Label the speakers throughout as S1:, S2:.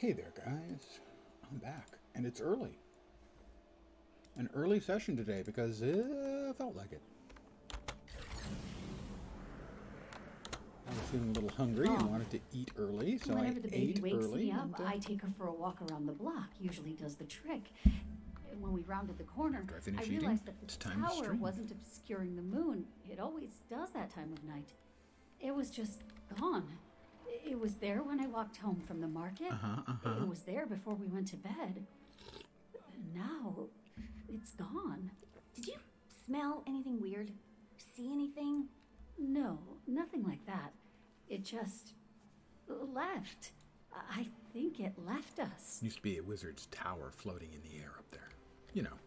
S1: Hey there, guys. I'm back, and it's early. An early session today because it felt like it. I was feeling a little hungry and wanted to eat early, so
S2: Whenever
S1: I
S2: the baby
S1: ate
S2: wakes
S1: early.
S2: me up, I take her for a walk around the block. Usually does the trick. When we rounded the corner,
S1: After I finish
S2: realized
S1: eating,
S2: that
S1: it's
S2: the
S1: time to
S2: tower
S1: stream.
S2: wasn't obscuring the moon. It always does that time of night. It was just gone. It was there when I walked home from the market. It was there before we went to bed. Now, it's gone.
S3: Did you smell anything weird? See anything?
S2: No, nothing like that. It just left. I think it left us.
S1: Used to be a wizard's tower floating in the air up there. You know.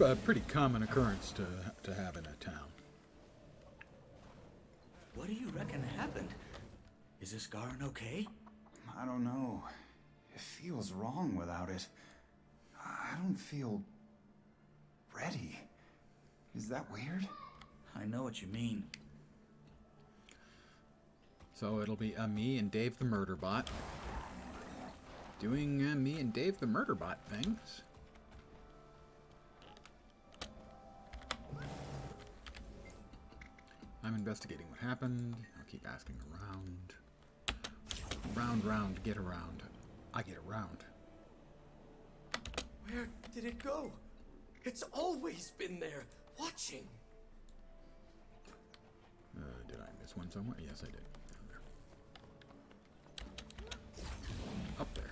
S1: A pretty common occurrence to have in a town.
S4: What do you reckon happened? Is this Garn okay?
S5: I don't know. It feels wrong without it. I don't feel ready. Is that weird?
S4: I know what you mean.
S1: So it'll be me and Dave the Murderbot doing me and Dave the Murderbot things. I'm investigating what happened. I'll keep asking around. Round, get around. I get around.
S6: Where did it go? It's always been there, watching.
S1: Did I miss one somewhere? Yes, I did. Down there. Up there.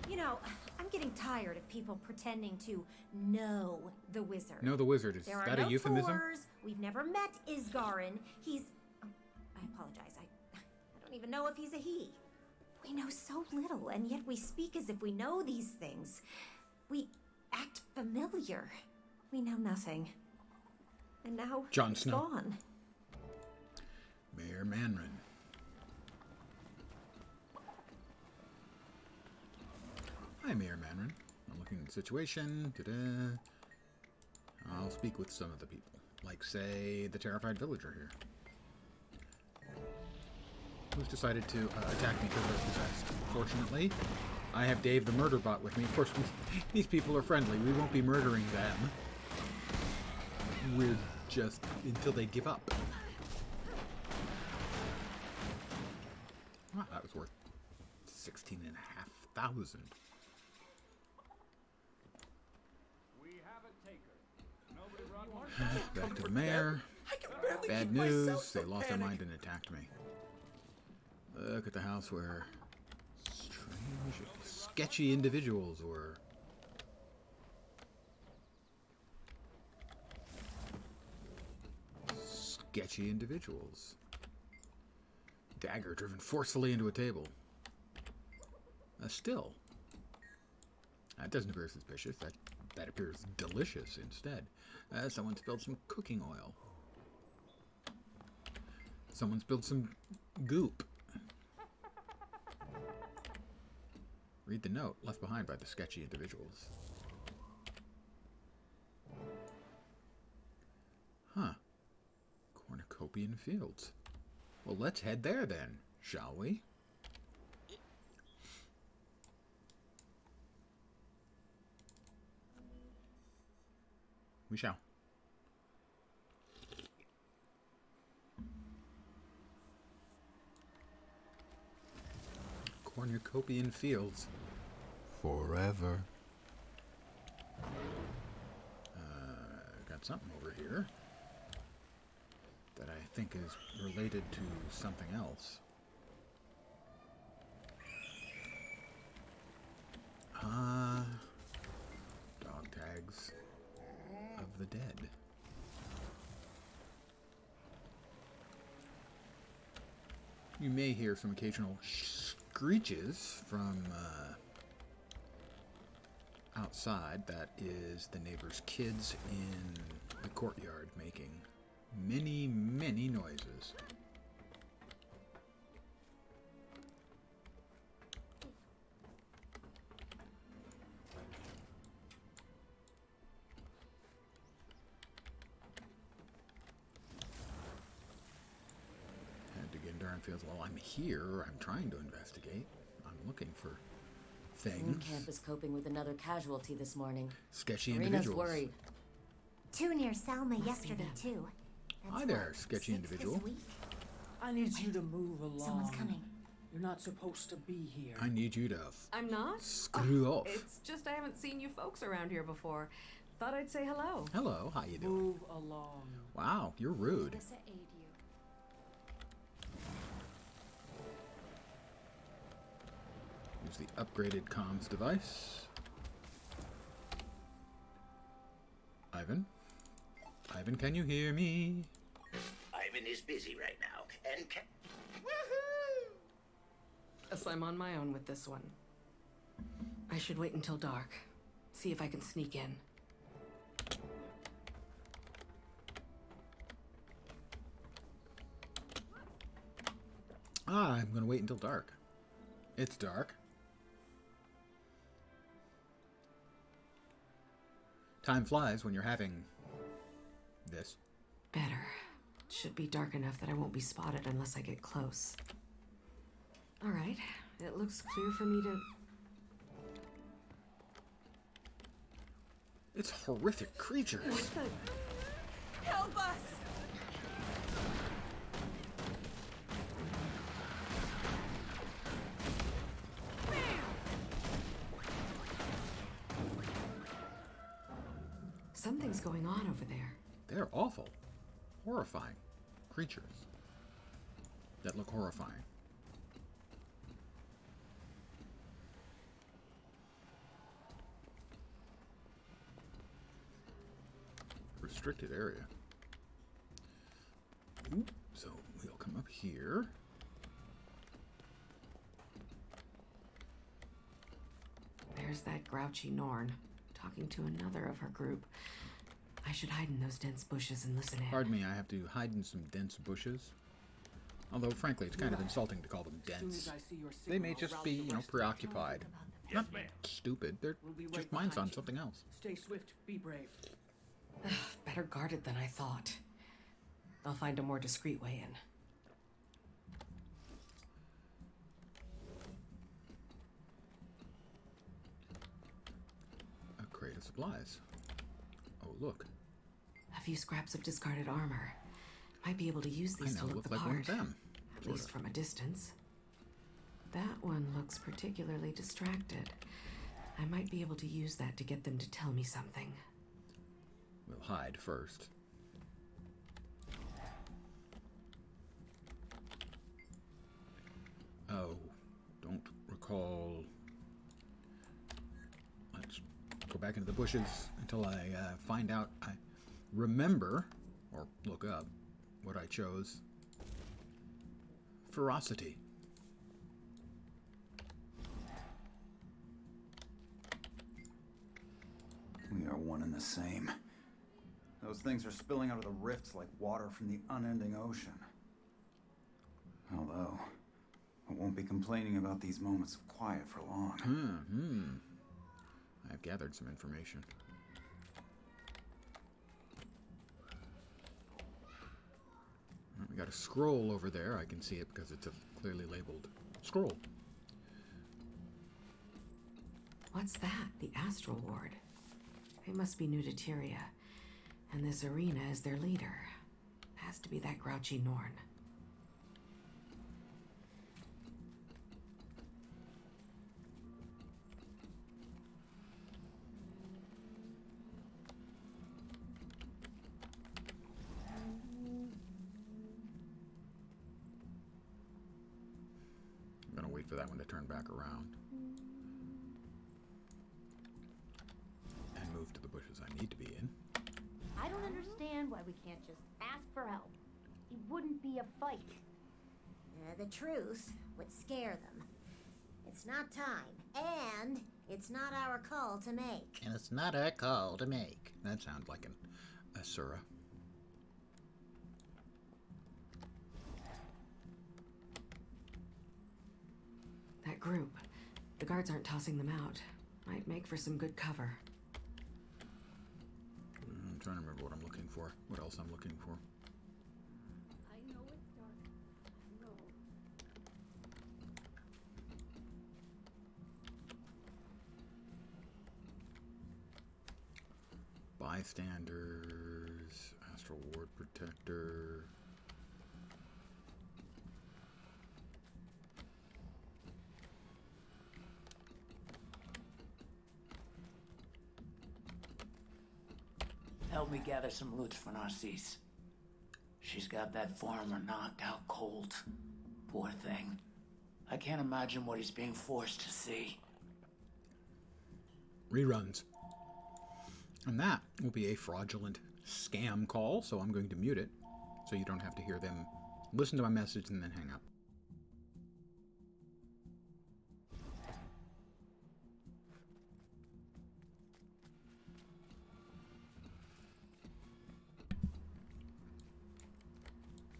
S3: You know, I'm getting tired of people pretending to know the wizard.
S1: Know the wizard. Is
S3: There are
S1: that
S3: no
S1: a euphemism?
S3: tours. We've never met Isgarin. He's... Oh, I apologize. I don't even know if he's a he. We know so little, and yet we speak as if we know these things. We act familiar. We know nothing. And now
S1: Jon
S3: it's
S1: Snow.
S3: gone.
S1: Mayor Manrin. Hi, Mayor Manrin. I'm looking at the situation. Ta-da. I'll speak with some of the people. Like, say, the terrified villager here. Who's decided to attack me because they're possessed. Fortunately, I have Dave the Murderbot with me. Of course, these people are friendly. We won't be murdering them. We're just until they give up. Well, that was worth 16,500. Back to the mayor. Bad news. They lost their mind and attacked me. Look at the house where strange, sketchy individuals were. Sketchy individuals. Dagger driven forcefully into a table. Still. That doesn't appear suspicious. That appears delicious instead. Someone spilled some cooking oil. Someone spilled some goop. Read the note left behind by the sketchy individuals. Huh. Cornucopian fields. Well, let's head there then, shall we? We shall. Cornucopian fields. Forever. Got something over here that I think is related to something else. Dog tags of the dead. You may hear some occasional screeches from outside. That is the neighbor's kids in the courtyard making many, many noises. Aaron feels, well, I'm here. I'm trying to investigate. I'm looking for things.
S7: Camp is coping with another casualty this morning.
S1: Sketchy
S7: Irina's
S1: individuals.
S7: worried.
S3: 2 near Selma
S7: Must be
S3: yesterday,
S7: them.
S3: too. That's
S1: Hi there,
S3: what,
S1: sketchy
S3: 6
S1: individual.
S3: This week?
S8: I need you to move along.
S3: Someone's coming.
S8: You're not supposed to be here.
S1: I need you to
S9: I'm not?
S1: screw off.
S9: It's just I haven't seen you folks around here before. Thought I'd say hello.
S1: Hello, how you doing?
S8: Move along.
S1: Wow, you're rude.
S2: Alyssa aid you.
S1: Use the upgraded comms device. Ivan? Ivan, can you hear me?
S10: Ivan is busy right now, and can...
S9: Guess I'm on my own with this one. I should wait until dark. See if I can sneak in.
S1: I'm gonna wait until dark. It's dark. Time flies when you're having this.
S9: Better. It should be dark enough that I won't be spotted unless I get close. Alright, it looks clear for me to...
S1: It's horrific creatures.
S9: What the...
S3: Help us!
S9: Something's going on over there.
S1: They're awful. Horrifying creatures that look horrifying. Restricted area. Oop, so we'll come up here.
S9: There's that grouchy Norn, talking to another of her group. I should hide in those dense bushes and listen in.
S1: Pardon me, I have to hide in some dense bushes. Although, frankly, it's kind of insulting to call them dense. They may just be, you know, preoccupied. Not stupid. They're just minds on something else.
S8: Stay swift, be brave.
S9: Better guarded than I thought. I'll find a more discreet way in.
S1: A crate of supplies. Oh, look.
S9: A few scraps of discarded armor. Might be able to use
S1: I
S9: these
S1: now
S9: to look
S1: look
S9: the
S1: like
S9: part.
S1: one of them.
S9: At least from a distance. That one looks particularly distracted. I might be able to use that to get them to tell me something.
S1: We'll hide first. Oh, don't recall. Let's go back into the bushes until I find out. I remember, or look up, what I chose. Ferocity.
S5: We are one and the same. Those things are spilling out of the rifts like water from the unending ocean. Although, I won't be complaining about these moments of quiet for long.
S1: I've gathered some information. We got a scroll over there. I can see it because it's a clearly labeled scroll.
S9: What's that? The Astral Ward. They must be new to Tyria. And this Irina is their leader. Has to be that grouchy Norn.
S1: I'm gonna wait for that one to turn back around. And move to the bushes I need to be in.
S11: I don't understand why we can't just ask for help. It wouldn't be a fight.
S3: The truth would scare them. It's not time, and it's not our call to make.
S1: And it's not our call to make. That sounds like an Asura.
S9: That group. The guards aren't tossing them out. Might make for some good cover.
S1: I'm trying to remember what I'm looking for. What else I'm looking for.
S2: I know it's dark. I know.
S1: Bystanders, Astral Ward Protector.
S12: Help me gather some loot for Narcisse. She's got that farmer knocked out cold. Poor thing. I can't imagine what he's being forced to see.
S1: Reruns. And that will be a fraudulent scam call, so I'm going to mute it so you don't have to hear them listen to my message and then hang up.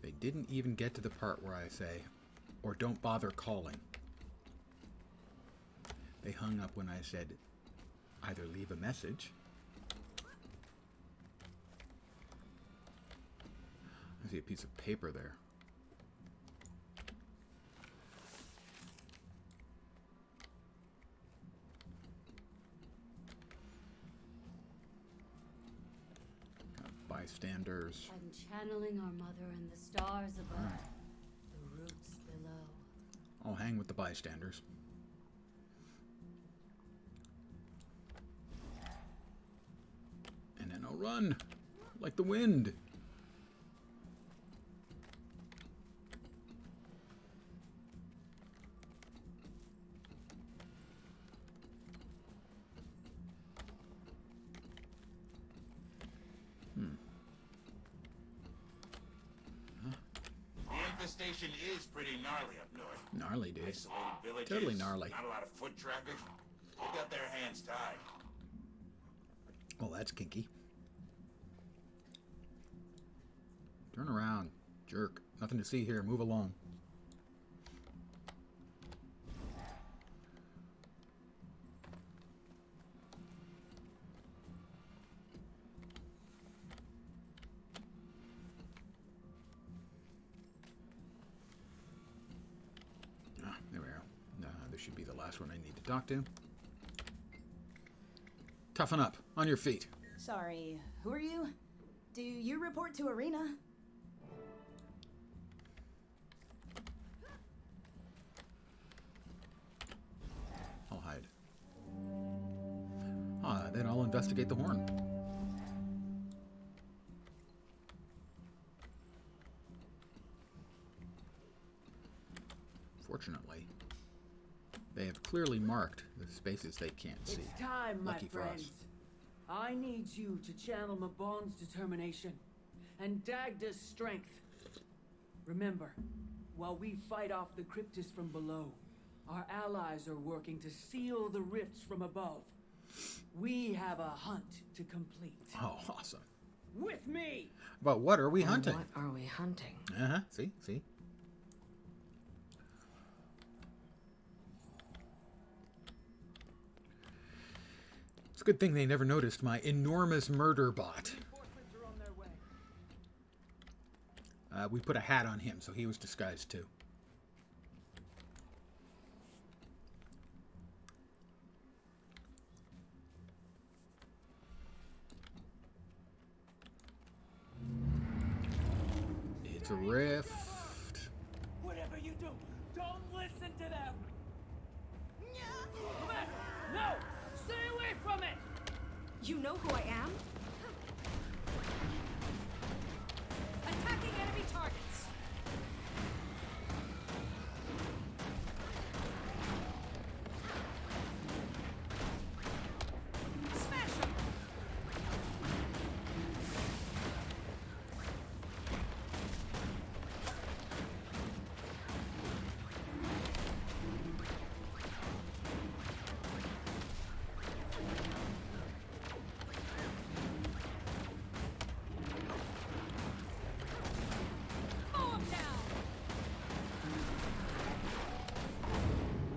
S1: They didn't even get to the part where I say, or don't bother calling. They hung up when I said, either leave a message. I see a piece of paper there. Bystanders.
S2: I'm channeling our mother and the stars above, the roots below.
S1: I'll hang with the bystanders. And then I'll run like the wind.
S13: Station is pretty gnarly up north.
S1: Gnarly, dude.
S13: Isolated villages,
S1: Totally gnarly.
S13: Not a lot of foot traffic. They got their hands tied.
S1: Oh, that's kinky. Turn around, jerk. Nothing to see here. Move along. Should be the last one I need to talk to. Toughen up. On your feet.
S14: Sorry, who are you? Do you report to Arena?
S1: I'll hide. Then I'll investigate the horn. Fortunately, they have clearly marked the spaces they can't see.
S8: It's time, my
S1: Lucky for
S8: friends.
S1: us.
S8: I need you to channel Mabon's determination and Dagda's strength. Remember, while we fight off the cryptists from below, our allies are working to seal the rifts from above. We have a hunt to complete.
S1: Oh, awesome.
S8: With me!
S1: But what are we hunting?
S9: What are we hunting?
S1: Uh-huh. See? It's a good thing they never noticed my enormous murder bot. We put a hat on him, so he was disguised too. It's a rift.
S8: Whatever you do, don't listen to them! Commander, no! Stay away from it!
S3: You know who I am? Attacking enemy targets! Smash them!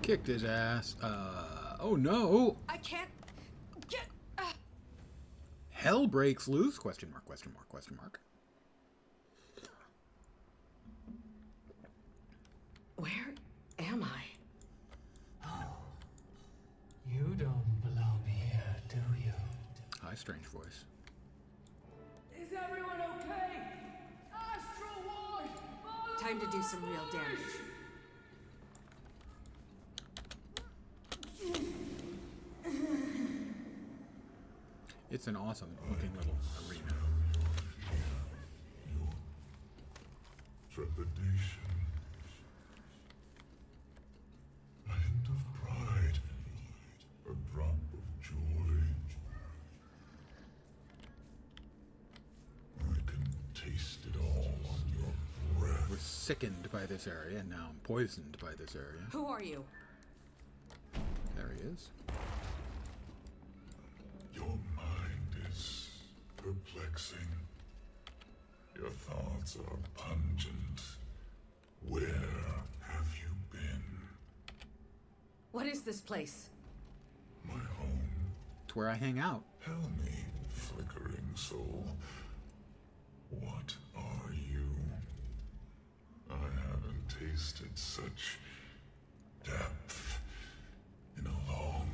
S1: Kicked his ass. Oh no!
S3: I can't get.
S1: Hell breaks loose? Question mark, question mark, question mark.
S9: Where am I?
S15: Oh, you don't belong here, do you?
S1: Hi, strange voice.
S9: Time to do some real damage.
S1: It's an awesome looking little arena.
S15: Trepidation. A hint of pride. A drop of joy. I can taste it all on your breath.
S1: We're sickened by this area, and now I'm poisoned by this area.
S9: Who are you?
S1: There he is.
S15: Your mind is perplexing. Your thoughts are pungent. Where have you been?
S9: What is this place?
S15: My home.
S1: It's where I hang out.
S15: Tell me, flickering soul, what are you? I haven't tasted such depth in a long,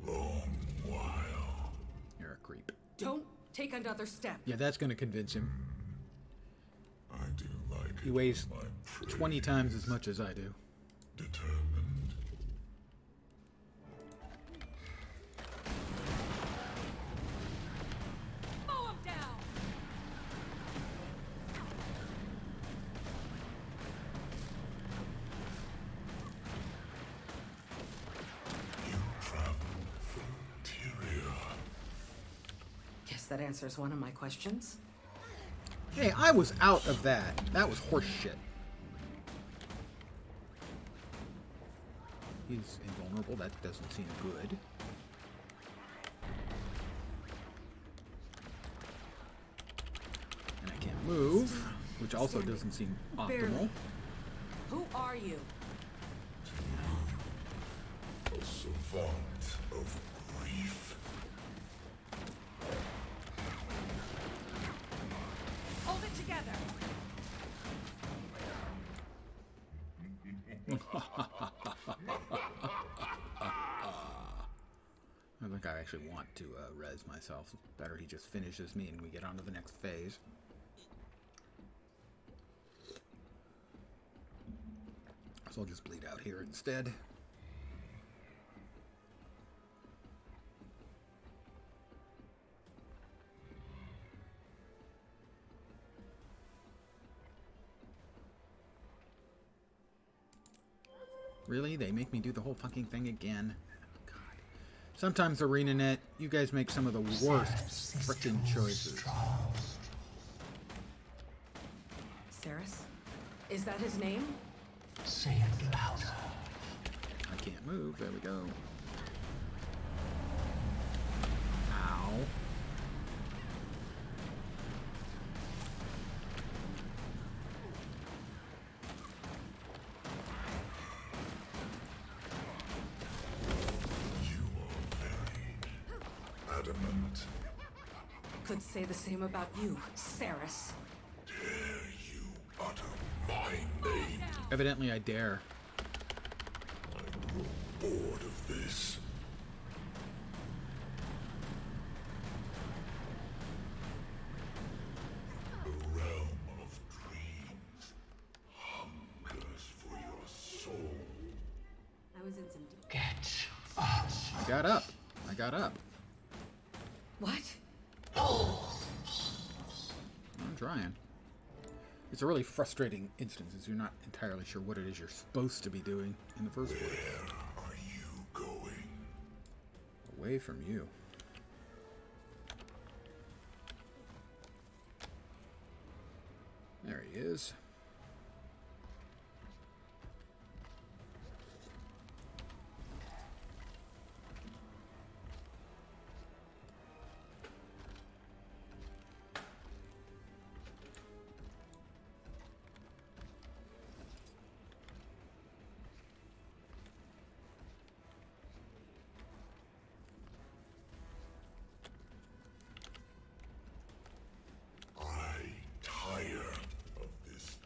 S15: long while.
S1: You're a creep.
S9: Don't take another step.
S1: Yeah, that's going to convince him.
S15: I do like
S1: He weighs 20 times as much as I do.
S15: Determined.
S9: Mow him down!
S15: You traveled from Tyria.
S9: Guess that answers one of my questions.
S1: Hey, I was out of that. That was horse shit. He's invulnerable. That doesn't seem good. And I can't move, which also doesn't seem optimal.
S9: Barely. Who are you?
S15: A savant of grief.
S9: Hold it together.
S1: I think I actually want to res myself. Better he just finishes me and we get on to the next phase. So I'll just bleed out here instead. Really? They make me do the whole fucking thing again? God. Sometimes ArenaNet, you guys make some of the worst frickin' choices.
S9: Saris? Is that his name?
S12: Say it louder.
S1: I can't move. There we go. Ow.
S15: Adamant.
S9: Could say the same about you, Saris.
S15: Dare you utter my name?
S1: Evidently I dare.
S15: I grow bored of this. The realm of dreams hungers for your soul.
S9: I was in some deep...
S12: Get up.
S1: I got up. I got up.
S9: What?
S1: I'm trying. It's a really frustrating instance as you're not entirely sure what it is you're supposed to be doing in the first place.
S15: Where are you going?
S1: Away from you. There he is.
S15: I tire of this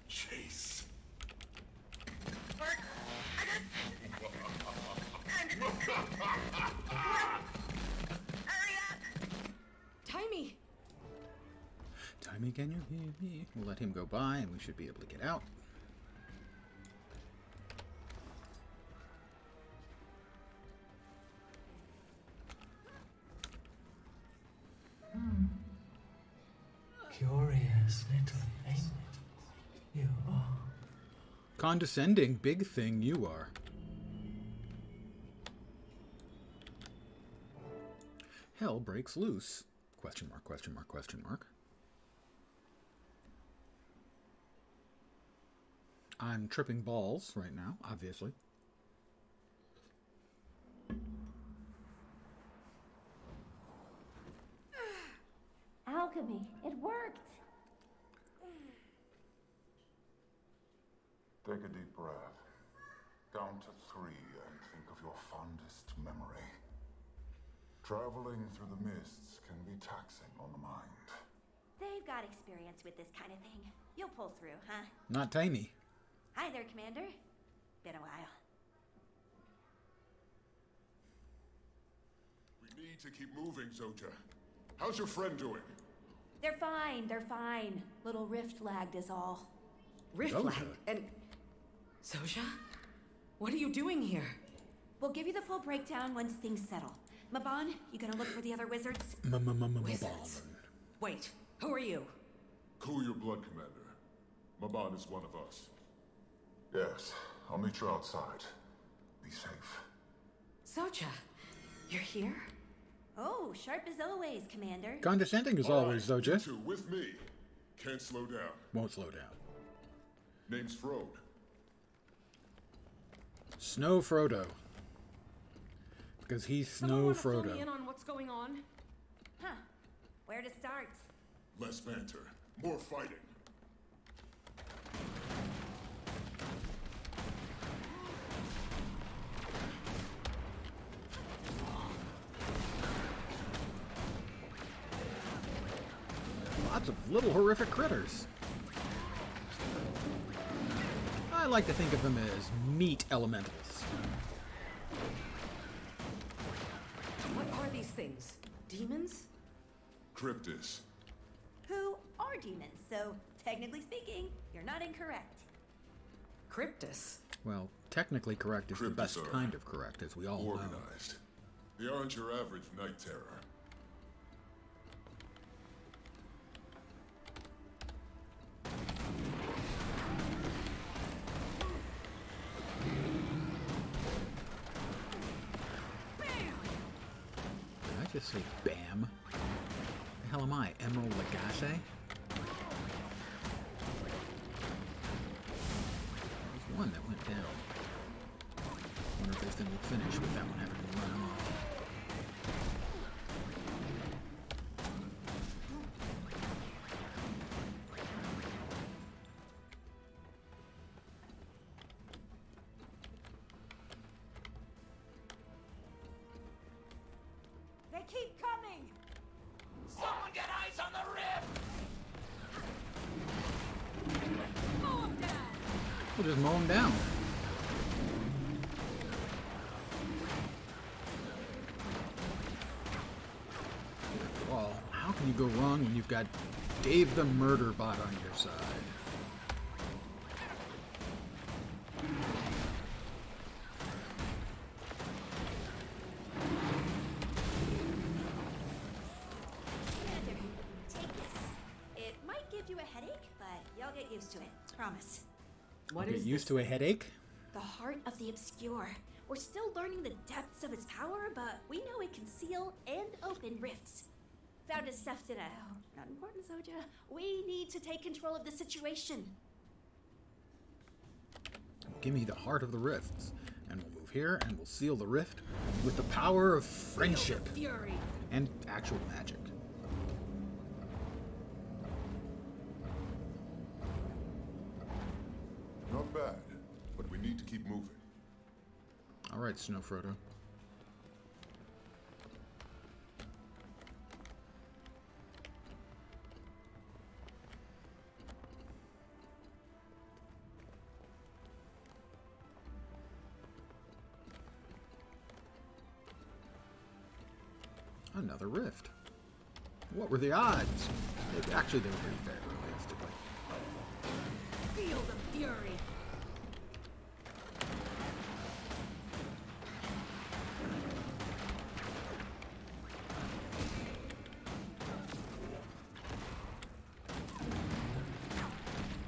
S1: can you hear me? We'll let him go by and we should be able to get out.
S16: Curious little thing you are.
S1: Condescending big thing you are. Hell breaks loose. Question mark, question mark, question mark. I'm tripping balls right now, obviously.
S11: Alchemy, it worked.
S15: Take a deep breath. Count to 3 and think of your fondest memory. Traveling through the mists can be taxing on the mind.
S3: They've got experience with this kind of thing. You'll pull through, huh?
S1: Not tiny.
S3: Hi there, Commander. Been a while.
S15: We need to keep moving, Zoja. How's your friend doing?
S3: They're fine, they're fine. Little rift lagged is all.
S9: Rift lag? And... Zoja? What are you doing here?
S3: We'll give you the full breakdown once things settle. Mabon, you gonna look for the other wizards?
S9: Wizards? Wait, who are you?
S15: Cool your blood, Commander. Maban is one of us. Yes, I'll meet you outside. Be safe.
S9: Zoja, you're here?
S3: Oh, sharp as always, Commander.
S1: Condescending as always, Zoja.
S15: You two with me. Can't slow down.
S1: Won't slow down.
S15: Name's Frode.
S1: Snow Frodo. Because he's Snow Frodo.
S9: Fill me in on what's going on?
S3: Huh. Where to start?
S15: Less banter. More fighting.
S1: Lots of little horrific critters. I like to think of them as meat elementals.
S9: What are these things? Demons?
S15: Cryptis.
S3: Who are demons, so technically speaking, you're not incorrect.
S9: Cryptis?
S1: Well, technically correct is the best kind of correct, as we all
S15: organized. They aren't your average night terror.
S1: Just say bam. The hell am I? Emerald Lagasse? There's one that went down. Wonder if this thing will finish with that one having run off.
S3: Keep coming!
S12: Someone get eyes on the rift!
S3: Mow him down!
S1: We'll just mow him down. After all, how can you go wrong when you've got Dave the Murder Bot on your side?
S3: Used to it, promise.
S1: What is used to a headache?
S3: The heart of the obscure. We're still learning the depths of its power, but we know it can seal and open rifts. Found it stuffed in a... Not important, Zoja. We need to take control of the situation.
S1: Give me the heart of the rifts, and we'll move here, and we'll seal the rift with the power of friendship
S3: Fury.
S1: And actual magic.
S15: Not bad, but we need to keep moving.
S1: All right, Snow Frodo. Another rift. What were the odds? Actually, they were pretty fair, realistically.
S14: Feel the fury.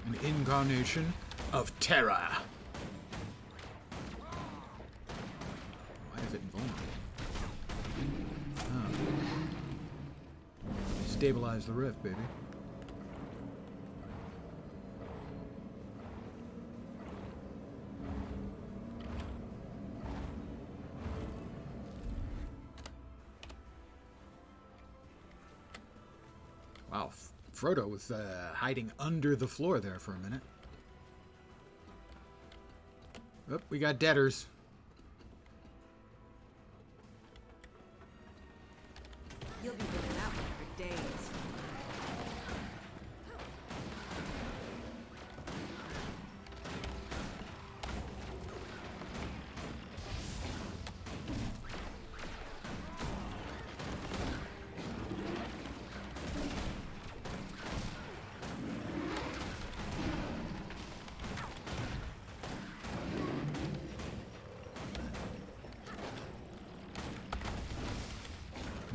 S1: An incarnation of terror. Why is it invulnerable? Oh. Stabilize the rift, baby. Wow, Frodo was hiding under the floor there for a minute. Oh, we got debtors.
S14: You'll be looking out for days.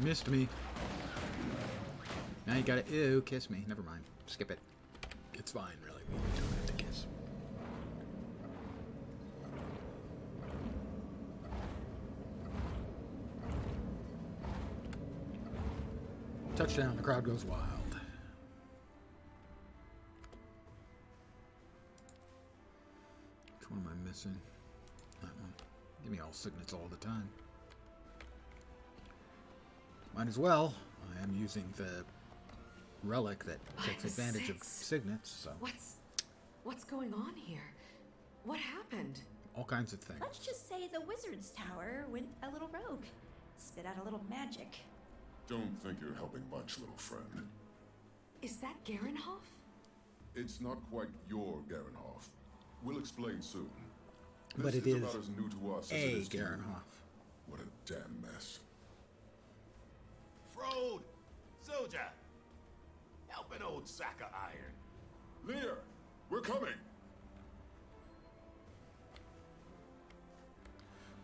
S1: Missed me. Now you gotta, ew, kiss me. Never mind. Skip it. It's fine, really. We don't have to kiss. Touchdown. The crowd goes wild. Which one am I missing? That one. Give me all signets all the time. Might as well. I am using the relic that takes advantage of signets, so.
S9: What's going on here? What happened?
S1: All kinds of things.
S3: Let's just say the wizard's tower went a little rogue. Spit out a little magic.
S15: Don't think you're helping much, little friend.
S9: Is that Garenhoff?
S15: It's not quite your Garenhoff. We'll explain soon.
S1: But
S15: This
S1: it is
S15: about as new to us as it
S1: a
S15: is to you.
S1: Garenhoff.
S15: What a damn mess.
S13: Frode! Soldier! Help an old sack of iron.
S15: Lear! We're coming!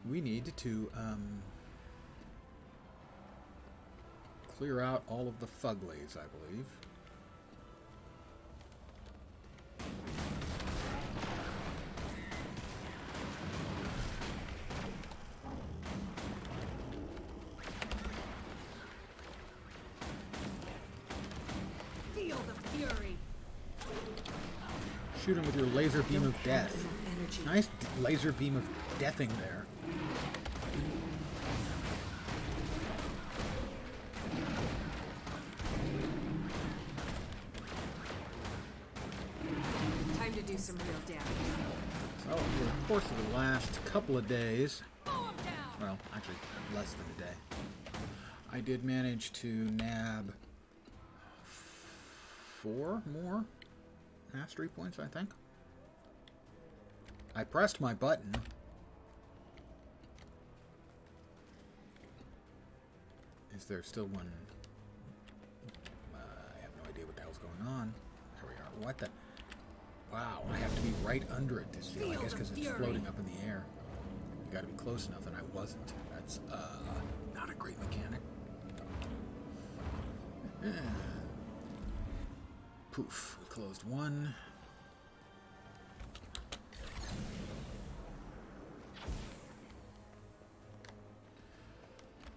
S1: We need to, clear out all of the fuglies, I believe.
S14: Feel the fury.
S1: Shoot him with your laser beam of death. Nice laser beam of deathing there.
S14: Time to do some real damage.
S1: So, over the course of the last couple of days, well, actually less than a day, I did manage to nab 4 more mastery points, I think. I pressed my button. Is there still one? I have no idea what the hell's going on. There we are. What the? Wow, I have to be right under it to see. I guess because it's floating up in the air. You gotta be close enough, and I wasn't. That's, not a great mechanic. Poof. We closed one.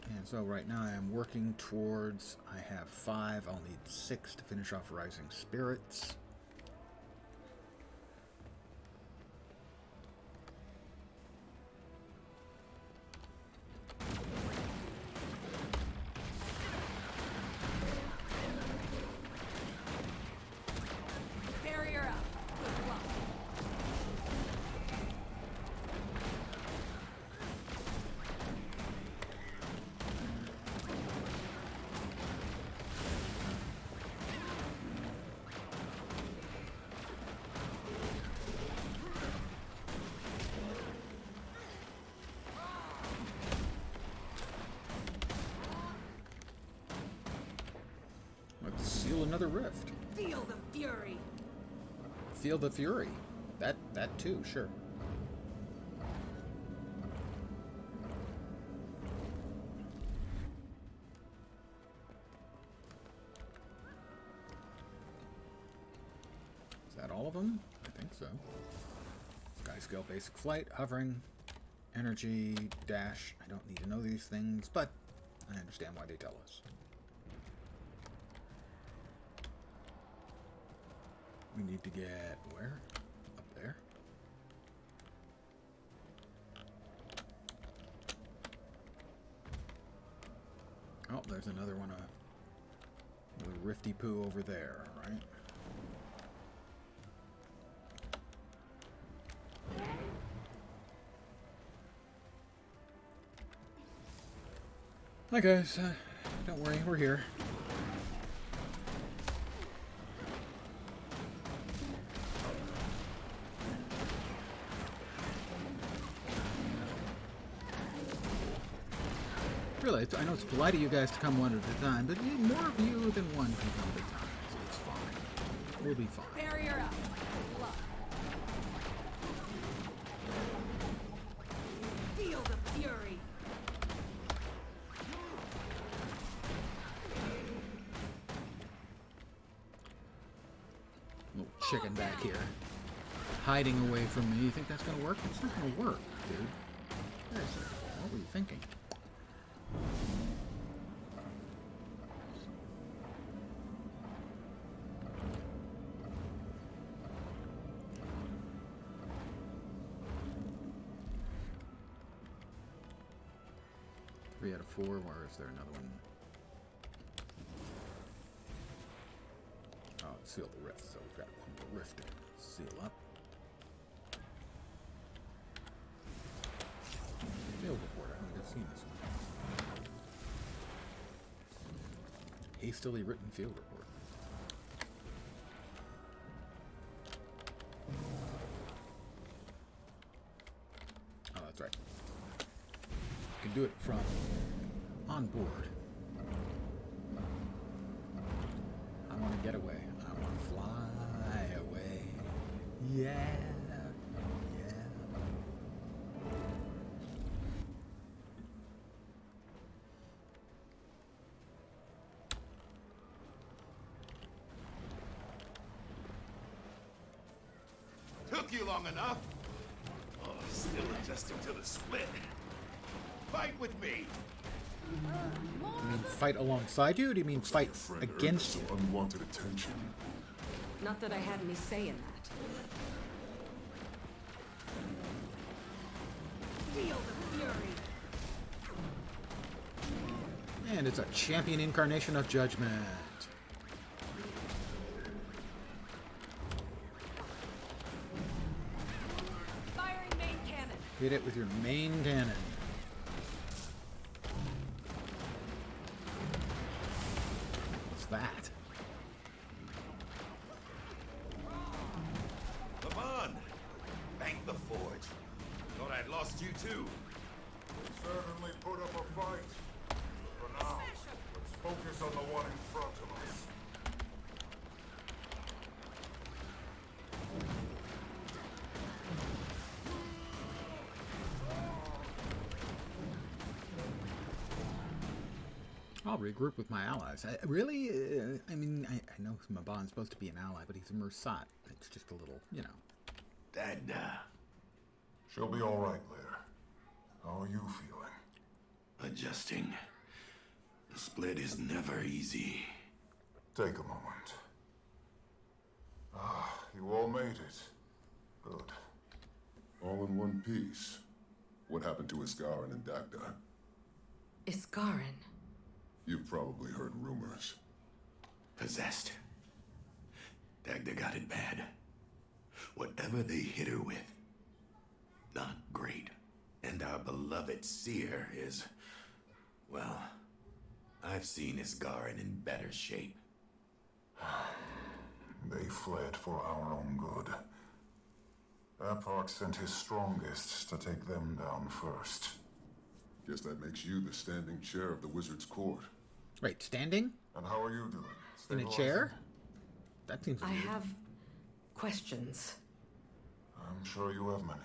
S1: And so right now I am working towards, I have 5, I'll need 6 to finish off Rising Spirits.
S14: Barrier up. Good luck.
S1: another rift.
S8: Feel the fury.
S1: Feel the fury. That too, sure. Is that all of them? I think so. Sky scale basic flight, hovering, energy, dash. I don't need to know these things, but I understand why they tell us. We need to get where? Up there. Oh, there's another one, another rifty poo over there, right? Hi guys, don't worry, we're here. Really, I know it's polite of you guys to come one at a time, but more of you than one can come at a time, so it's fine. We'll be fine.
S8: Barrier up. Feel the fury.
S1: Little chicken back here, hiding away from me. You think that's gonna work? It's not gonna work, dude. Seriously, what were you thinking? Three out of four. Where is there another one? Oh, it's sealed the rift, so we've got one more rift to seal up. Field report. I don't think I've seen this one. Hastily written field report. Oh, that's right. You can do it from on board. I want to get away. I want to fly away. Yeah. Yeah.
S13: Took you long enough? Oh, still adjusting to the split. Fight with me.
S1: You mean fight alongside you, or do you mean fight against you?
S15: Unwanted attention.
S9: Not that I had any say in that.
S8: Feel the fury.
S1: And it's a champion incarnation of judgment.
S8: Firing main cannon.
S1: Hit it with your main cannon. What's that?
S13: Come on. Thank the Forge. Thought I'd lost you too.
S15: Certainly put up a fight. For now, let's focus on the one in front of us.
S1: I'll regroup with my allies. Really? I mean, I know Maban's supposed to be an ally, but he's a Mursat. It's just a little, you know.
S13: Dagda.
S15: She'll be all right, Blair. How are you feeling?
S13: Adjusting. The split is never easy.
S15: Take a moment. Ah, you all made it. Good.
S17: All in one piece. What happened to Iskarin and Dagda?
S9: Iskarin?
S17: You've probably heard rumors.
S13: Possessed. Dagda got it bad. Whatever they hit her with, not great. And our beloved seer is, well, I've seen Iskarin in better shape.
S15: They fled for our own good. Apok sent his strongest to take them down first.
S17: Guess that makes you the standing chair of the Wizard's Court.
S1: Right, standing?
S15: And how are you doing?
S1: In a chair? That seems
S9: I
S1: weird.
S9: have questions.
S15: I'm sure you have many.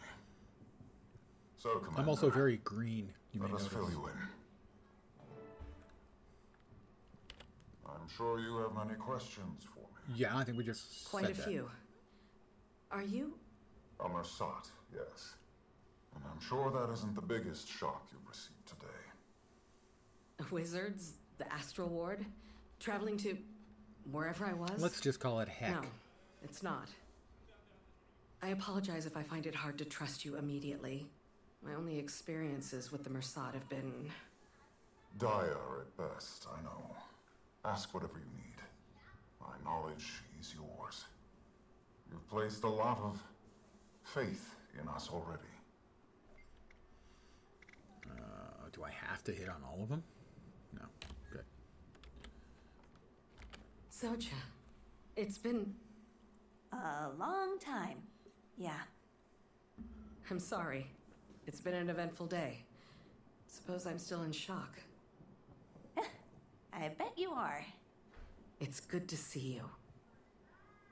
S15: So, Commander,
S1: I'm also very green. You may
S15: let us
S1: notice.
S15: fill you in. I'm sure you have many questions for me.
S1: Yeah, I think we just
S9: Quite
S1: said
S9: a
S1: that.
S9: few. Are you?
S15: A Mersat, yes. And I'm sure that isn't the biggest shock you've received today.
S9: Wizards? The Astral Ward? Traveling to wherever I was?
S1: Let's just call it heck.
S9: No, it's not. I apologize if I find it hard to trust you immediately. My only experiences with the Mersat have been...
S15: Dire at best, I know. Ask whatever you need. My knowledge is yours. You've placed a lot of faith in us already.
S1: Do I have to hit on all of them? No. Good.
S9: Socha, it's been...
S3: A long time. Yeah.
S9: I'm sorry. It's been an eventful day. Suppose I'm still in shock.
S3: I bet you are.
S9: It's good to see you.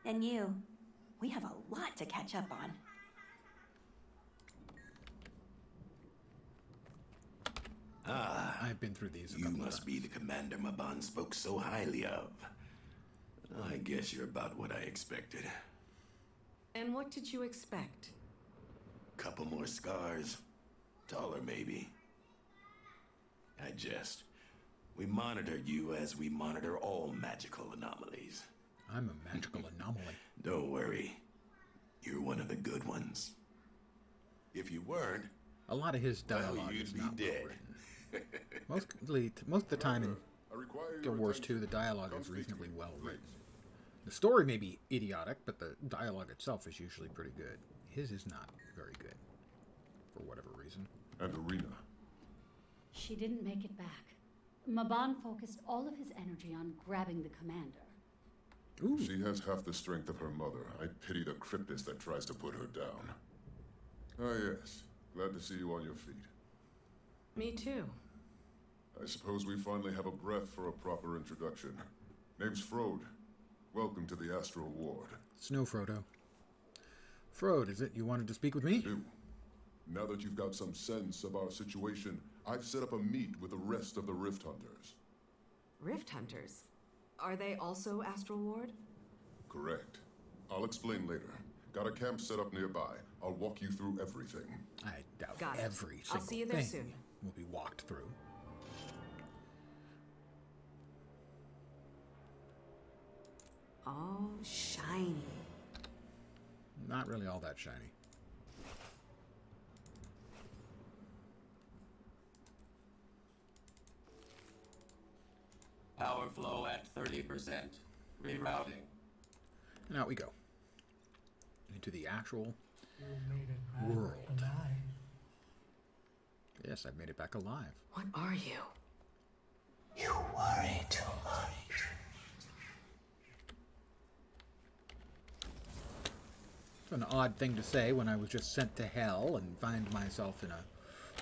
S3: And you. We have a lot to catch up on.
S13: Ah,
S1: I've been through these.
S13: You must be the commander Maban spoke so highly of. I guess you're about what I expected.
S9: And what did you expect?
S13: Couple more scars. Taller, maybe. I jest. We monitor you as we monitor all magical anomalies.
S1: I'm a magical anomaly.
S13: Don't worry. You're one of the good ones. If you weren't,
S1: a lot of his dialogue
S13: well, you'd
S1: is
S13: be
S1: not
S13: dead.
S1: Most of the time in Guild Wars 2, the dialogue is reasonably well written. The story may be idiotic, but the dialogue itself is usually pretty good. His is not very good, for whatever reason.
S17: And Arena.
S2: She didn't make it back. Maban focused all of his energy on grabbing the commander.
S17: Ooh. She has half the strength of her mother. I pity the cryptist that tries to put her down. Ah, yes. Glad to see you on your feet.
S9: Me too.
S17: I suppose we finally have a breath for a proper introduction. Name's Frode. Welcome to the Astral Ward.
S1: Snow Frodo. Frode, is it you wanted to speak with me?
S17: Do. Now that you've got some sense of our situation, I've set up a meet with the rest of the Rift Hunters.
S9: Rift Hunters? Are they also Astral Ward?
S17: Correct. I'll explain later. Got a camp set up nearby. I'll walk you through everything.
S1: I doubt
S9: Got it.
S1: every single
S9: I'll see you there
S1: thing
S9: soon.
S1: will be walked through.
S9: Oh, shiny.
S1: Not really all that shiny.
S6: Power flow at 30%. Rerouting.
S1: And out we go. Into the actual
S16: You made it back
S1: world.
S16: alive.
S1: Yes, I've made it back alive.
S9: What are you?
S10: You worry too much.
S1: It's an odd thing to say when I was just sent to hell and find myself in a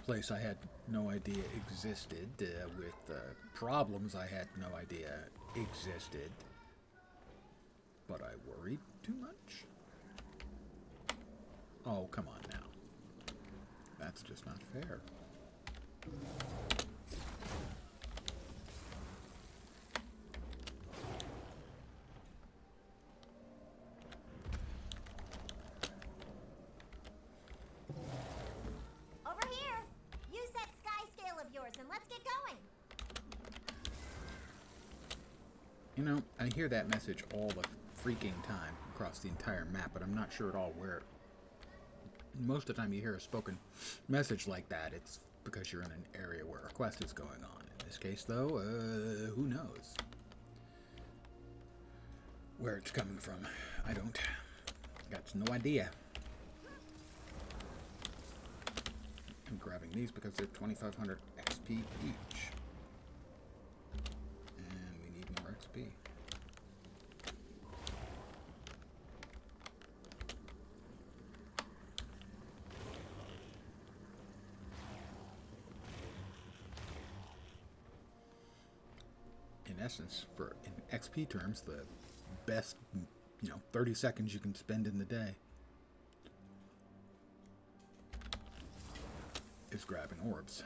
S1: place I had no idea existed, with problems I had no idea existed. But I worried too much? Oh, come on now. That's just not fair.
S3: Over here! Use that sky scale of yours and let's get going!
S1: You know, I hear that message all the freaking time across the entire map, but I'm not sure at all where. Most of the time you hear a spoken message like that, it's because you're in an area where a quest is going on. In this case, though, who knows where it's coming from. I don't. Got no idea. I'm grabbing these because they're 2,500 XP each. And we need more XP. In essence, in XP terms, the best You know, 30 seconds you can spend in the day is grabbing orbs.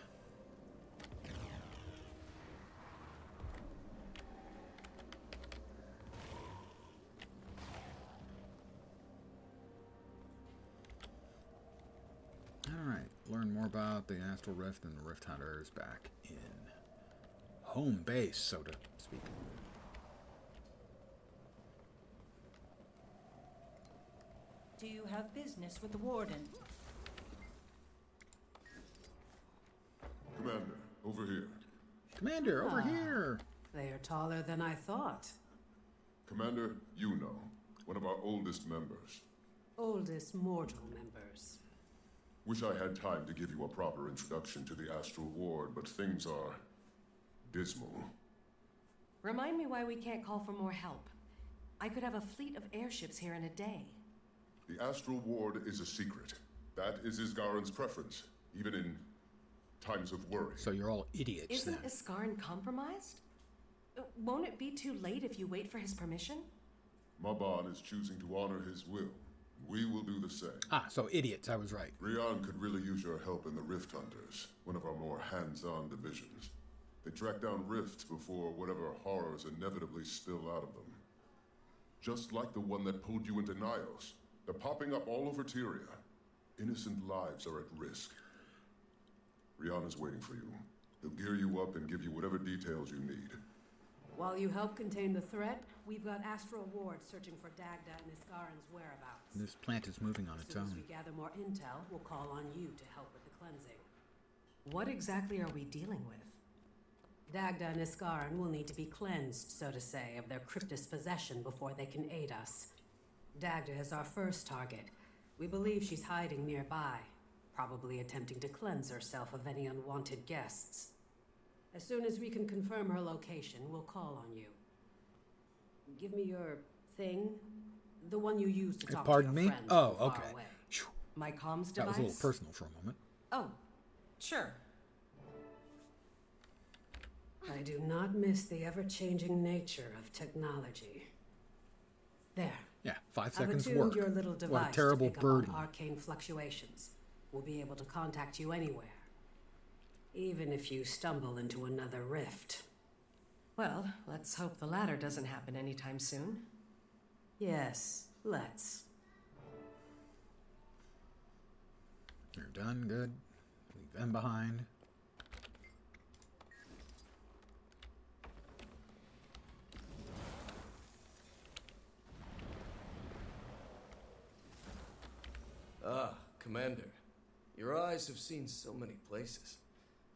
S1: Alright, learn more about the Astral Rift and the Rift Hunters back in home base, so to speak.
S18: Do you have business with the Warden?
S17: Commander, over here.
S1: Commander, over here!
S9: They are taller than I thought.
S17: Commander, you know, one of our oldest members.
S9: Oldest mortal members.
S17: Wish I had time to give you a proper introduction to the Astral Ward, but things are dismal.
S19: Remind me why we can't call for more help. I could have a fleet of airships here in a day.
S17: The Astral Ward is a secret. That is Isgaren's preference, even in times of worry.
S1: So you're all idiots
S19: Isn't
S1: then.
S19: Isgaren compromised? Won't it be too late if you wait for his permission?
S17: Maban is choosing to honor his will. We will do the same.
S1: Ah, so idiots, I was right.
S17: Rian could really use your help in the Rift Hunters, one of our more hands-on divisions. They track down rifts before whatever horrors inevitably spill out of them. Just like the one that pulled you into Nios. They're popping up all over Tyria. Innocent lives are at risk. Rian is waiting for you. He'll gear you up and give you whatever details you need.
S9: While you help contain the threat, we've got Astral Ward searching for Dagda and Isgaren's whereabouts.
S1: This plant is moving on its
S9: As soon as
S1: own.
S9: we gather more intel, we'll call on you to help with the cleansing. What exactly are we dealing with? Dagda and Isgaren will need to be cleansed, so to say, of their cryptist possession before they can aid us. Dagda is our first target. We believe she's hiding nearby, probably attempting to cleanse herself of any unwanted guests. As soon as we can confirm her location, we'll call on you. Give me your thing, the one you use to talk
S1: Pardon
S9: to
S1: me?
S9: your friends
S1: Oh,
S9: from far
S1: okay.
S9: away.
S1: Phew.
S19: My comms device?
S1: That was a little personal for a moment.
S19: Oh, sure.
S9: I do not miss the ever-changing nature of technology. There.
S1: Yeah, 5
S9: I've
S1: seconds
S9: attuned
S1: work.
S9: your little device
S1: What a terrible
S9: to pick up on
S1: burden.
S9: arcane fluctuations. We'll be able to contact you anywhere. Even if you stumble into another rift.
S19: Well, let's hope the latter doesn't happen anytime soon.
S9: Yes, let's.
S1: You're done, good. Leave them behind.
S6: Ah, Commander. Your eyes have seen so many places.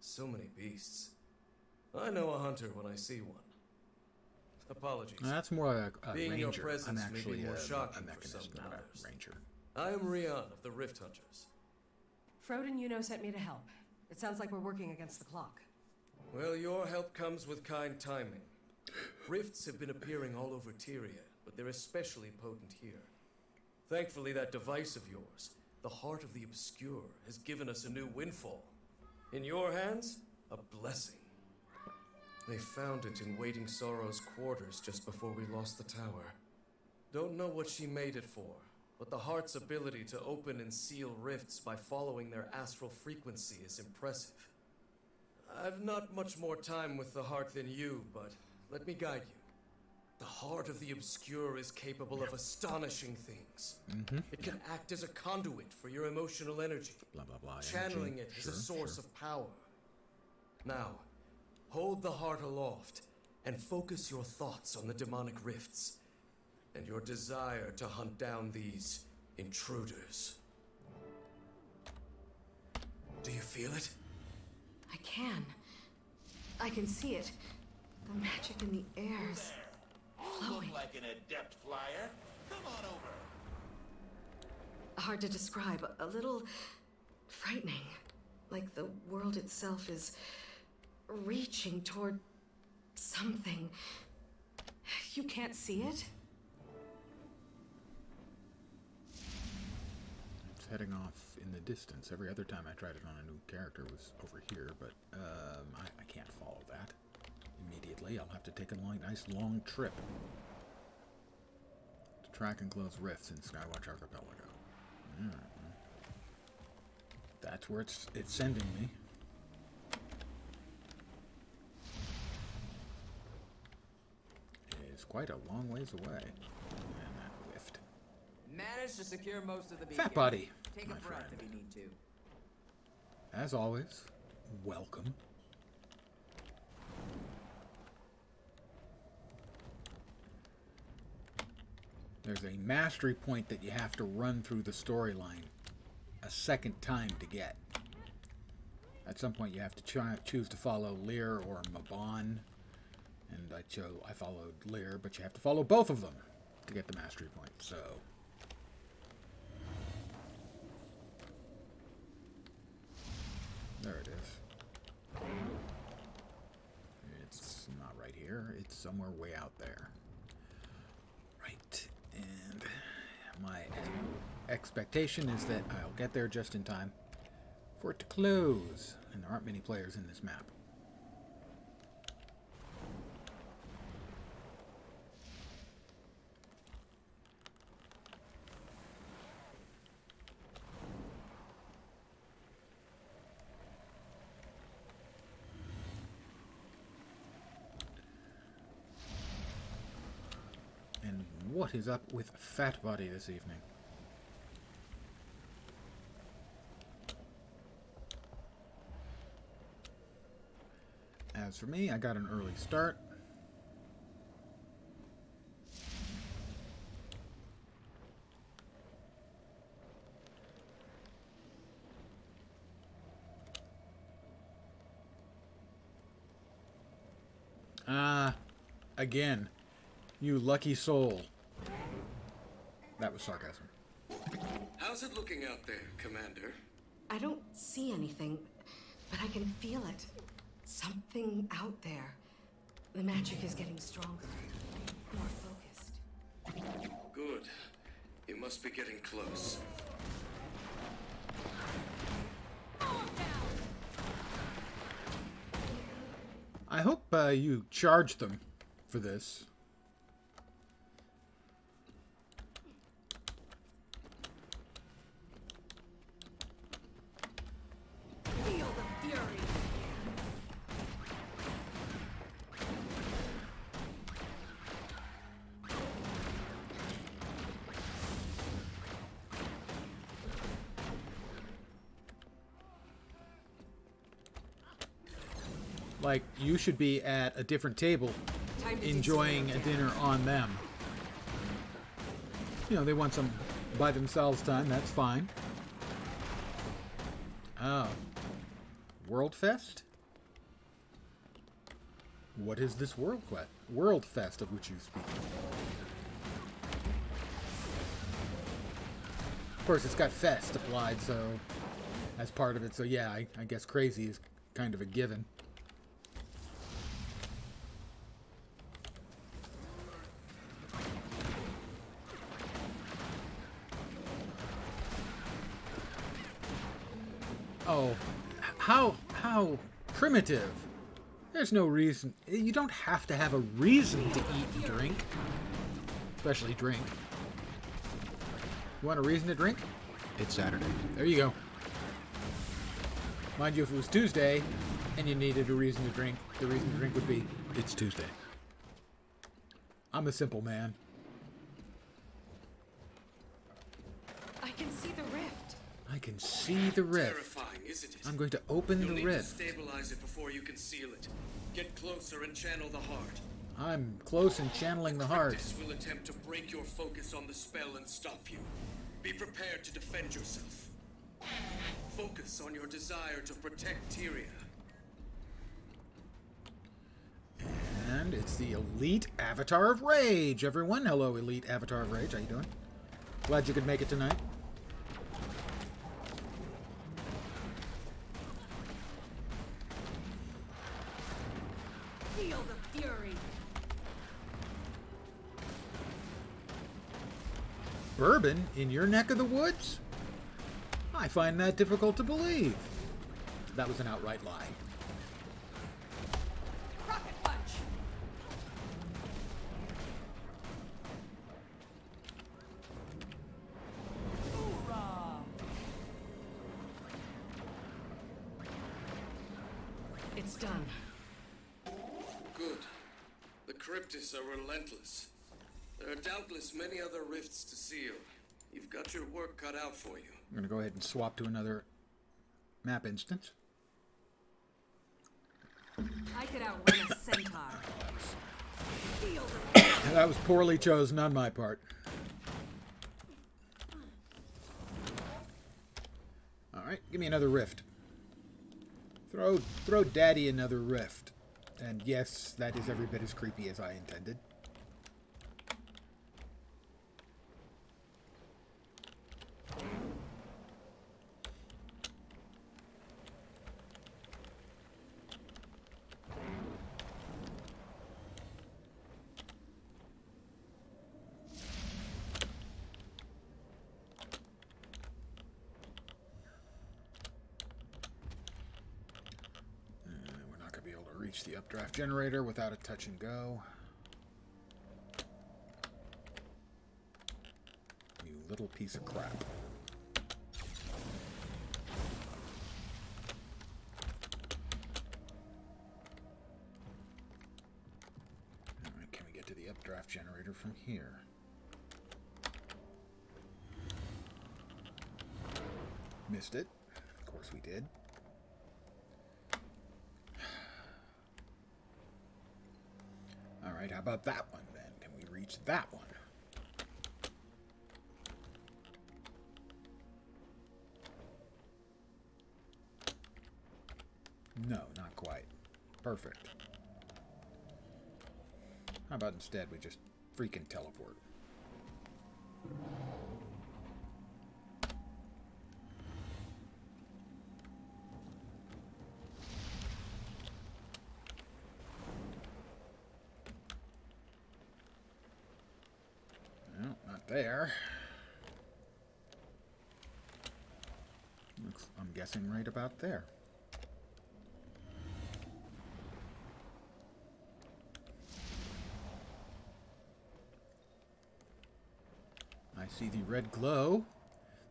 S6: So many beasts. I know a hunter when I see one. Apologies.
S1: That's more like a
S6: Being
S1: ranger.
S6: your presence
S1: I'm
S6: may
S1: actually
S6: be more
S1: a
S6: shocking for
S1: mechanist,
S6: some than
S1: not
S6: others.
S1: a ranger.
S6: I am Rian of the Rift Hunters.
S19: Froden Yuno sent me to help. It sounds like we're working against the clock.
S6: Well, your help comes with kind timing. Rifts have been appearing all over Tyria, but they're especially potent here. Thankfully, that device of yours, the Heart of the Obscure, has given us a new windfall. In your hands, a blessing. They found it in Waiting Sorrow's quarters just before we lost the tower. Don't know what she made it for, but the Heart's ability to open and seal rifts by following their astral frequency is impressive. I've not much more time with the Heart than you, but let me guide you. The Heart of the Obscure is capable of astonishing things. It can act as a conduit for your emotional energy.
S1: Blah, blah, blah.
S6: Channeling
S1: energy.
S6: it is
S1: Sure,
S6: a source
S1: sure.
S6: of power. Now, hold the Heart aloft and focus your thoughts on the demonic rifts and your desire to hunt down these intruders. Do you feel it?
S9: I can. I can see it. The magic in the air is flowing.
S13: Look like an adept flyer. Come on over.
S9: Hard to describe. A little frightening. Like the world itself is reaching toward something. You can't see it?
S1: It's heading off in the distance. Every other time I tried it on a new character was over here, but I can't follow that immediately. I'll have to take a nice long trip to Track and close rifts in Skywatch Archipelago. Alright. That's where it's sending me. It's quite a long ways away. And that whiffed.
S20: Managed to secure most of the beacon.
S1: Fat Buddy,
S20: Take a
S1: my
S20: breath
S1: friend.
S20: if you need to.
S1: As always, welcome. There's a mastery point that you have to run through the storyline a second time to get. At some point you have to choose to follow Lear or Mabon. And I followed Lear, but you have to follow both of them to get the mastery point, so... There it is. It's not right here. It's somewhere way out there. Right. And my expectation is that I'll get there just in time for it to close. And there aren't many players in this map. And what is up with Fat Buddy this evening? As for me, I got an early start. Again, you lucky soul. That was sarcasm.
S6: How's it looking out there, Commander?
S9: I don't see anything, but I can feel it. Something out there. The magic is getting stronger, more focused.
S6: Good. You must be getting close.
S1: I hope you charge them for this.
S3: Feel the fury.
S1: Like, you should be at a different table enjoying a dinner on them. You know, they want some by themselves time, that's fine. Oh. World Fest? What is this World Fest of which you speak? Of course, it's got Fest applied, so as part of it, so yeah, I guess crazy is kind of a given. Oh, how primitive. There's no reason. You don't have to have a reason to eat and drink. Especially drink. You want a reason to drink? It's Saturday. There you go. Mind you, if it was Tuesday and you needed a reason to drink, the reason to drink would be, it's Tuesday. I'm a simple man.
S9: I can see the rift.
S1: I can see the rift.
S6: Terrifying, isn't it?
S1: I'm going to open
S6: You'll
S1: the
S6: need
S1: rift.
S6: to stabilize it before you can seal it. Get closer and channel the heart.
S1: I'm close in channeling the heart.
S6: This will attempt to break your focus on the spell and stop you. Be prepared to defend yourself. Focus on your desire to protect Tyria.
S1: And it's the Elite Avatar of Rage, everyone. Hello, Elite Avatar of Rage. How you doing? Glad you could make it tonight.
S3: Feel the fury.
S1: Bourbon in your neck of the woods? I find that difficult to believe. That was an outright lie.
S3: Rocket punch.
S19: It's done.
S6: Good. The Cryptis are relentless. There are doubtless many other rifts to seal. You've got your work cut out for you.
S1: I'm going to go ahead and swap to another map instance.
S14: I could outrun a centaur.
S1: That was poorly chosen on my part. Alright, give me another rift. Throw Daddy another rift. And yes, that is every bit as creepy as I intended. Reach the updraft generator without a touch and go. You little piece of crap. Alright, can we get to the updraft generator from here? Missed it. Of course we did. Alright, how about that one then? Can we reach that one? No, not quite. Perfect. How about instead we just freaking teleport? There. Looks, I'm guessing right about there. I see the red glow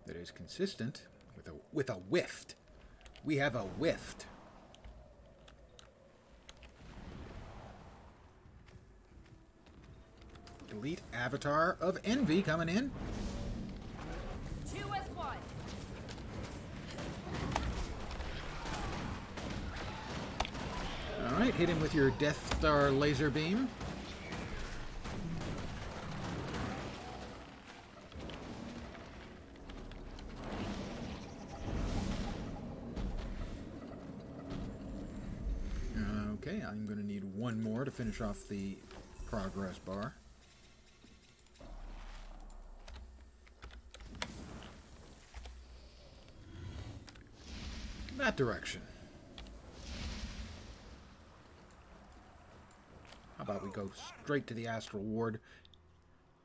S1: that is consistent with a whift. We have a whift. Elite Avatar of Envy coming in.
S14: 2S1.
S1: Alright, hit him with your Death Star laser beam. Okay, I'm going to need one more to finish off the progress bar. That direction. How about we go straight to the Astral Ward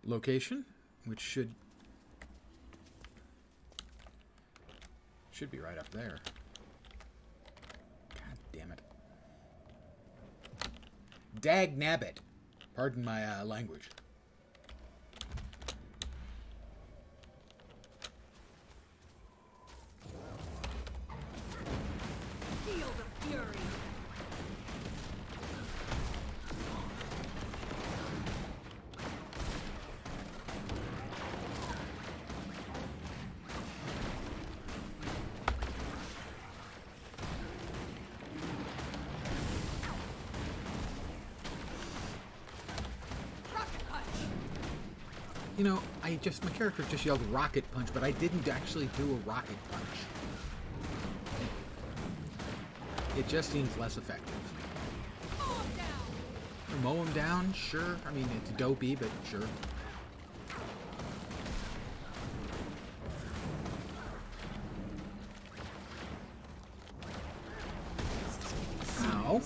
S1: location, which should be right up there. God damn it. Dag nabbit. Pardon my language.
S14: Feel the fury.
S1: You know, my character just yelled rocket punch, but I didn't actually do a rocket punch. It just seems less effective. Mow him down? Sure. I mean, it's dopey, but sure. Ow.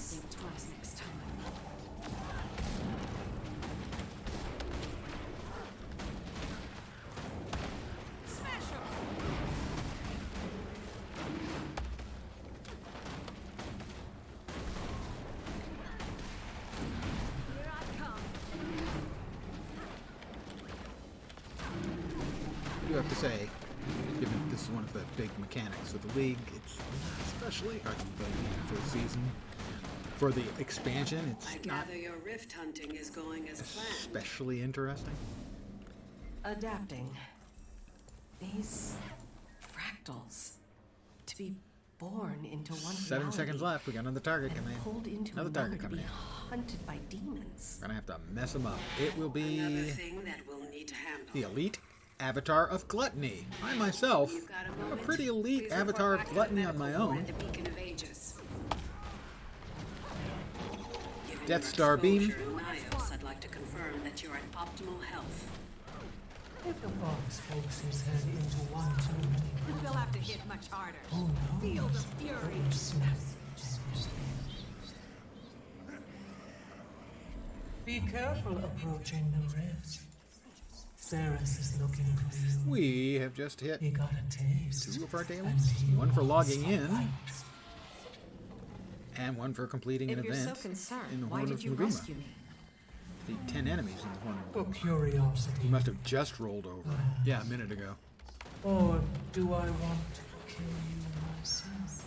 S1: I do have to say, given This is one of the big mechanics of the league. It's not especially, or the league for the season. For the expansion, it's
S9: I gather your rift hunting is going as planned.
S1: especially interesting.
S19: Adapting. These fractals. To be born into one
S1: 7 seconds left. We got another target coming
S19: pulled into
S1: in. Another target coming in.
S19: Hunted by demons.
S1: We're gonna have to mess them up. It will be
S9: Another thing that we'll need to handle.
S1: the elite avatar of gluttony. I myself have a pretty elite avatar of gluttony on my own. Death Star Beam.
S9: I'd like to confirm that you're at optimal health.
S16: If the fox pokes his head into one too many,
S14: We'll have to hit much harder.
S16: who knows?
S14: Feel the fury.
S16: Snap. Be careful approaching the rift. Ceres is looking for you.
S1: We have just hit
S16: He got a taste.
S1: 2 of our dailies. One for logging in, and one for completing an
S3: If you're
S1: event
S3: so concerned,
S1: in the
S3: why
S1: Horn
S3: did
S1: of
S3: you
S1: Naguma.
S3: rescue me?
S1: The 10 enemies in the Horn of
S16: For
S1: Naguma.
S16: curiosity.
S1: You must have just rolled over. Yeah, a minute ago.
S16: Or do I want to kill you myself?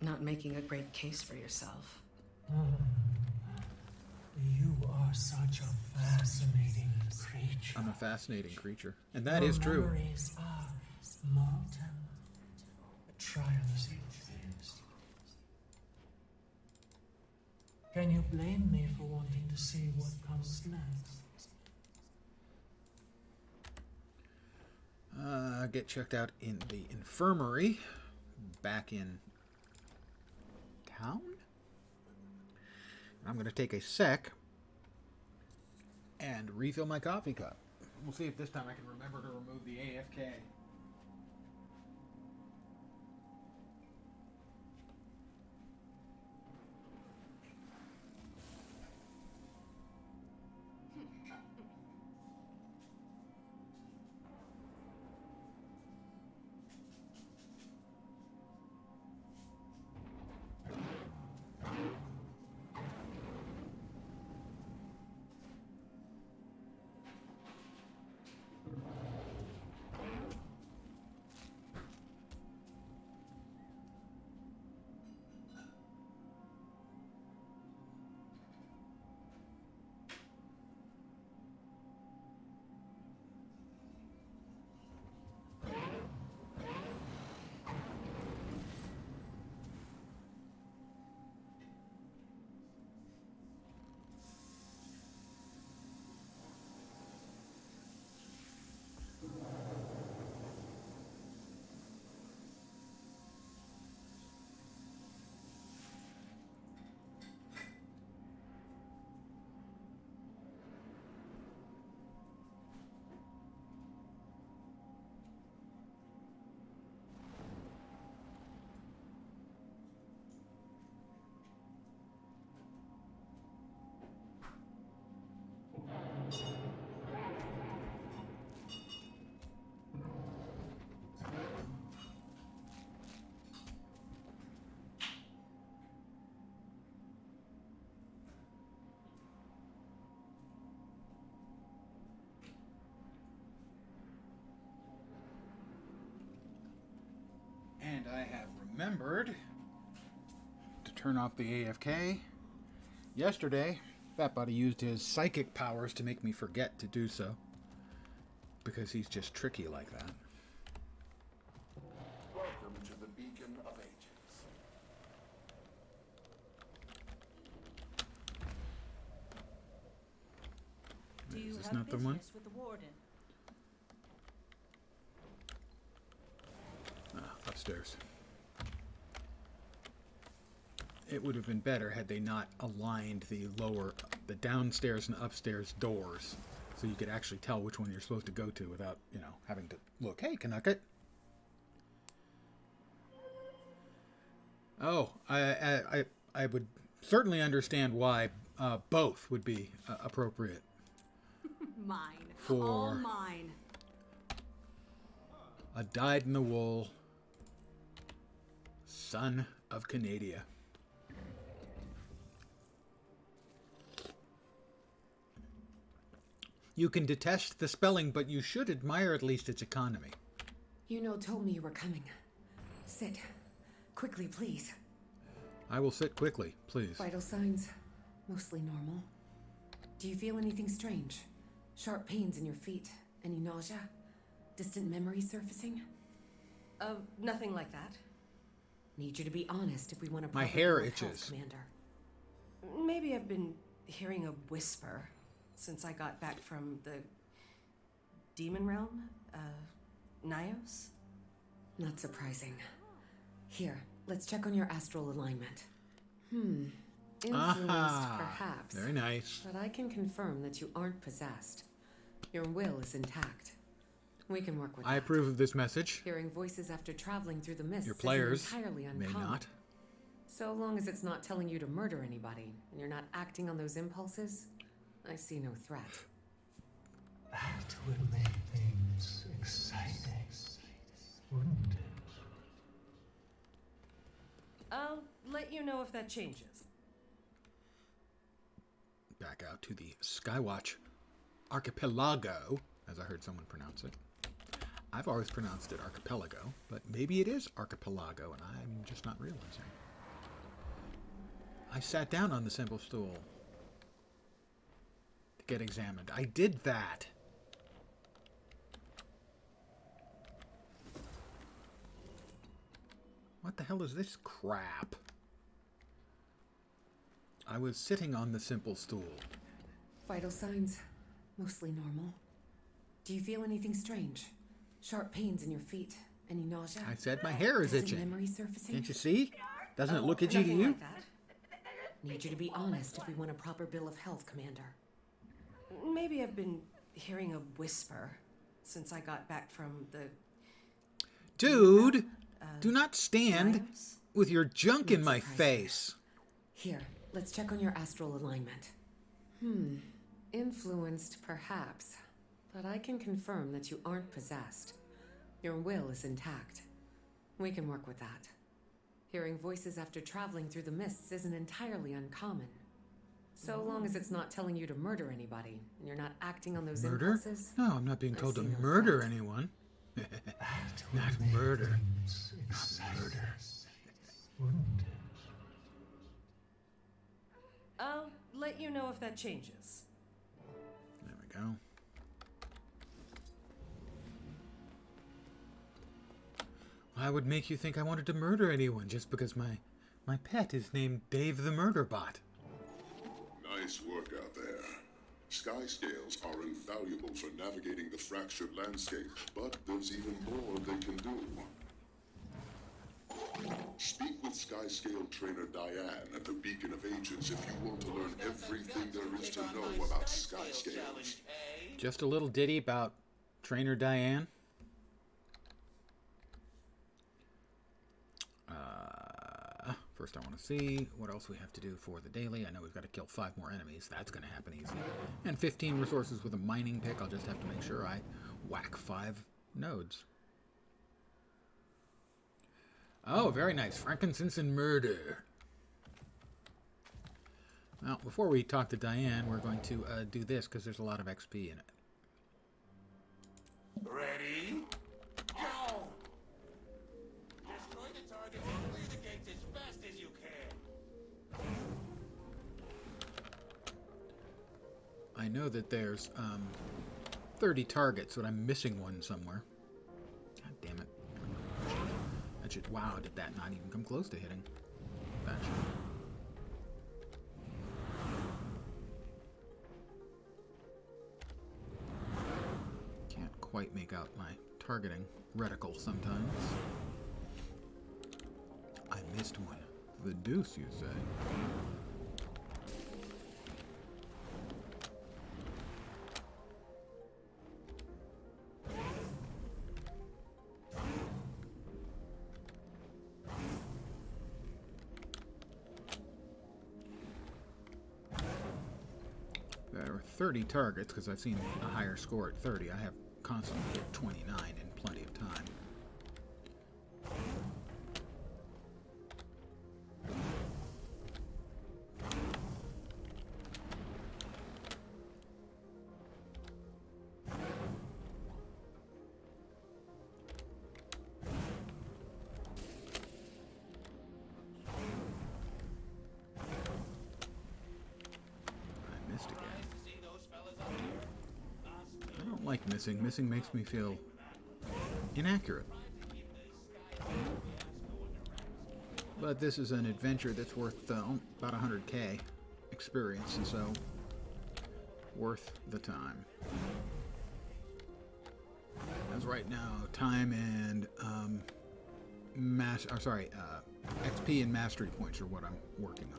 S9: Not making a great case for yourself.
S16: You are such a fascinating creature.
S1: I'm a fascinating creature. And that is true.
S16: Memories are mortal. The trials you face. Can you blame me for wanting to see what comes next?
S1: Get checked out in the infirmary. Back in town? I'm going to take a sec and refill my coffee cup. We'll see if this time I can remember to remove the AFK. And I have remembered to turn off the AFK. Yesterday, Fat Buddy used his psychic powers to make me forget to do so. Because he's just tricky like that.
S17: Welcome to the Beacon of Ages.
S18: Do you
S1: Is this
S18: have
S1: not the one?
S18: business with the warden?
S1: Upstairs. It would have been better had they not aligned the downstairs and upstairs doors, so you could actually tell which one you're supposed to go to without, having to look. Hey, Canucket. Oh, I would certainly understand why both would be appropriate.
S14: Mine.
S1: For
S14: all mine.
S1: A dyed-in-the-wool son of Canadia. You can detest the spelling, but you should admire at least its economy.
S9: Yuno told me you were coming. Sit. Quickly, please.
S1: I will sit quickly, please.
S9: Vital signs, mostly normal. Do you feel anything strange? Sharp pains in your feet? Any nausea? Distant memories surfacing? Nothing like that. Need you to be honest if we want to.
S1: My hair itches.
S9: Commander. Maybe I've been hearing a whisper since I got back from the demon realm, Nyos? Not surprising. Here, let's check on your astral alignment. Influenced, perhaps.
S1: Very nice.
S9: But I can confirm that you aren't possessed. Your will is intact. We can work with that.
S1: I approve of this message.
S9: Hearing voices after traveling through the mists
S1: Your players
S9: is entirely
S1: may
S9: uncommon.
S1: not.
S9: So long as it's not telling you to murder anybody, and you're not acting on those impulses, I see no threat.
S16: That would make things exciting, wouldn't it?
S8: I'll let you know if that changes.
S1: Back out to the Skywatch Archipelago, as I heard someone pronounce it. I've always pronounced it Archipelago, but maybe it is Archipelago, and I'm just not realizing. I sat down on the simple stool to get examined. I did that. What the hell is this crap? I was sitting on the simple stool.
S9: Vital signs, mostly normal. Do you feel anything strange? Sharp pains in your feet? Any nausea?
S1: I said my hair is itching.
S9: Memory surfacing?
S1: Can't you see? Doesn't it look itchy to you?
S9: Like that. Need you to be honest if we want a proper bill of health, Commander. Maybe I've been hearing a whisper since I got back from the...
S1: Dude, do not stand with your junk in my face.
S9: Here, let's check on your astral alignment. Influenced, perhaps. But I can confirm that you aren't possessed. Your will is intact. We can work with that. Hearing voices after traveling through the mists isn't entirely uncommon. So long as it's not telling you to murder anybody, and you're not acting on those
S1: Murder?
S9: impulses.
S1: No, I'm not being told to murder anyone. Not murder. Not murder.
S16: Wouldn't it?
S8: I'll let you know if that changes.
S1: There we go. I would make you think I wanted to murder anyone just because my pet is named Dave the Murderbot.
S17: Nice work out there. Sky scales are invaluable for navigating the fractured landscape, but there's even more they can do. Speak with Sky Scale trainer Diane at the Beacon of Ages if you want to learn everything there is to know about Sky Scales.
S1: Just a little ditty about trainer Diane. First I want to see what else we have to do for the daily. I know we've got to kill 5 more enemies. That's going to happen easy. And 15 resources with a mining pick. I'll just have to make sure I whack 5 nodes. Oh, very nice. Frankincense and murder. Well, before we talk to Diane, we're going to do this because there's a lot of XP in it.
S13: Ready? Go! Destroy the target and clear the gates as fast as you can.
S1: I know that there's 30 targets, but I'm missing one somewhere. God damn it. That should, wow, did that not even come close to hitting? That should. Can't quite make out my targeting reticle sometimes. I missed one. The deuce, you say? There are 30 targets, because I've seen a higher score at 30. I have constantly hit 29 in plenty of time. like missing. Missing makes me feel inaccurate. But this is an adventure that's worth about 100K experience, and so worth the time. As right now, time and XP and mastery points are what I'm working on.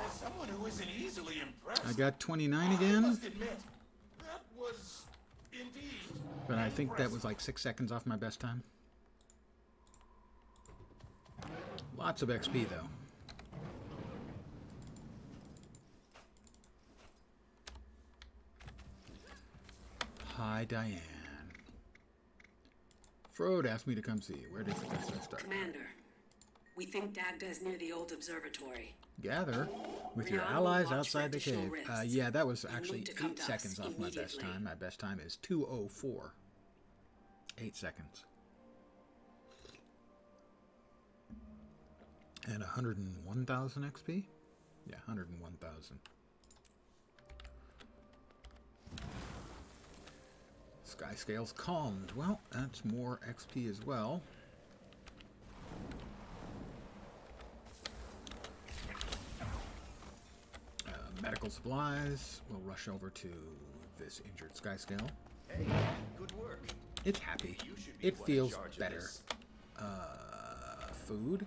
S13: As someone who isn't easily impressed,
S1: I got 29 again.
S13: I must admit, that was indeed.
S1: But I think that was like 6 seconds off my best time. Lots of XP though. Hi, Diane. Frode asked me to come see you. Where does it start?
S9: Commander, we think Dagda is near the old observatory.
S1: Gather with your allies outside the cave. Yeah, that was actually 8 seconds off my best time. My best time is 2:04. 8 seconds. And 101,000 XP? Yeah, 101,000. Sky scales calmed. Well, that's more XP as well. Medical supplies. We'll rush over to this injured sky scale.
S21: Hey, good work.
S1: It's happy.
S21: You should be
S1: It
S21: one in
S1: feels
S21: charge of
S1: better.
S21: this.
S1: Food.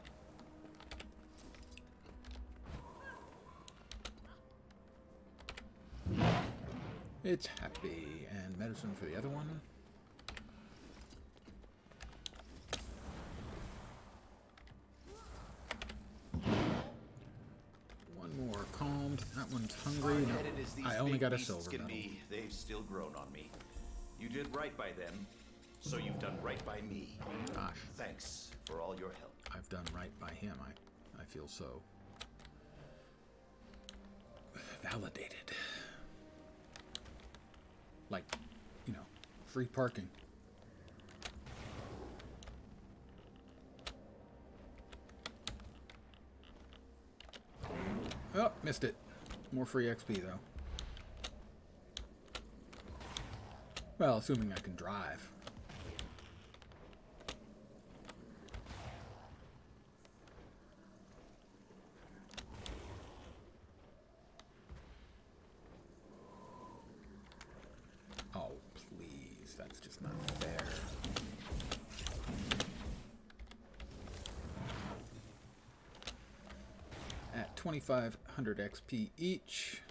S1: It's happy. And medicine for the other one. One more calmed. That one's hungry. No,
S21: Hard-headed as these
S1: I only
S21: big
S1: got a
S21: beasts
S1: silver
S21: can
S1: medal.
S21: be, they've still grown on me. You did right by them, so you've done right by me.
S1: Gosh.
S21: Thanks for all your help.
S1: I've done right by him. I feel so validated. Like, you know, free parking. Oh, missed it. More free XP though. Well, assuming I can drive. Oh, please. That's just not fair. At 2,500 XP each,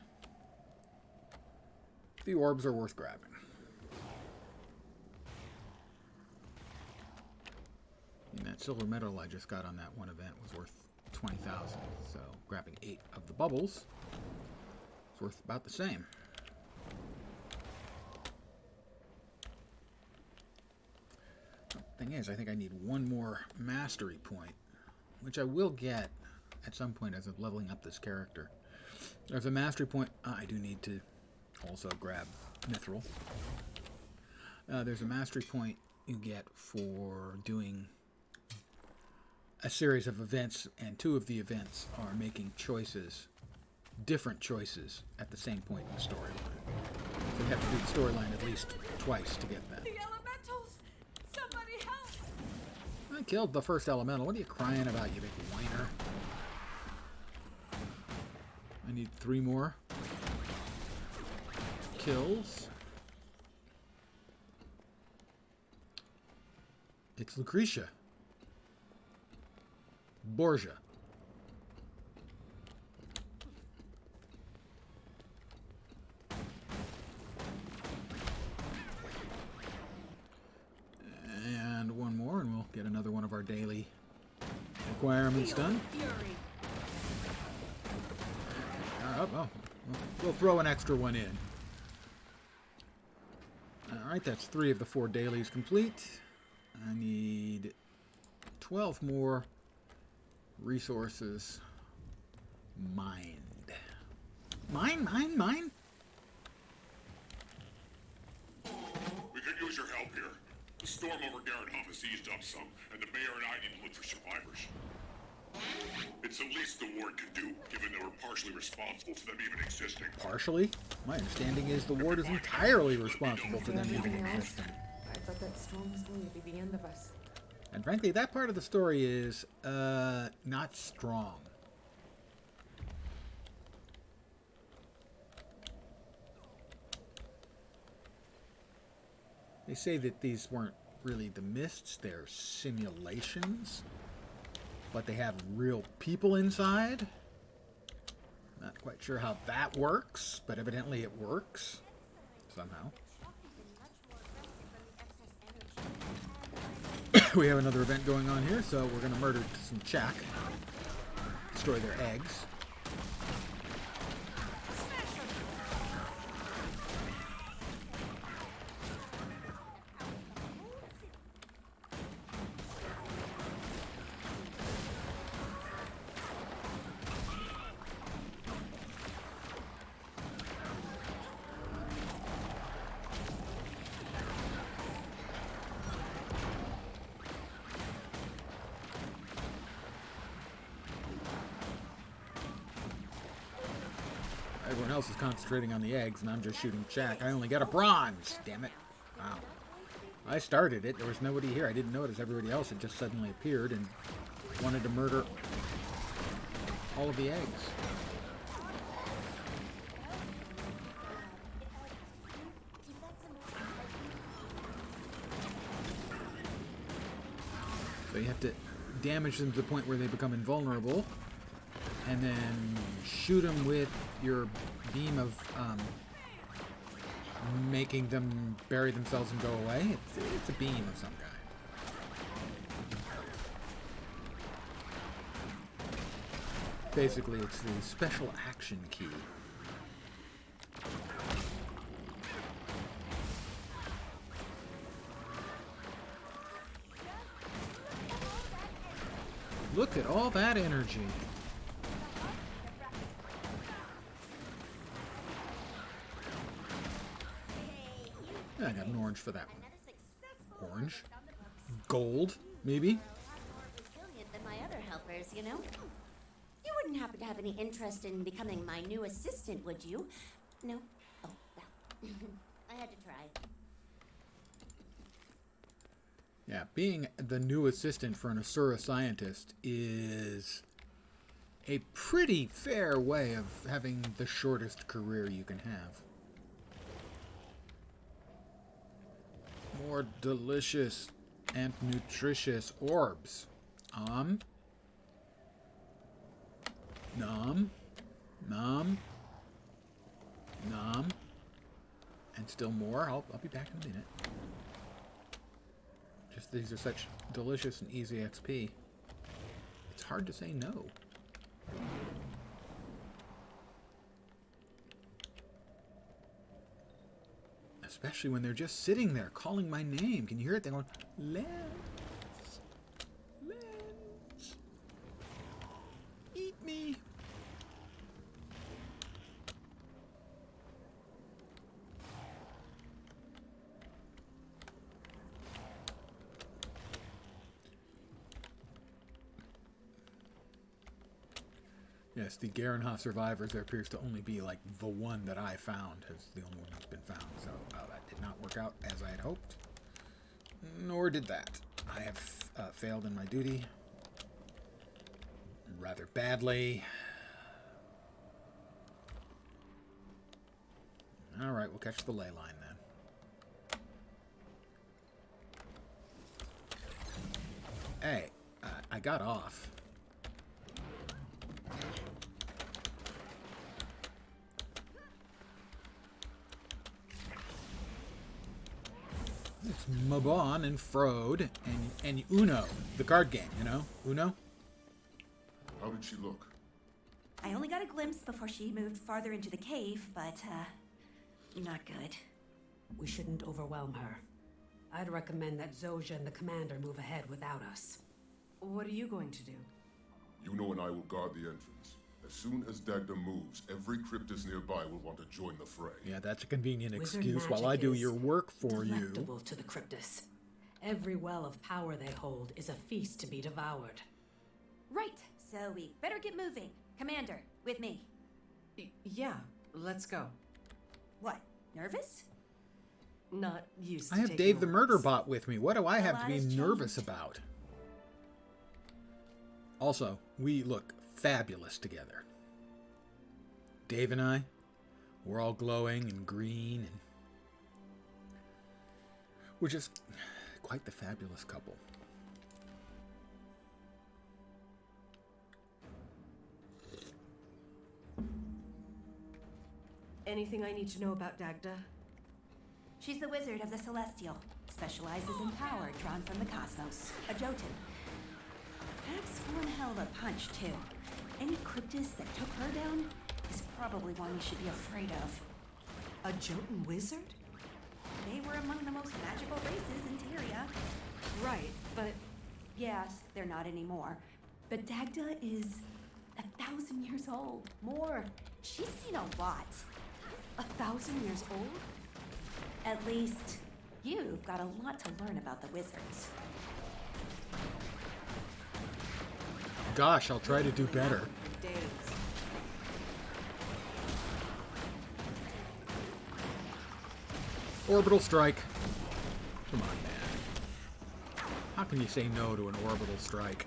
S1: the orbs are worth grabbing. And that silver medal I just got on that one event was worth 20,000. So grabbing 8 of the bubbles is worth about the same. Thing is, I think I need one more mastery point, which I will get at some point as I'm leveling up this character. There's a mastery point. I do need to also grab Mithril. There's a mastery point you get for doing a series of events, and 2 of the events are making choices, different choices, at the same point in the storyline. So you have to do the storyline at least twice to get that.
S8: The elementals! Somebody help!
S1: I killed the first elemental. What are you crying about, you big whiner? I need 3 more kills. It's Lucretia. Borgia. And one more, and we'll get another one of our daily requirements done. We'll throw an extra one in. Alright, that's 3 of the 4 dailies complete. I need 12 more resources mined. Mine, mine, mine.
S4: We could use your help here. The storm over Garenhof has eased up some, and the mayor and I need to look for survivors. It's the least the ward can do, given they were partially responsible for them even existing.
S1: Partially? My understanding is the ward is entirely responsible for them even existing.
S22: I thought that storm was going to be the end of us.
S1: And frankly, that part of the story is, not strong. They say that these weren't really the mists, they're simulations. But they have real people inside. Not quite sure how that works, but evidently it works. Somehow. We have another event going on here, so we're going to murder some Chak. Destroy their eggs. Everyone else is concentrating on the eggs, and I'm just shooting Chak. I only got a bronze! Damn it. Wow. I started it. There was nobody here. I didn't notice everybody else had just suddenly appeared and wanted to murder all of the eggs. So you have to damage them to the point where they become invulnerable, and then shoot them with your beam of making them bury themselves and go away. It's a beam of some kind. Basically, it's the special action key. Look at all that energy. I got an orange for that one. Orange. Gold, maybe?
S23: More resilient than my other helpers, you know? You wouldn't happen to have any interest in becoming my new assistant, would you? No? Oh, well. I had to try.
S1: Yeah, being the new assistant for an Asura scientist is a pretty fair way of having the shortest career you can have. More delicious and nutritious orbs. Nom. Nom. Nom. And still more. I'll be back in a minute. Just these are such delicious and easy XP. It's hard to say no. Especially when they're just sitting there calling my name. Can you hear it? They're going, Lens. Lens. Eat me. Yes, the Garenhof survivors, there appears to only be like the one that I found as the only one that's been found. So that did not work out as I had hoped. Nor did that. I have failed in my duty rather badly. All right, we'll catch the ley line then. Hey, I got off. It's Mabon and Frode and Uno, the card game, you know? Uno?
S17: How did she look?
S3: I only got a glimpse before she moved farther into the cave, but, not good.
S9: We shouldn't overwhelm her. I'd recommend that Zojja and the commander move ahead without us.
S19: What are you going to do?
S17: Uno and I will guard the entrance. As soon as Dagda moves, every cryptid nearby will want to join the fray.
S1: Yeah, that's a convenient
S9: Wizard
S1: excuse while I
S9: magic
S1: do
S9: is
S1: your work for you.
S9: delectable to the cryptis. Every well of power they hold is a feast to be devoured.
S23: Right. So we better get moving. Commander, with me.
S19: Yeah, let's go.
S23: What? Nervous?
S19: Not used
S1: I
S19: to
S1: have
S19: taking
S1: Dave the
S19: orders.
S1: Murder Bot with me. What do I
S23: A
S1: have to
S23: lot
S1: be
S23: has
S1: nervous
S23: changed.
S1: about? Also, we look fabulous together. Dave and I, we're all glowing and green, and we're just quite the fabulous couple.
S19: Anything I need to know about Dagda?
S23: She's the wizard of the Celestial. Specializes in power drawn from the cosmos. A Jotun. Packs one hell of a punch, too. Any cryptid that took her down is probably one we should be afraid of.
S19: A Jotun wizard?
S23: They were among the most magical races in Tyria.
S19: Right, but...
S23: Yes, they're not anymore. But Dagda is 1,000 years old. More. She's seen a lot.
S19: 1,000 years old?
S23: At least, you've got a lot to learn about the wizards.
S1: Gosh, I'll try to do better.
S19: Days.
S1: Orbital strike. Come on, man. How can you say no to an orbital strike?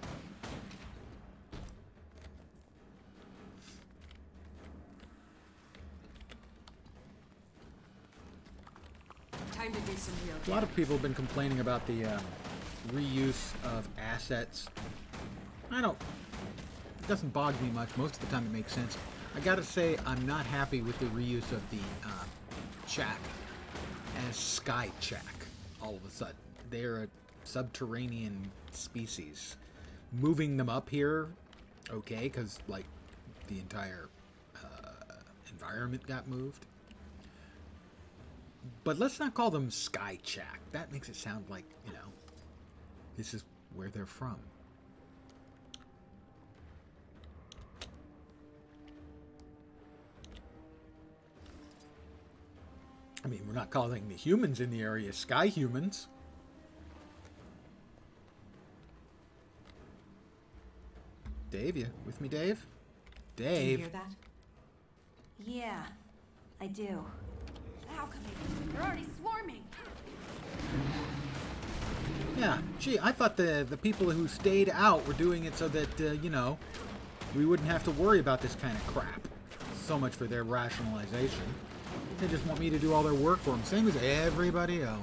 S19: Time to do some real
S1: A lot of people have been complaining about the reuse of assets. It doesn't bog me much. Most of the time it makes sense. I gotta say, I'm not happy with the reuse of the Chak as Sky Chak all of a sudden. They're a subterranean species. Moving them up here, okay, because, like, the entire environment got moved. But let's not call them Sky Chak. That makes it sound like, you know, this is where they're from. I mean, we're not calling the humans in the area sky humans. Dave, you with me, Dave? Dave.
S19: Do you hear that?
S23: Yeah, I do. How come they're already swarming?
S1: Yeah, gee, I thought the people who stayed out were doing it so that, you know, we wouldn't have to worry about this kind of crap. So much for their rationalization. They just want me to do all their work for them, same as everybody else.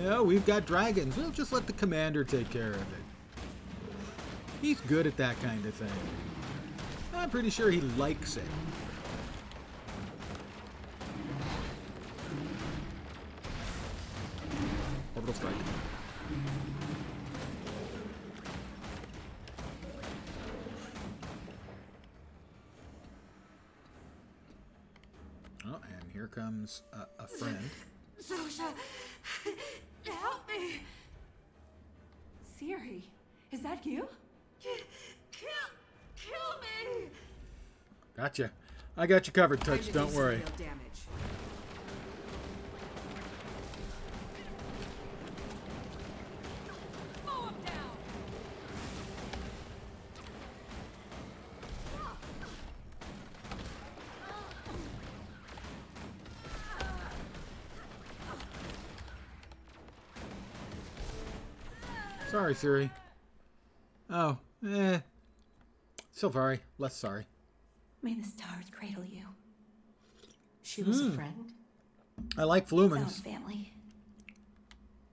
S1: Yeah, we've got dragons. We'll just let the commander take care of it. He's good at that kind of thing. I'm pretty sure he likes it. Orbital strike. Oh, and here comes a friend.
S23: Sasha, help me! Siri, is that you? Kill me!
S1: Gotcha. I got you covered,
S19: Time
S1: Toots.
S19: to
S1: Don't
S19: do some
S1: worry.
S19: real damage.
S23: Mow him down!
S1: Sorry, Siri. Oh, Silvari, less sorry.
S23: May the stars cradle you.
S19: She was a friend?
S1: I like
S23: Sounds
S1: Flumens.
S23: family.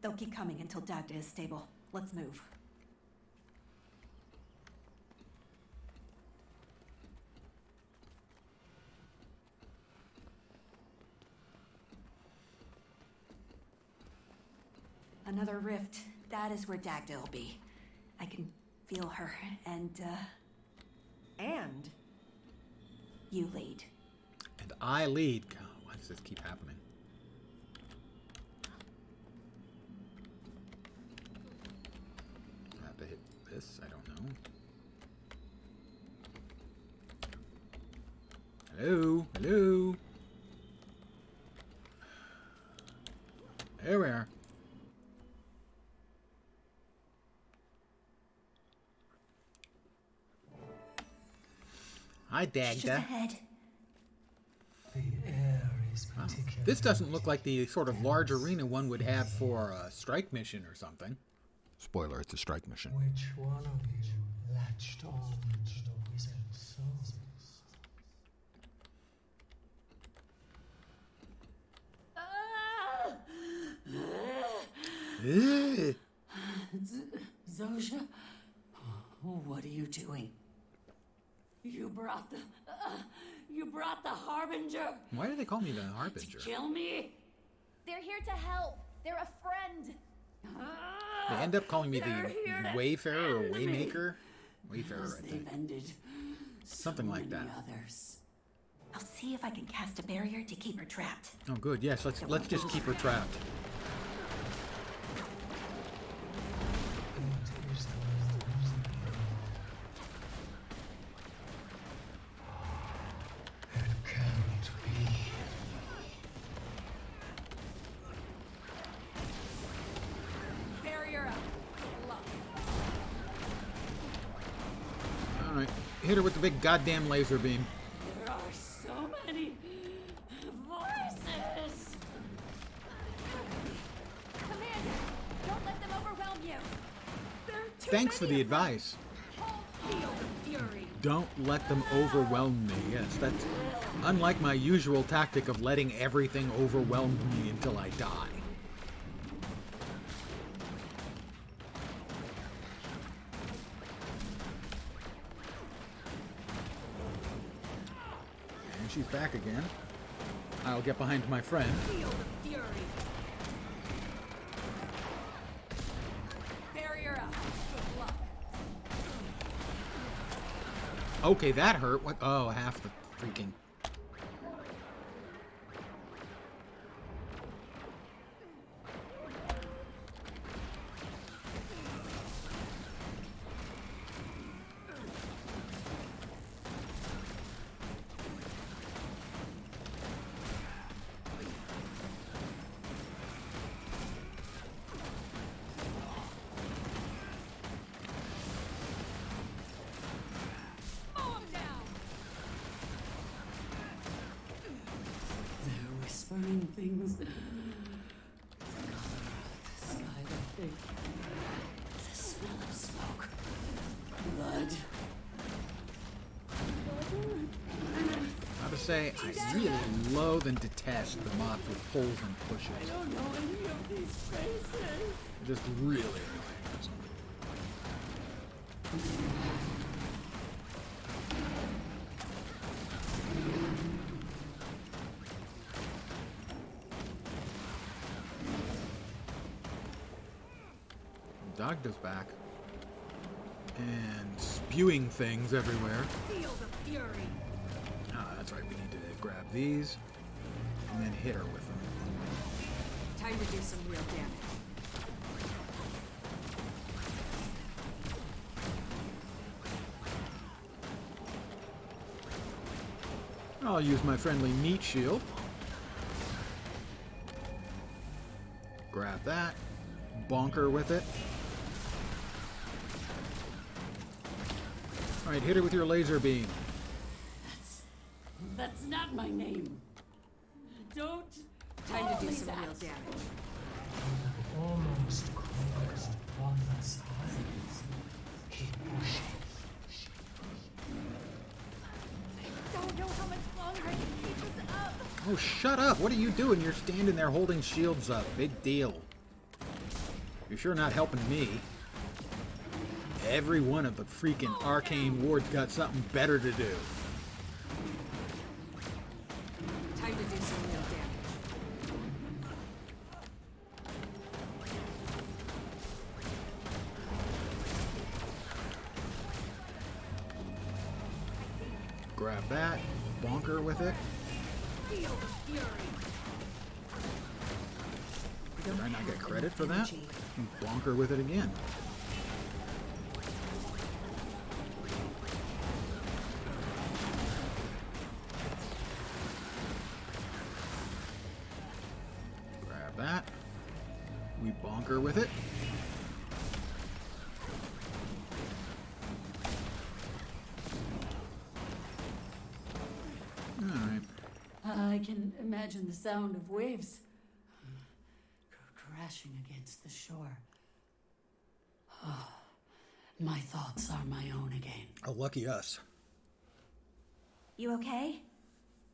S23: They'll keep coming until Dagda is stable. Let's move. Another rift. That is where Dagda will be. I can feel her, and you lead.
S1: And I lead. God, why does this keep happening? I have to hit this. I don't know. Hello? Hello? There we are. Hi, Dagda.
S3: Just ahead.
S16: The air is particularly...
S1: This doesn't look like the sort of large arena one would have for a strike mission or something. Spoiler, it's a strike mission.
S16: Which one of you latched on to the wizard's souls?
S2: Zosha, what are you doing? You brought the Harbinger.
S1: Why do they call me the Harbinger?
S2: Kill me.
S5: They're here to help. They're a friend.
S1: They end up calling me the Wayfarer or Waymaker. Wayfarer, I think. Something like that.
S23: Others. I'll see if I can cast a barrier to keep her trapped.
S1: Oh, good. Yes, let's just keep her trapped. Alright, hit her with the big goddamn laser beam.
S2: There are so many voices.
S5: Commander, don't let them overwhelm you.
S1: Thanks for the advice. Don't let them overwhelm me. Yes, that's unlike my usual tactic of letting everything overwhelm me until I die. And she's back again. I'll get behind my friend.
S2: Barrier up. Good luck.
S1: Okay, that hurt. What? Oh, half the freaking...
S2: Whispering things. The sky, the thing. The smell of smoke. Blood.
S1: How to say, I really loathe and detest the mobs with pulls and pushes.
S2: I don't know any of these faces.
S1: They're just really annoying. Dagda's back. And spewing things everywhere.
S2: Feel the fury.
S1: Ah, that's right, we need to grab these and then hit her with them.
S19: Time to do some real damage.
S1: I'll use my friendly meat shield. Grab that. Bonker with it. Alright, hit her with your laser beam.
S2: That's not my name. Don't.
S19: Time
S2: call
S19: to do
S2: me
S19: some
S2: that.
S19: real damage.
S16: Almost closed on the sides. Keep pushing.
S5: Don't know how much longer I can keep this up.
S1: Oh, shut up! What are you doing? You're standing there holding shields up. Big deal. You're sure not helping me. Every one of the freaking arcane wards got something better to do.
S19: Time to do some real damage.
S1: Grab that. Bonker with it.
S2: Feel the fury.
S1: Did I not get credit for that? Bonker with it again. We bonker with it. Alright.
S2: I can imagine the sound of waves crashing against the shore. Oh, my thoughts are my own again.
S1: Oh, lucky us.
S23: You okay?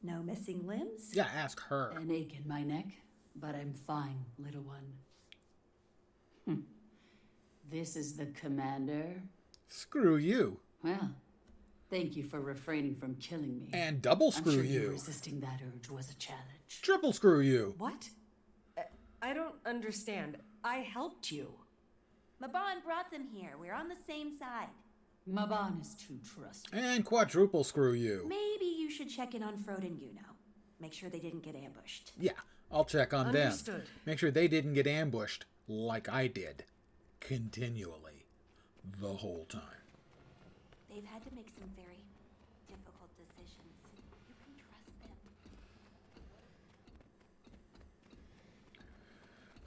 S23: No missing limbs?
S1: Yeah, ask her.
S2: An ache in my neck, but I'm fine, little one. This is the commander?
S1: Screw you.
S2: Well, thank you for refraining from killing me.
S1: And double screw
S2: I'm sure
S1: you.
S2: Resisting that urge was a challenge.
S1: Triple screw you.
S19: What? I don't understand. I helped you.
S23: Maban brought them here. We're on the same side.
S2: Maban is too trusting.
S1: And quadruple screw you.
S23: Maybe you should check in on Frode and Yuno. Make sure they didn't get ambushed.
S1: Yeah, I'll check on
S19: Understood.
S1: them. Make sure they didn't get ambushed like I did. Continually. The whole time.
S23: They've had to make some very difficult decisions. You can trust them.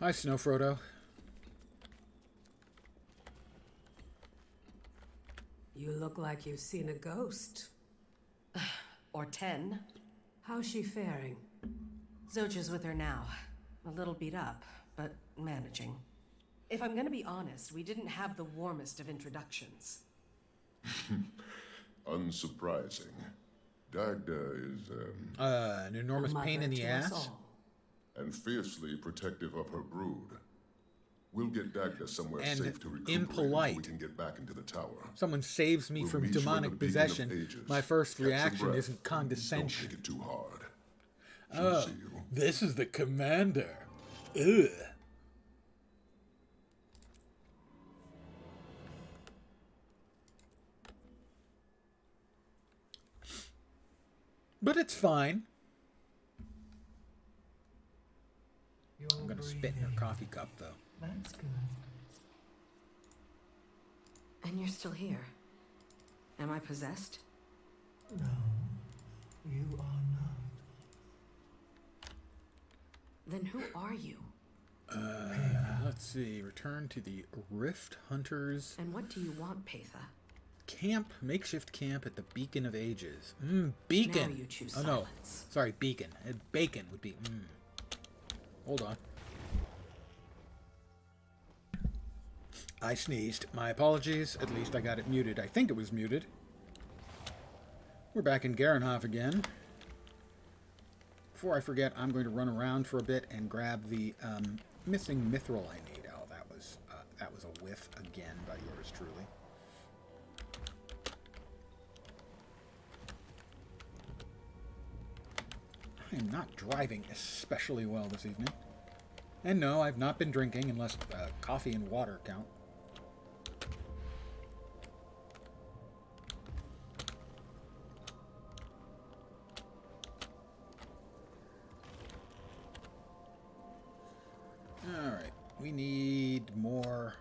S1: Hi, Snow Frodo.
S9: You look like you've seen a ghost.
S19: Or 10.
S9: How's she faring?
S19: Zocha's with her now. A little beat up, but managing. If I'm gonna be honest, we didn't have the warmest of introductions.
S17: Unsurprising. Dagda is,
S1: an enormous pain in the ass.
S17: And fiercely protective of her brood. We'll get Dagda somewhere
S1: And
S17: safe to recuperate
S1: impolite.
S17: until we can get back into the tower.
S1: Someone saves me
S17: We'll
S1: from
S17: meet you at the
S1: demonic
S17: beginning of
S1: possession.
S17: ages.
S1: My first
S17: Catch your
S1: reaction
S17: breath.
S1: isn't condescension.
S17: Don't take it too hard.
S1: Oh, this is the commander. Ugh. But it's fine. I'm gonna spit in her coffee cup, though.
S16: That's good.
S19: And you're still here. Am I possessed?
S16: No, you are not.
S19: Then who are you?
S1: Let's see. Return to the Rift Hunters
S19: And what do you want, Patha?
S1: camp, makeshift camp at the Beacon of Ages. Beacon.
S19: Now you choose
S1: Oh no,
S19: silence.
S1: sorry, Beacon. Bacon would be. Hold on. I sneezed. My apologies. At least I got it muted. I think it was muted. We're back in Garenhof again. Before I forget, I'm going to run around for a bit and grab the missing mithril I need. Oh, that was a whiff again by yours truly. I am not driving especially well this evening. And no, I've not been drinking unless coffee and water count. Alright, we need more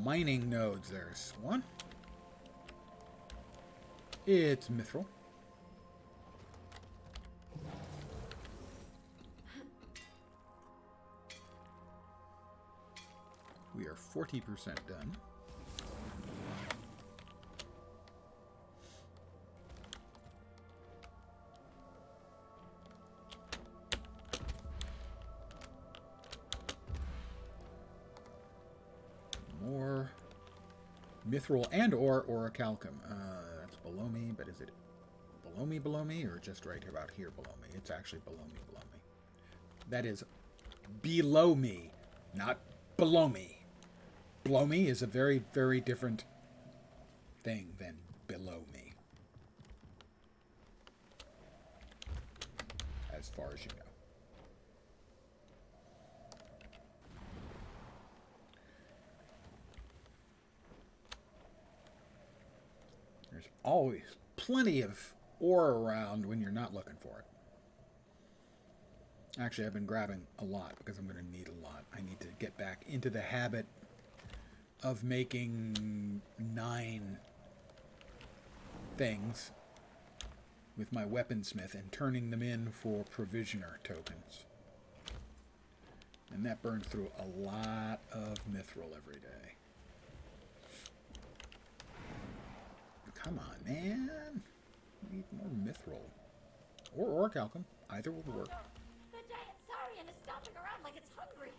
S1: mining nodes. There's one. It's mithril. We are 40% done. More mithril and or orichalcum. That's below me, but is it below me, or just right about here below me? It's actually below me. That is below me, not below me. Below me is a very, very different thing than below me. As far as you know. There's always plenty of ore around when you're not looking for it. Actually, I've been grabbing a lot because I'm going to need a lot. I need to get back into the habit of making 9 things with my weaponsmith and turning them in for provisioner tokens. And that burns through a lot of mithril every day. Come on, man. We need more mithril. Or orichalcum. Either will work.
S23: The giant saurian is stomping around like it's hungry.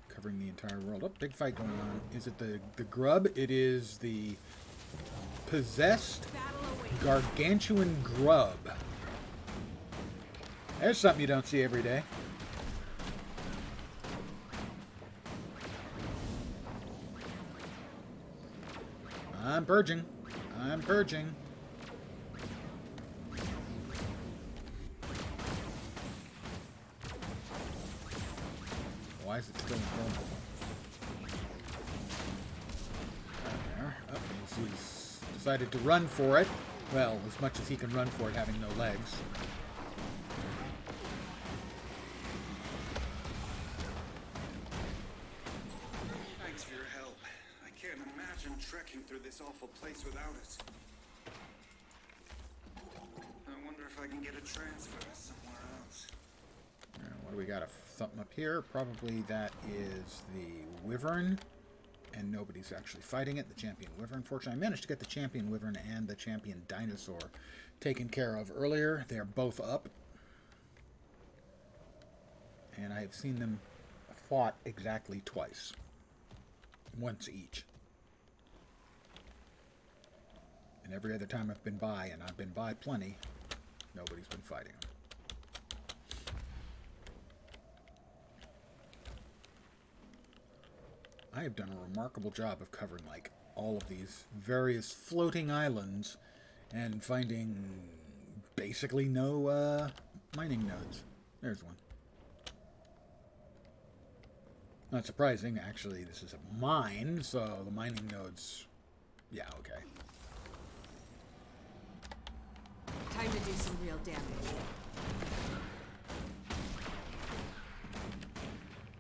S1: Covering the entire world. Oh, big fight going on. Is it the grub? It is the possessed gargantuan grub. There's something you don't see every day. I'm purging. I'm purging. Why is it still invulnerable? There. Oh, he's decided to run for it. Well, as much as he can run for it having no legs.
S7: Thanks for your help. I can't imagine trekking through this awful place without it. I wonder if I can get a transfer somewhere else.
S1: What do we got? Something up here. Probably that is the wyvern. And nobody's actually fighting it. The champion wyvern. Fortunately, I managed to get the champion wyvern and the champion dinosaur taken care of earlier. They're both up. And I have seen them fought exactly twice. Once each. And every other time I've been by, and I've been by plenty, nobody's been fighting them. I have done a remarkable job of covering like all of these various floating islands and finding basically no mining nodes. There's one. Not surprising, actually, this is a mine, so the mining nodes, yeah, okay.
S23: Time to do some real damage.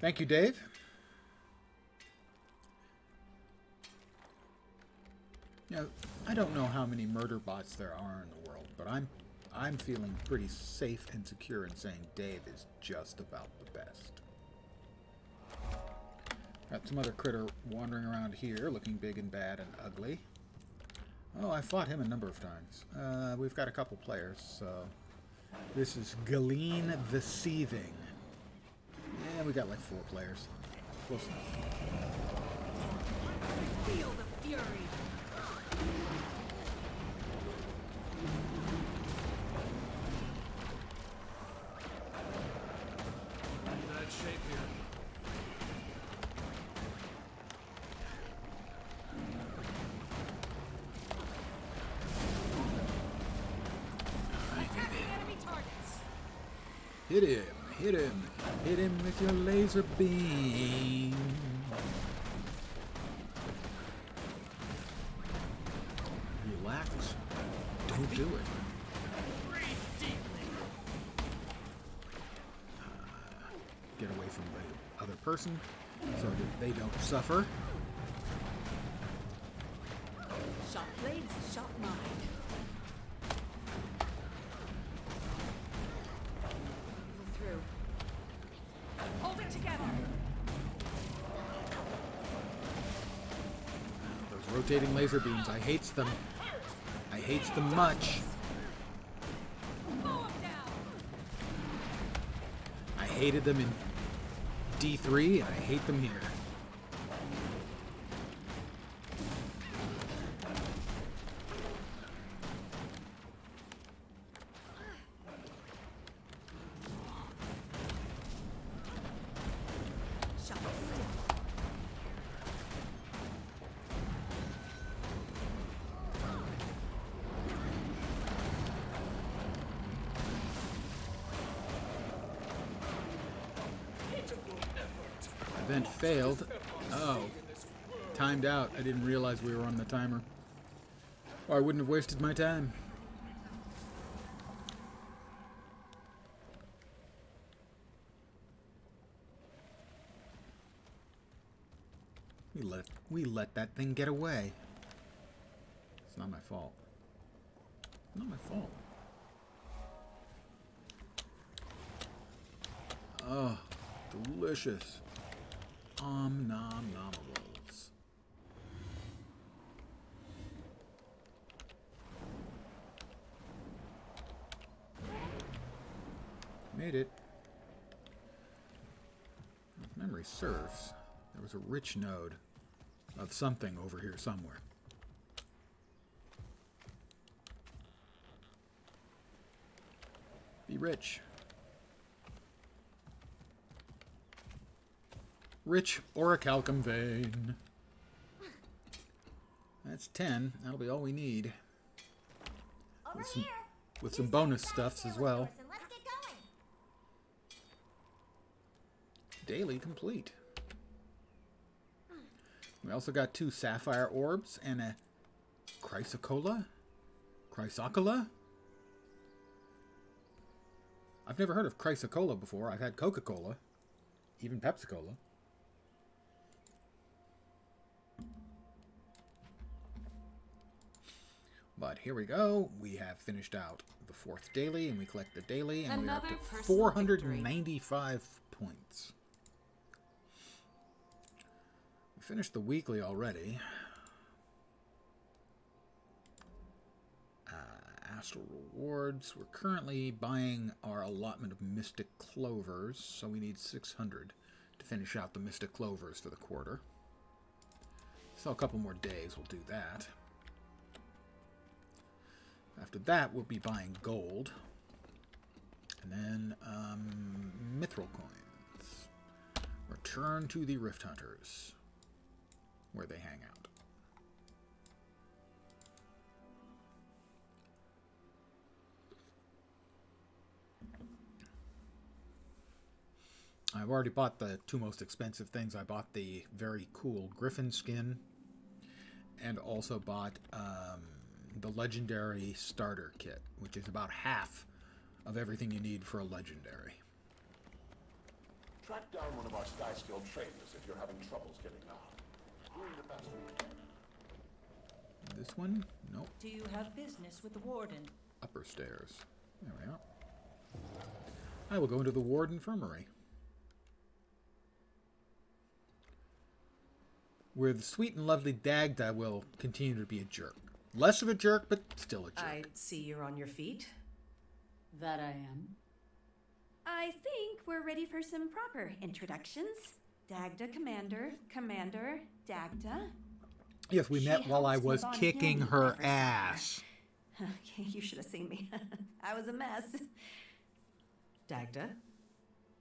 S1: Thank you, Dave. You know, I don't know how many murder bots there are in the world, but I'm feeling pretty safe and secure in saying Dave is just about the best. Got some other critter wandering around here, looking big and bad and ugly. Oh, I fought him a number of times. We've got a couple players, so... This is Galeen the Seething. Yeah, we got like 4 players. Close enough.
S23: Feel the fury.
S6: Bad shape here.
S1: Hit him, hit him, hit him with your laser beam. Relax. Don't do it. Get away from the other person so that they don't suffer.
S23: Sharp blades, sharp mind. Pull through. Hold it together.
S1: Those rotating laser beams, I hates them. I hates them much. I hated them in D3, and I hate them here. Event failed. Oh. Timed out. I didn't realize we were on the timer. Or I wouldn't have wasted my time. We let that thing get away. It's not my fault. Not my fault. delicious. Nom nomables. Made it. If memory serves, there was a rich node of something over here somewhere. Be rich. Rich orichalcum vein. That's 10. That'll be all we need. With some bonus stuffs as well. Daily complete. We also got 2 sapphire orbs and a chrysocolla? Chrysocolla? I've never heard of chrysocolla before. I've had Coca-Cola, even Pepsi-Cola. But here we go. We have finished out the 4th daily, and we collect the daily, and we're up to 495 points. We finished the weekly already. Astral rewards. We're currently buying our allotment of Mystic Clovers, so we need 600 to finish out the Mystic Clovers for the quarter. So a couple more days we'll do that. After that, we'll be buying gold. And then, mithril coins. Return to the Rift Hunters, where they hang out. I've already bought the 2 most expensive things. I bought the very cool Griffin skin, and also bought the legendary starter kit, which is about half of everything you need for a legendary.
S17: Track down one of our Sky Skill trainers if you're having troubles getting out. Who are the best?
S1: This one? Nope.
S18: Do you have business with the warden?
S1: Upper stairs. There we are. I will go into the ward infirmary, where the sweet and lovely Dagda will continue to be a jerk. Less of a jerk, but still a jerk.
S19: I see you're on your feet.
S2: That I am.
S23: I think we're ready for some proper introductions. Dagda Commander, Commander Dagda.
S1: Yes, we met while I was kicking her ass.
S23: Okay, you should have seen me. I was a mess.
S19: Dagda?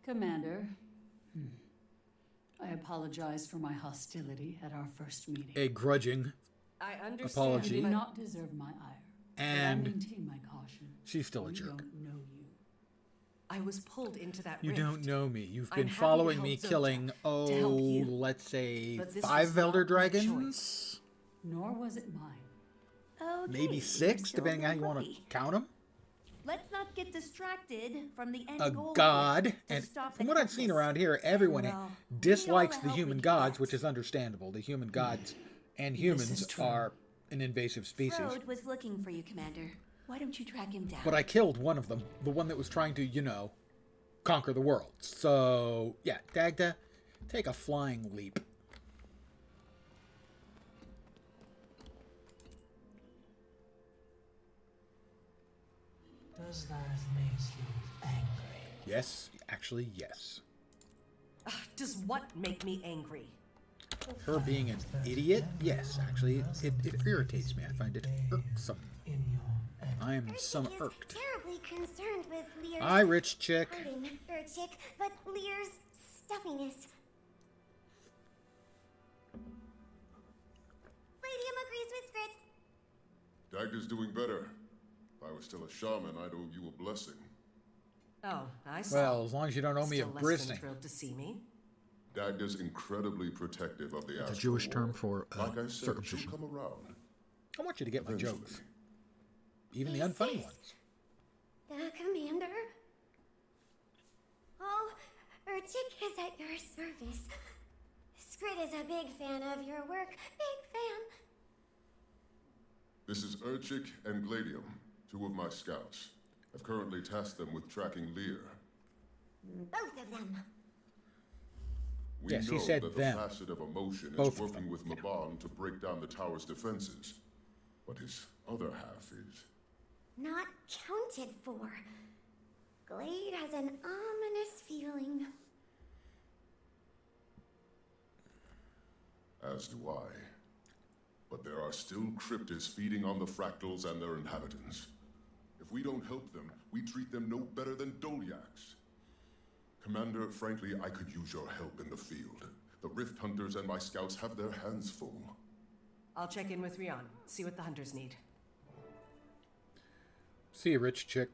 S2: Commander. I apologize for my hostility at our first meeting.
S1: A grudging
S19: I understand.
S1: apology.
S2: You did not deserve my ire.
S1: And
S2: I maintain my caution.
S1: She's still a jerk.
S2: I don't know you.
S19: I was pulled into that
S1: You
S19: rift.
S1: don't know me. You've
S19: I'm
S1: been
S19: happy to
S1: following
S19: help
S1: me
S19: Zota,
S1: killing,
S19: to help you.
S1: let's say
S19: But this
S1: 5
S19: was not
S1: Elder
S19: my
S1: Dragons?
S2: Nor was it mine.
S23: Okay,
S1: Maybe 6,
S23: Mr.
S1: depending how you want to
S23: Overcoat.
S1: count them.
S23: Let's not get distracted from the end
S1: A
S23: goal.
S1: god,
S23: here, to
S1: and
S23: stop
S1: from
S23: the
S1: what I've seen
S23: quickness.
S1: around here, everyone
S23: Well,
S1: dislikes
S23: we
S1: the
S23: all
S1: human
S23: help
S1: gods, which is understandable. The human gods and humans are an invasive species.
S23: Frode was looking for you, Commander. Why don't you track him down?
S1: But I killed one of them, the one that was trying to, conquer the world. So, yeah, Dagda, take a flying leap.
S16: Does that make you angry?
S1: Yes, actually, yes.
S19: Does what make me angry?
S1: Her being an idiot? Yes, actually, it irritates me. I find it irksome. I am some irked.
S3: Terribly concerned with Lear's
S1: Hi, rich chick.
S3: hurting Urchik, but Lear's stuffiness. Radium agrees with Grit.
S17: Dagda's doing better. If I was still a shaman, I'd owe you a blessing.
S19: Oh, I saw.
S1: Well, as long as you don't owe me a
S19: Still less than
S1: brissing.
S19: thrilled to see me.
S17: Dagda's incredibly protective of the
S1: It's a
S17: astral
S1: Jewish term
S17: world.
S1: for
S17: like I said,
S1: circumcision.
S17: she'll come around.
S1: I want you to get my
S17: Eventually.
S1: jokes. Even the unfunny ones.
S3: Commander? Oh, Urchik is at your service. Skrit is a big fan of your work. Big fan.
S17: This is Urchik and Gladium, 2 of my scouts. I've currently tasked them with tracking Lear.
S3: Both of them.
S17: We
S1: Yes, he
S17: know
S1: said
S17: that
S1: them.
S17: the facet of emotion
S1: Both
S17: is
S1: of
S17: working with Maban to break down the tower's defenses. But his other half is...
S3: Not counted for. Glade has an ominous feeling.
S17: As do I. But there are still cryptids feeding on the fractals and their inhabitants. If we don't help them, we treat them no better than Doliacs. Commander, frankly, I could use your help in the field. The Rift Hunters and my scouts have their hands full.
S19: I'll check in with Rion, see what the hunters need.
S1: See you, rich chick.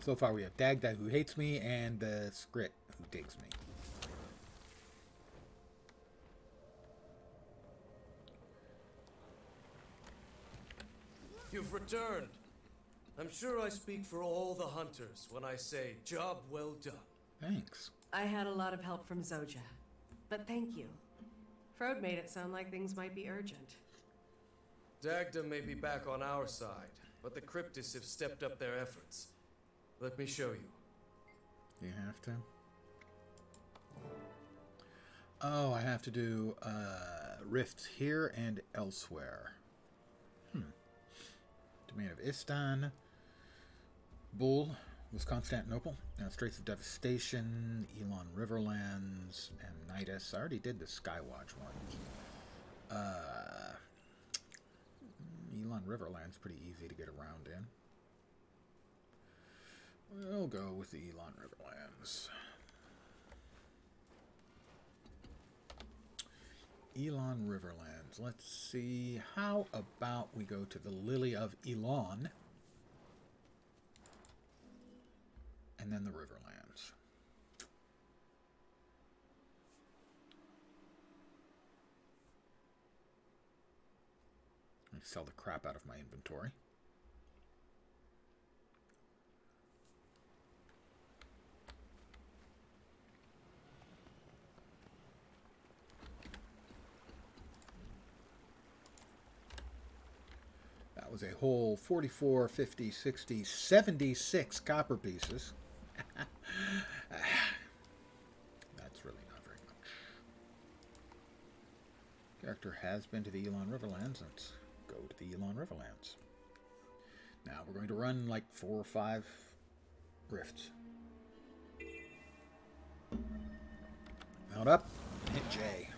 S1: So far we have Dagda, who hates me, and the Skrit, who digs me.
S6: You've returned. I'm sure I speak for all the hunters when I say, job well done.
S1: Thanks.
S19: I had a lot of help from Zoja, but thank you. Frode made it sound like things might be urgent.
S6: Dagda may be back on our side, but the Cryptis have stepped up their efforts. Let me show you.
S1: You have to? Oh, I have to do rifts here and elsewhere. Domain of Istan, Bull was Constantinople, Straits of Devastation, Elon Riverlands, and Nidus. I already did the Skywatch one. Elon Riverlands pretty easy to get around in. We'll go with the Elon Riverlands. Elon Riverlands. Let's see. How about we go to the Lily of Elon and then the Riverlands. I sell the crap out of my inventory. That was a whole 44, 50, 60, 76 copper pieces. That's really not very much. Character has been to the Elon Riverlands. Let's go to the Elon Riverlands. Now we're going to run like 4 or 5 rifts. Mount up, hit J.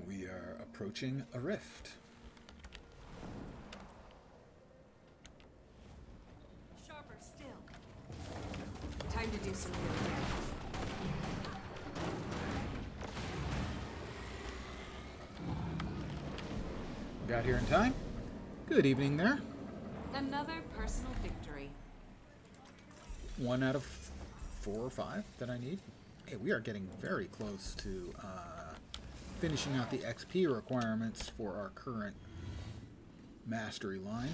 S1: We are approaching a rift.
S9: Sharper still. Time to do some good damage.
S1: Got here in time. Good evening there.
S9: Another personal victory.
S1: 1 out of 4 or 5 that I need. Hey, we are getting very close to finishing out the XP requirements for our current mastery line.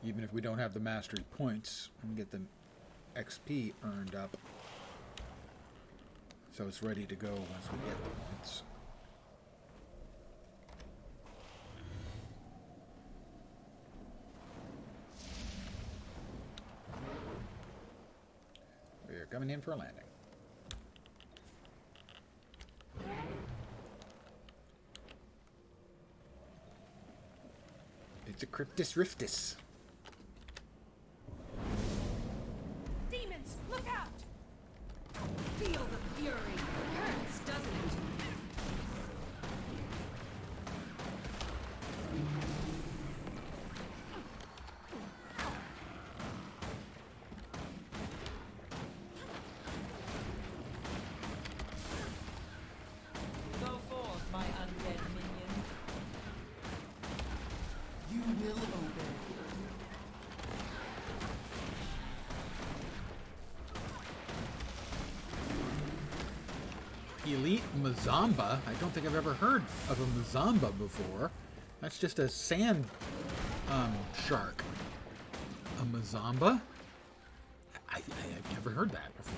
S1: Even if we don't have the mastery points, we can get the XP earned up. So it's ready to go once we get the points. We're coming in for a landing. It's a Cryptis Riftis.
S9: Demons, look out! Feel the fury. Hurts, doesn't it?
S18: Go forth, my undead minion. You will
S1: Elite Mazamba. I don't think I've ever heard of a Mazamba before. That's just a sand shark. A Mazamba? I've never heard that before.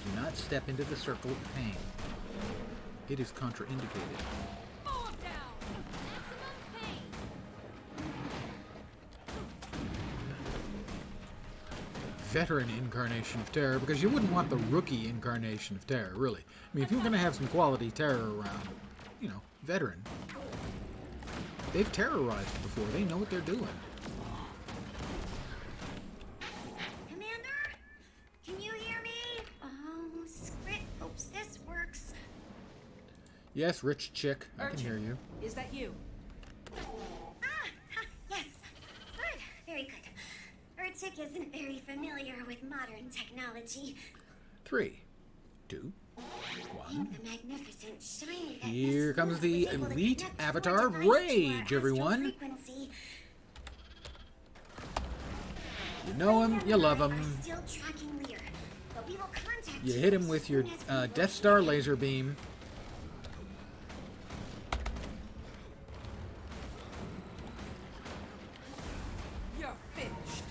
S1: Do not step into the circle of pain. It is contraindicated. Veteran incarnation of terror, because you wouldn't want the rookie incarnation of terror, really. I mean, if you're going to have some quality terror around, you know, veteran. They've terrorized before. They know what they're doing.
S3: Commander? Can you hear me? Oh, script. Hopes this works.
S1: Yes, rich chick. I can hear you.
S9: Is that you?
S3: Yes. Good. Very good. Urtik isn't very familiar with modern technology.
S1: 3, 2, 1.
S3: The magnificent shiny that
S1: Here
S3: this
S1: comes
S3: suit
S1: the
S3: was able to
S1: elite
S3: connect
S1: avatar
S3: your
S1: of
S3: device to our
S1: rage,
S3: astral
S1: everyone.
S3: frequency.
S1: You know him, you love him.
S3: Are still tracking Lear, but we will contact
S1: You hit him with your Death Star laser beam.
S8: You're finished.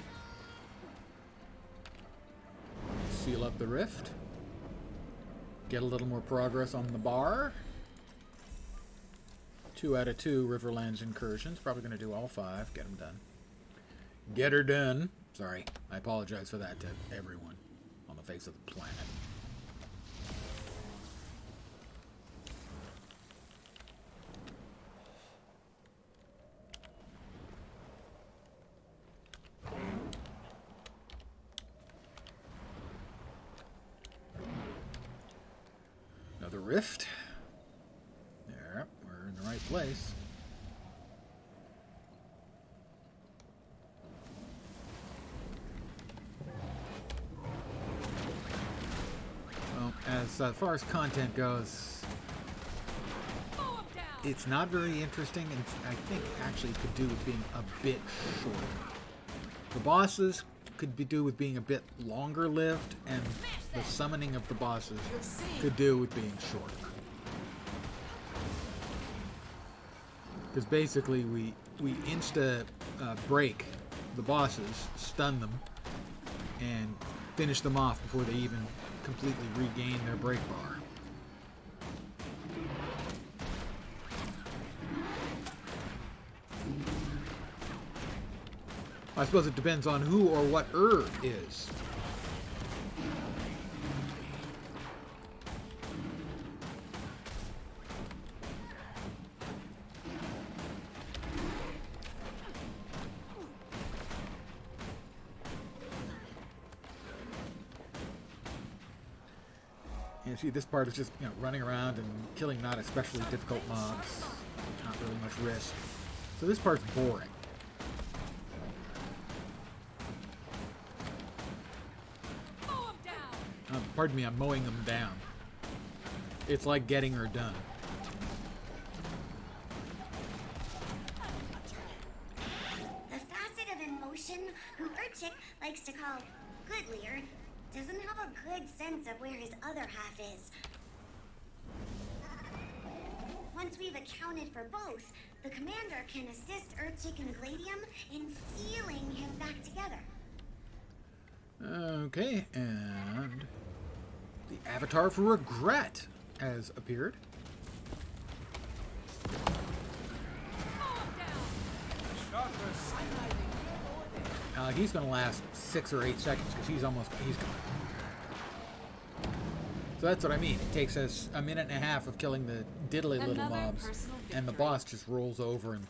S1: Seal up the rift. Get a little more progress on the bar. 2 out of 2 Riverlands incursions. Probably going to do all 5. Get them done. Get her done. Sorry. I apologize for that to everyone on the face of the planet. Another rift. There, we're in the right place. Well, as far as content goes, it's not very interesting, and I think actually could do with being a bit shorter. The bosses could be do with being a bit longer lived, and the summoning of the bosses could do with being shorter. Because basically we insta break the bosses, stun them, and finish them off before they even completely regain their break bar. I suppose it depends on who or what is. And see, this part is just, you know, running around and killing not especially difficult mobs. Not really much risk. So this part's boring. Pardon me, I'm mowing them down. It's like getting her done.
S3: The facet of emotion who Urtik likes to call Goodlier doesn't have a good sense of where his other half is. Once we've accounted for both, the commander can assist Urtik and Gladium in sealing him back together.
S1: Okay, and the Avatar for Regret has appeared. He's going to last 6 or 8 seconds because he's gone. So that's what I mean. It takes us a minute and a half of killing the diddly little mobs, and the boss just rolls over and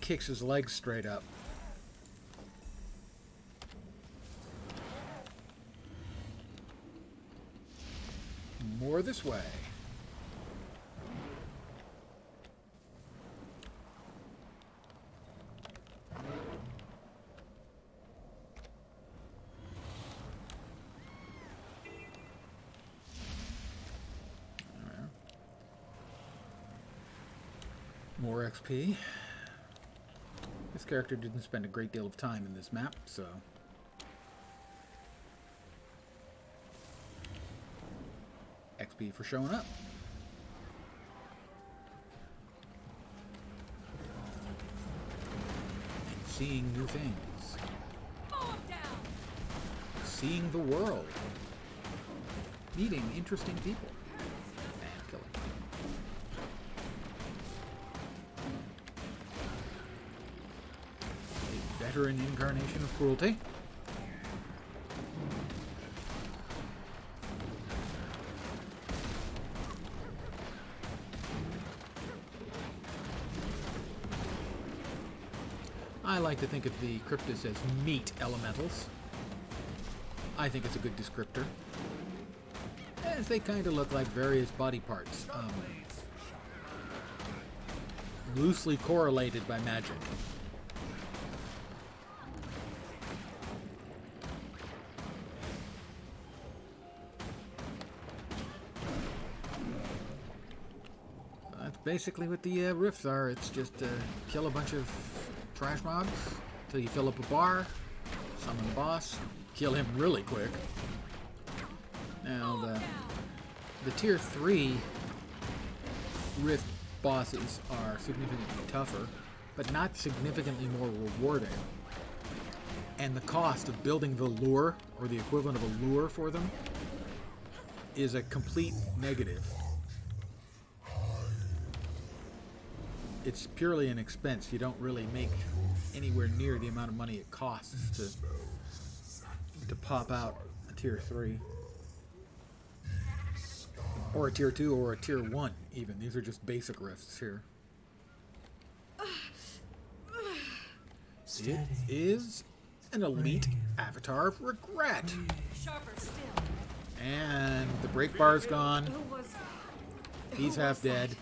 S1: kicks his legs straight up. More this way. More XP. This character didn't spend a great deal of time in this map, so... XP for showing up. And seeing new things. Seeing the world. Meeting interesting people. And killing. A veteran incarnation of cruelty. I like to think of the Cryptis as meat elementals. I think it's a good descriptor. As they kind of look like various body parts. Loosely correlated by magic. That's basically what the rifts are. It's just kill a bunch of trash mobs until you fill up a bar, summon the boss, kill him really quick. Now the tier 3 rift bosses are significantly tougher, but not significantly more rewarding. And the cost of building the lure, or the equivalent of a lure for them, is a complete negative. It's purely an expense. You don't really make anywhere near the amount of money it costs to pop out a tier 3. Or a tier 2 or a tier 1 even. These are just basic rifts here. It is an elite avatar of regret. And the break bar's gone. He's half dead.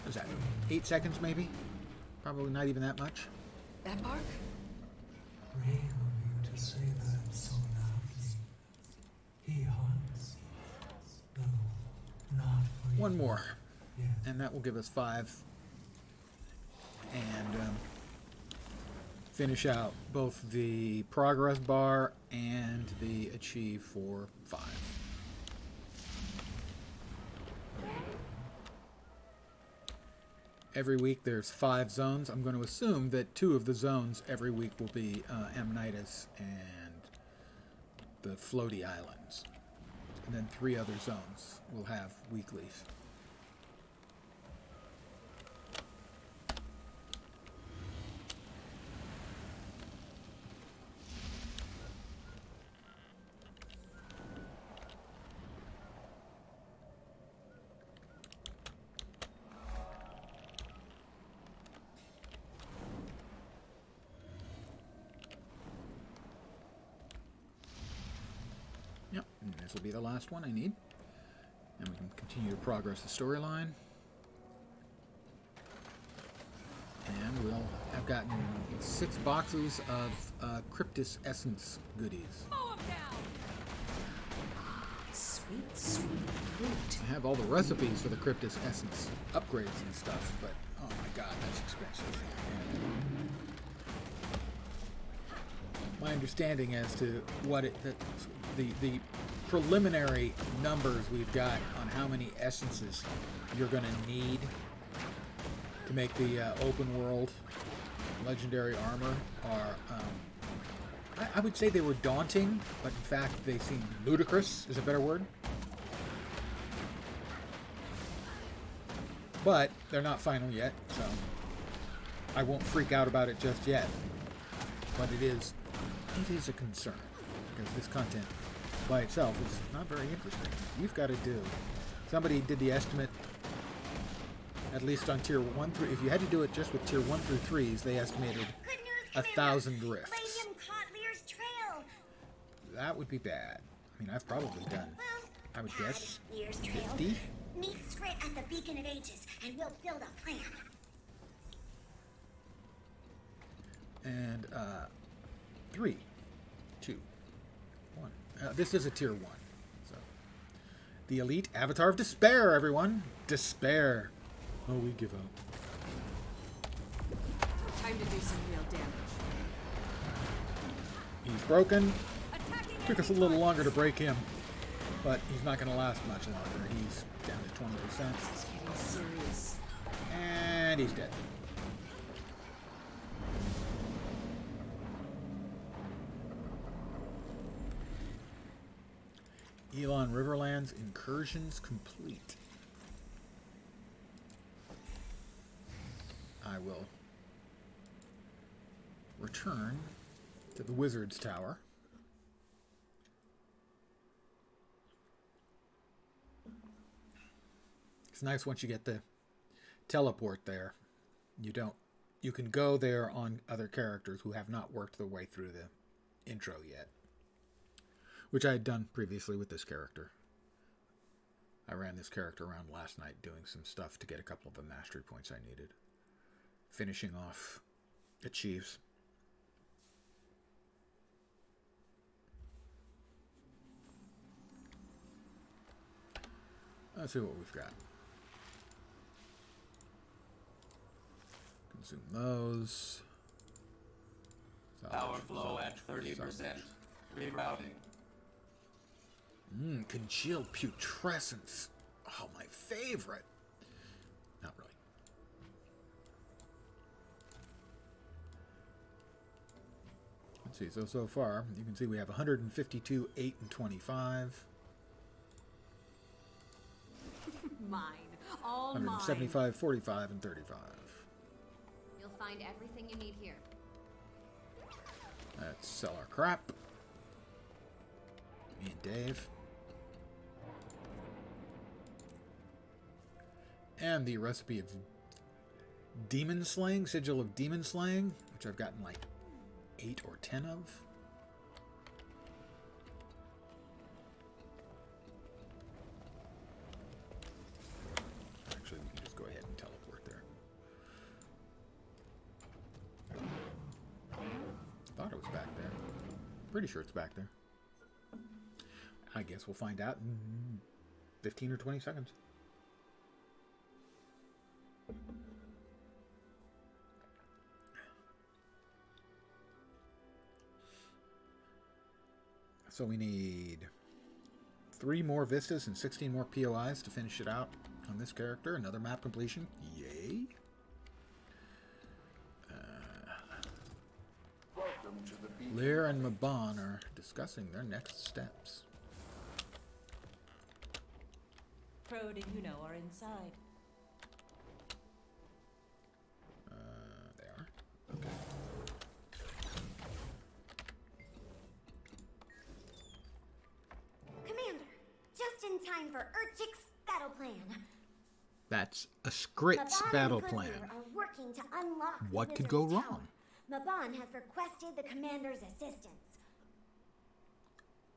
S1: What is that? 8 seconds maybe? Probably not even that much.
S23: That bark?
S16: Brave of you to say that so loudly. He hunts. No, not for you.
S1: One more. And that will give us 5. And finish out both the progress bar and the achieve for 5. Every week there's 5 zones. I'm going to assume that 2 of the zones every week will be Amnitas and the floaty islands. And then 3 other zones will have weeklies. Yep, and this will be the last one I need. And we can continue to progress the storyline. And I've gotten 6 boxes of Cryptis Essence goodies.
S23: Sweet, sweet fruit.
S1: I have all the recipes for the Cryptis Essence upgrades and stuff, but oh my god, that's expensive. And my understanding as to what the preliminary numbers we've got on how many essences you're going to need to make the open world legendary armor are, I would say they were daunting, but in fact they seem ludicrous is a better word. But they're not final yet, so I won't freak out about it just yet. But it is a concern, because this content by itself is not very interesting. You've got to do. Somebody did the estimate, at least on tier 1 through. If you had to do it just with tier 1 through 3s, they estimated 1,000 rifts. That would be bad. I mean, I've probably done, I would guess, 50.
S11: Meet Scrit at the Beacon of Ages, and we'll build a plan.
S1: And 3, 2, 1. This is a tier 1. So the elite avatar of despair, everyone. Despair. Oh, we give up.
S9: Time to do some real damage.
S1: He's broken. Took us a little longer to break him, but he's not going to last much longer. He's down to 20%.
S9: This is getting serious.
S1: And he's dead. Elon Riverlands incursions complete. I will return to the Wizard's Tower. It's nice once you get the teleport there. You can go there on other characters who have not worked their way through the intro yet, which I had done previously with this character. I ran this character around last night doing some stuff to get a couple of the mastery points I needed. Finishing off achieves. Let's see what we've got. Consume those.
S10: Power flow at 30%. Rerouting.
S1: Congealed putrescence. Oh, my favorite. Not really. Let's see. So far, you can see we have 152, 8, and 25.
S23: Mine. All
S1: 175,
S23: mine.
S1: 45, and 35.
S23: You'll find everything you need here.
S1: Let's sell our crap. Me and Dave. And the recipe of demon slaying, sigil of demon slaying, which I've gotten like 8 or 10 of. Actually, we can just go ahead and teleport there. Thought it was back there. Pretty sure it's back there. I guess we'll find out in 15 or 20 seconds. So we need 3 more vistas and 16 more POIs to finish it out on this character. Another map completion. Yay.
S17: Welcome to the beach.
S1: Lear and Mabon are discussing their next steps.
S18: Frode and Yuno are inside.
S1: They are? Okay.
S11: Commander, just in time for Urchik's battle plan.
S1: That's a Skrit's
S11: Mabon
S1: battle
S11: and
S1: plan.
S11: Goodlear are working to unlock the
S1: What could go
S11: Wizard's
S1: wrong?
S11: Tower. Mabon has requested the commander's assistance.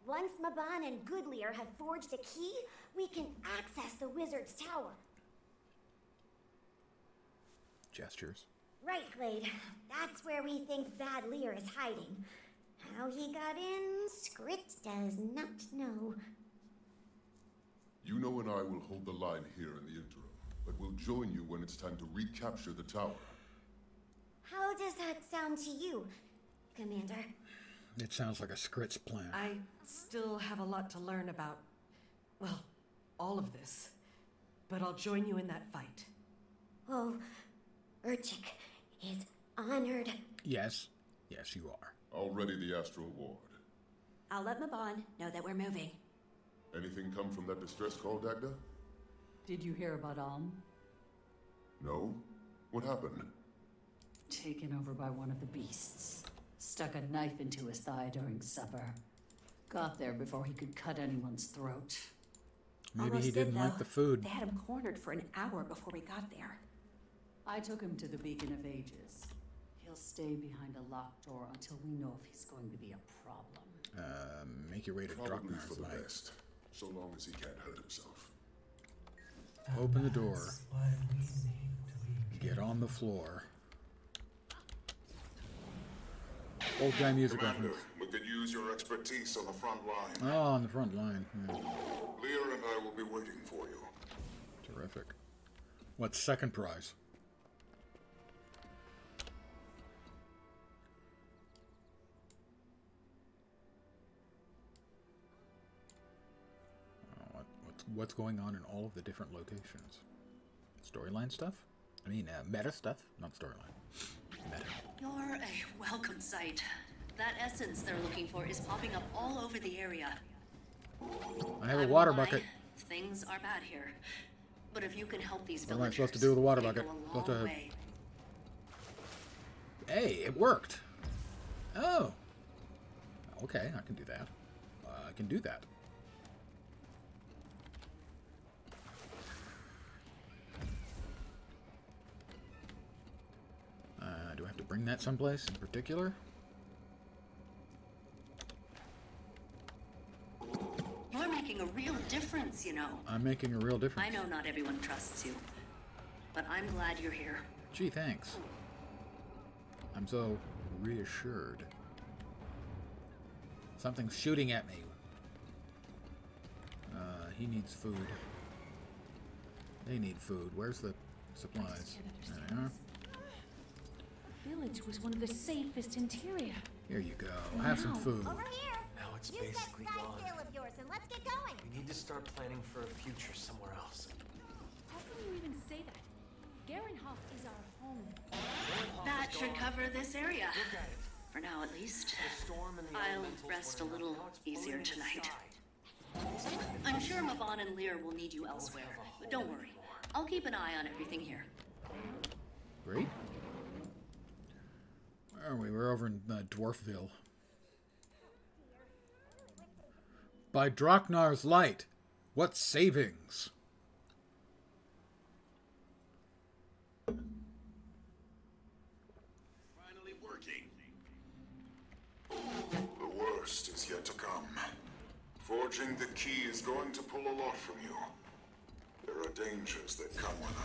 S11: Once Mabon and Goodlear have forged a key, we can access the Wizard's Tower.
S1: Gestures.
S11: Right, Glade. That's where we think Bad Lear is hiding. How he got in, Skrit does not know.
S17: Yuno and I will hold the line here in the interim, but we'll join you when it's time to recapture the tower.
S11: How does that sound to you, Commander?
S1: It sounds like a Skrit's plan.
S19: I still have a lot to learn about, well, all of this. But I'll join you in that fight.
S11: Oh, Urchik is honored.
S1: Yes. Yes, you are.
S17: Already the Astral Ward.
S23: I'll let Mabon know that we're moving.
S17: Anything come from that distress call, Dagda?
S2: Did you hear about Alm?
S17: No? What happened?
S2: Taken over by one of the beasts. Stuck a knife into his thigh during supper. Got there before he could cut anyone's throat.
S1: Maybe
S23: Almost
S1: he didn't
S23: did,
S1: like
S23: though.
S1: the food.
S23: They had him cornered for an hour before we got there.
S2: I took him to the Beacon of Ages. He'll stay behind a locked door until we know if he's going to be a problem.
S1: Make your way to
S17: Probably
S1: Druckner's
S17: for the
S1: light.
S17: best, so long as he can't hurt himself.
S1: Open the door.
S16: That's why we need to be
S1: Get on the floor. Old guy music
S4: Commander,
S1: reference.
S4: we could use your expertise on the front line.
S1: Oh, on the front line. Yeah.
S4: Lear and I will be waiting for you.
S1: Terrific. What's second prize? What's going on in all of the different locations? Storyline stuff? I mean, meta stuff, not storyline. Meta.
S12: You're a welcome sight. That essence they're looking for is popping up all over the area.
S1: I have a water
S12: won't lie,
S1: bucket.
S12: Things are bad here. But if you can help these
S1: What am I
S12: villagers,
S1: supposed to do with the water
S12: you
S1: bucket?
S12: go a
S1: Supposed
S12: long
S1: to...
S12: way.
S1: Hey, it worked. Oh. Okay, I can do that. I can do that. Do I have to bring that someplace in particular?
S12: You're making a real difference, you know.
S1: I'm making a real difference.
S12: I know not everyone trusts you, but I'm glad you're here.
S1: Gee, thanks. I'm so reassured. Something's shooting at me. He needs food. They need food. Where's the supplies? There they are.
S2: The village was one of the safest interior.
S1: Here you go. Have some food.
S11: Over here.
S15: Now it's
S11: Use that
S15: basically
S11: sky
S15: gone.
S11: sail of yours and let's get going.
S15: We need to start planning for a future somewhere else.
S2: How can you even say that? Garenhof is our home.
S12: That should cover this area. For now, at least. I'll rest a little easier tonight. I'm sure Mavan and Lear will need you elsewhere, but don't worry. I'll keep an eye on everything here.
S1: Great. Where are we? We're over in Dwarfville. By Draknar's light, what savings?
S4: Finally working.
S17: The worst is yet to come. Forging the key is going to pull a lot from you. There are dangers that come with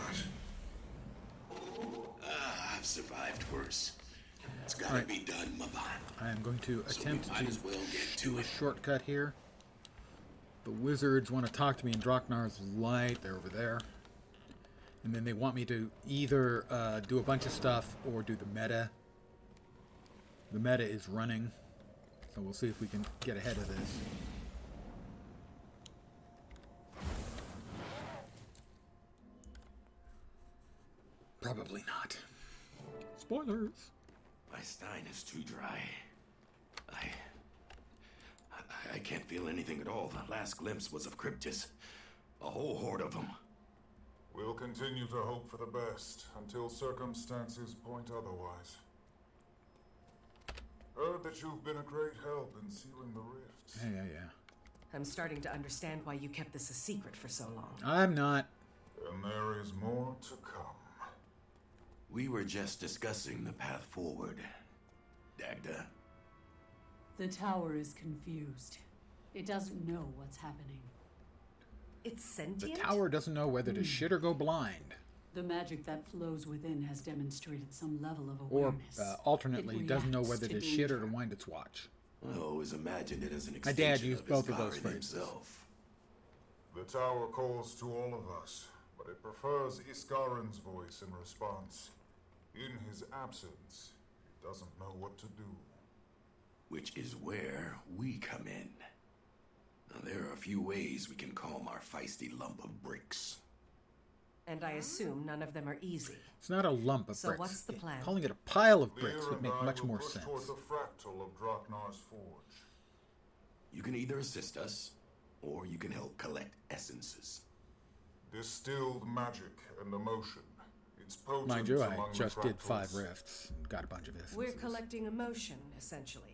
S17: that.
S13: I've survived worse. It's gotta be done, Mavan.
S1: I am going to
S13: So
S1: attempt
S13: we might
S1: to
S13: as well get
S1: do
S13: to
S1: a
S13: it.
S1: shortcut here. The wizards want to talk to me in Draknar's light. They're over there. And then they want me to either do a bunch of stuff or do the meta. The meta is running. So we'll see if we can get ahead of this. Probably not. Spoilers.
S13: My stein is too dry. I can't feel anything at all. The last glimpse was of Cryptis. A whole horde of them.
S17: We'll continue to hope for the best until circumstances point otherwise. Heard that you've been a great help in sealing the rifts.
S1: Yeah.
S19: I'm starting to understand why you kept this a secret for so long.
S1: I'm not.
S17: And there is more to come.
S13: We were just discussing the path forward, Dagda.
S2: The tower is confused. It doesn't know what's happening.
S19: It's
S1: The
S19: sentient?
S1: tower doesn't know whether to shit or go blind.
S2: The magic that flows within has demonstrated some level of
S1: Or
S2: awareness.
S1: alternately,
S2: It
S1: doesn't know
S2: reacts
S1: whether to
S2: danger.
S1: shit or to wind its watch.
S13: I always imagined it as an
S1: My
S13: extension
S1: dad used
S13: of his
S1: both of those
S13: Varin
S1: phrases.
S13: himself.
S17: The tower calls to all of us, but it prefers Iskarin's voice in response. In his absence, it doesn't know what to do.
S13: Which is where we come in. Now, there are a few ways we can calm our feisty lump of bricks.
S19: And I assume none of them are easy.
S1: It's not a lump of
S19: So
S1: bricks.
S19: what's the plan?
S1: Calling it a pile of bricks
S17: Lear
S1: would
S17: and
S1: make
S17: I
S1: much
S17: will
S1: more
S17: push
S1: sense.
S17: toward the fractal of Draknar's forge.
S13: You can either assist us, or you can help collect essences.
S17: Distilled magic and emotion. It's potent
S1: Mind you, I
S17: among the
S1: just did
S17: fractals.
S1: 5 rifts and got a bunch of essences.
S19: We're collecting emotion, essentially.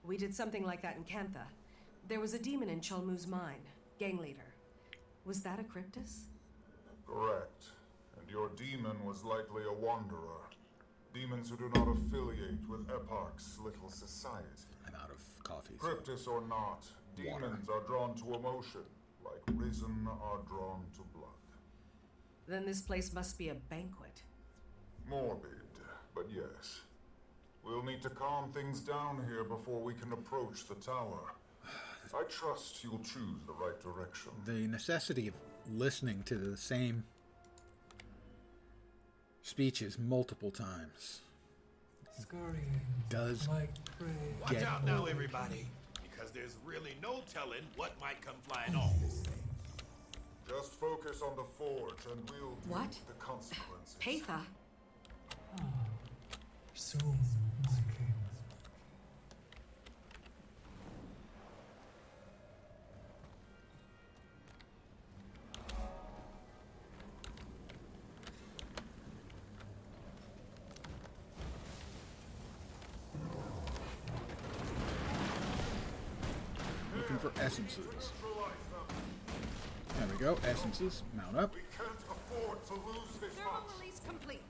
S19: We did something like that in Kantha. There was a demon in Cholmu's mine, gang leader. Was that a Cryptis?
S17: Correct. And your demon was likely a wanderer. Demons who do not affiliate with Eparch's little society.
S1: I'm out of coffee.
S17: Cryptis or not, demons are drawn to emotion, like risen are drawn to blood.
S19: Then this place must be a banquet.
S17: Morbid, but yes. We'll need to calm things down here before we can approach the tower. I trust you'll choose the right direction.
S1: The necessity of listening to the same speeches multiple times.
S16: Scurrying
S1: Does
S16: like prey.
S13: Watch
S1: get
S13: out now,
S1: old.
S13: everybody, because there's really no telling what might come flying off this thing.
S14: Just focus on the forge and we'll deal
S19: What?
S14: with the consequences.
S19: Patha.
S16: Soon, my king.
S1: Looking for essences. There we go, essences. Mount up.
S14: We can't afford to lose this much.
S23: Release complete.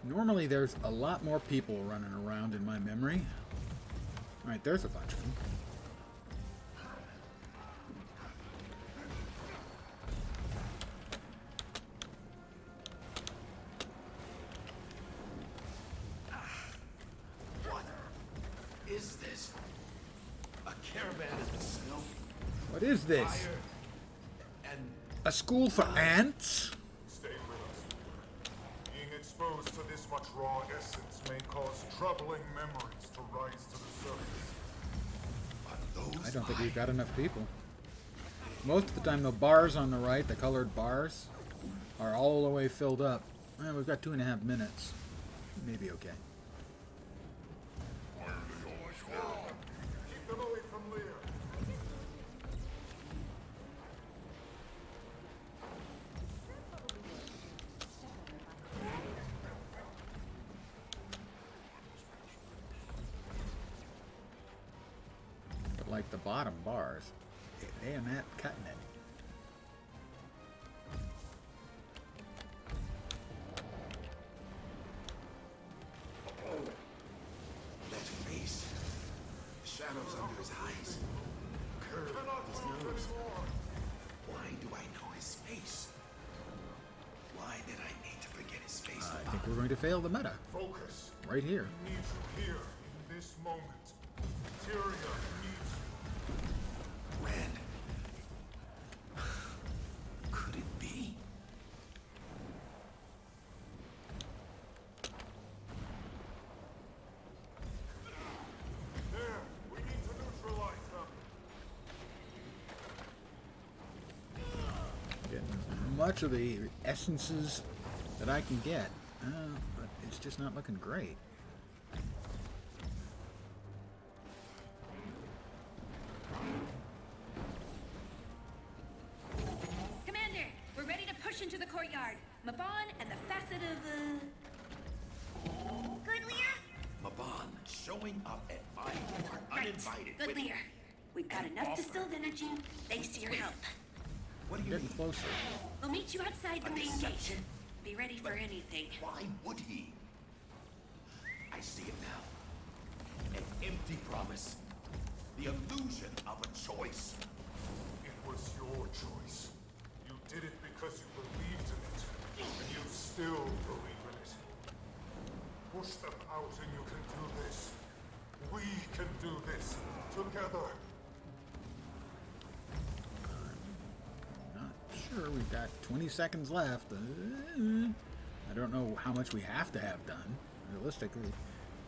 S1: Normally there's a lot more people running around in my memory. Alright, there's a bunch of them.
S13: What is this? A caravan in the snow?
S1: What is this?
S13: Fire and
S1: A school for ants?
S14: Stay with us. Being exposed to this much raw essence may cause troubling memories to rise to the surface.
S1: I don't think we've got enough people. Most of the time the bars on the right, the colored bars, are all the way filled up. Well, we've got 2.5 minutes. Maybe okay.
S14: Keep them away from Lear.
S1: But like the bottom bars, they are not cutting it.
S13: that face. The shadows under his eyes. Curve of his nose. Why do I know his face? Why did I need to forget his face?
S1: I think we're going to fail the meta.
S14: Focus.
S1: Right here.
S14: We need you here in this moment. Tyria needs you.
S13: Rand. Could it be?
S14: There. We need to neutralize them.
S1: Getting as much of the essences that I can get. But it's just not looking great.
S23: Commander, we're ready to push into the courtyard. Mabon and the facet of,
S11: Good, Lear?
S13: Mabon showing up at my door
S23: Right.
S13: uninvited.
S23: Good
S13: with
S23: Lear. We've got
S13: an
S23: enough
S13: offer.
S23: distilled energy, thanks to your help.
S13: What do you
S1: Getting
S13: mean?
S1: closer.
S23: We'll meet you outside the
S13: A
S23: main gate.
S13: deception?
S23: Be ready for anything.
S13: Why would he? I see it now. An empty promise. The illusion of a choice.
S14: It was your choice. You did it because you believed in it. And you still believe in it. Push them out and you can do this. We can do this. Together.
S1: Not sure. We've got 20 seconds left. I don't know how much we have to have done. Realistically,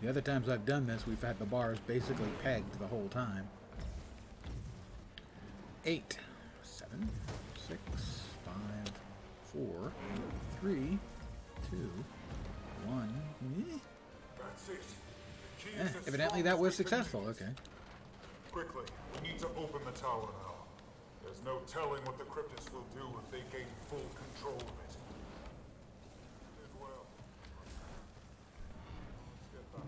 S1: the other times I've done this, we've had the bars basically pegged the whole time. 8, 7, 6, 5, 4, 3, 2, 1.
S14: That's it. The key is as
S1: Evidently
S14: strong
S1: that
S14: as
S1: was
S14: we can
S1: successful.
S14: make it.
S1: Okay.
S14: Quickly, we need to open the tower now. There's no telling what the cryptids will do if they gain full control of it. Did well. Let's get back.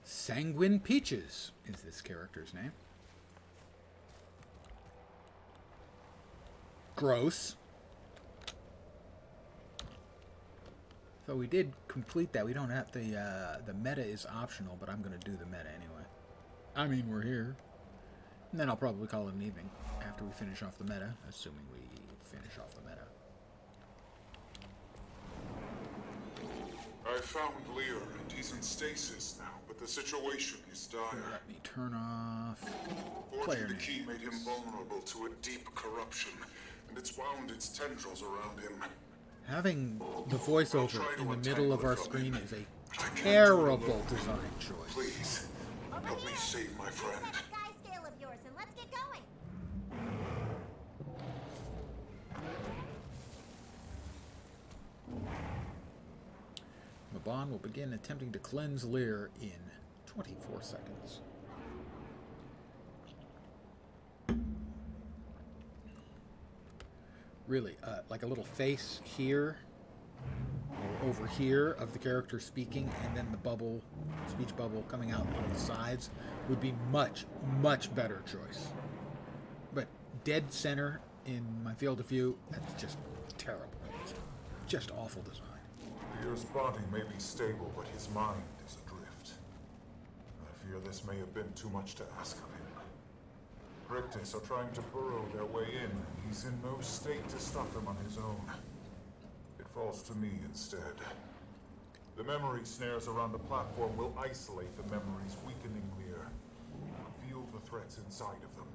S1: Sanguine Peaches is this character's name. Gross. So we did complete that. We don't have the meta is optional, but I'm going to do the meta anyway. I mean, we're here. And then I'll probably call it an evening after we finish off the meta, assuming we finish off the meta.
S14: I found Lear, and he's in stasis now, but the situation is dire.
S1: Let me turn off
S14: Forging
S1: player
S14: the key
S1: names.
S14: made him vulnerable to a deep corruption, and it's wound its tendrils around him.
S1: Having the voiceover in the middle of our screen is a
S14: I can't do it
S1: terrible
S14: alone.
S1: design choice.
S14: Please, help me save my friend.
S11: Use that sky scale of yours and let's get going.
S1: Mabon will begin attempting to cleanse Lear in 24 seconds. Really, like a little face here or over here of the character speaking, and then the bubble, speech bubble coming out on the sides would be much, much better choice. But dead center in my field of view, that's just terrible. It's just awful design.
S14: Lear's body may be stable, but his mind is adrift. I fear this may have been too much to ask of him. Cryptids are trying to burrow their way in, and he's in no state to stop them on his own. It falls to me instead. The memory snares around the platform will isolate the memories, weakening Lear. Feel the threats inside of them.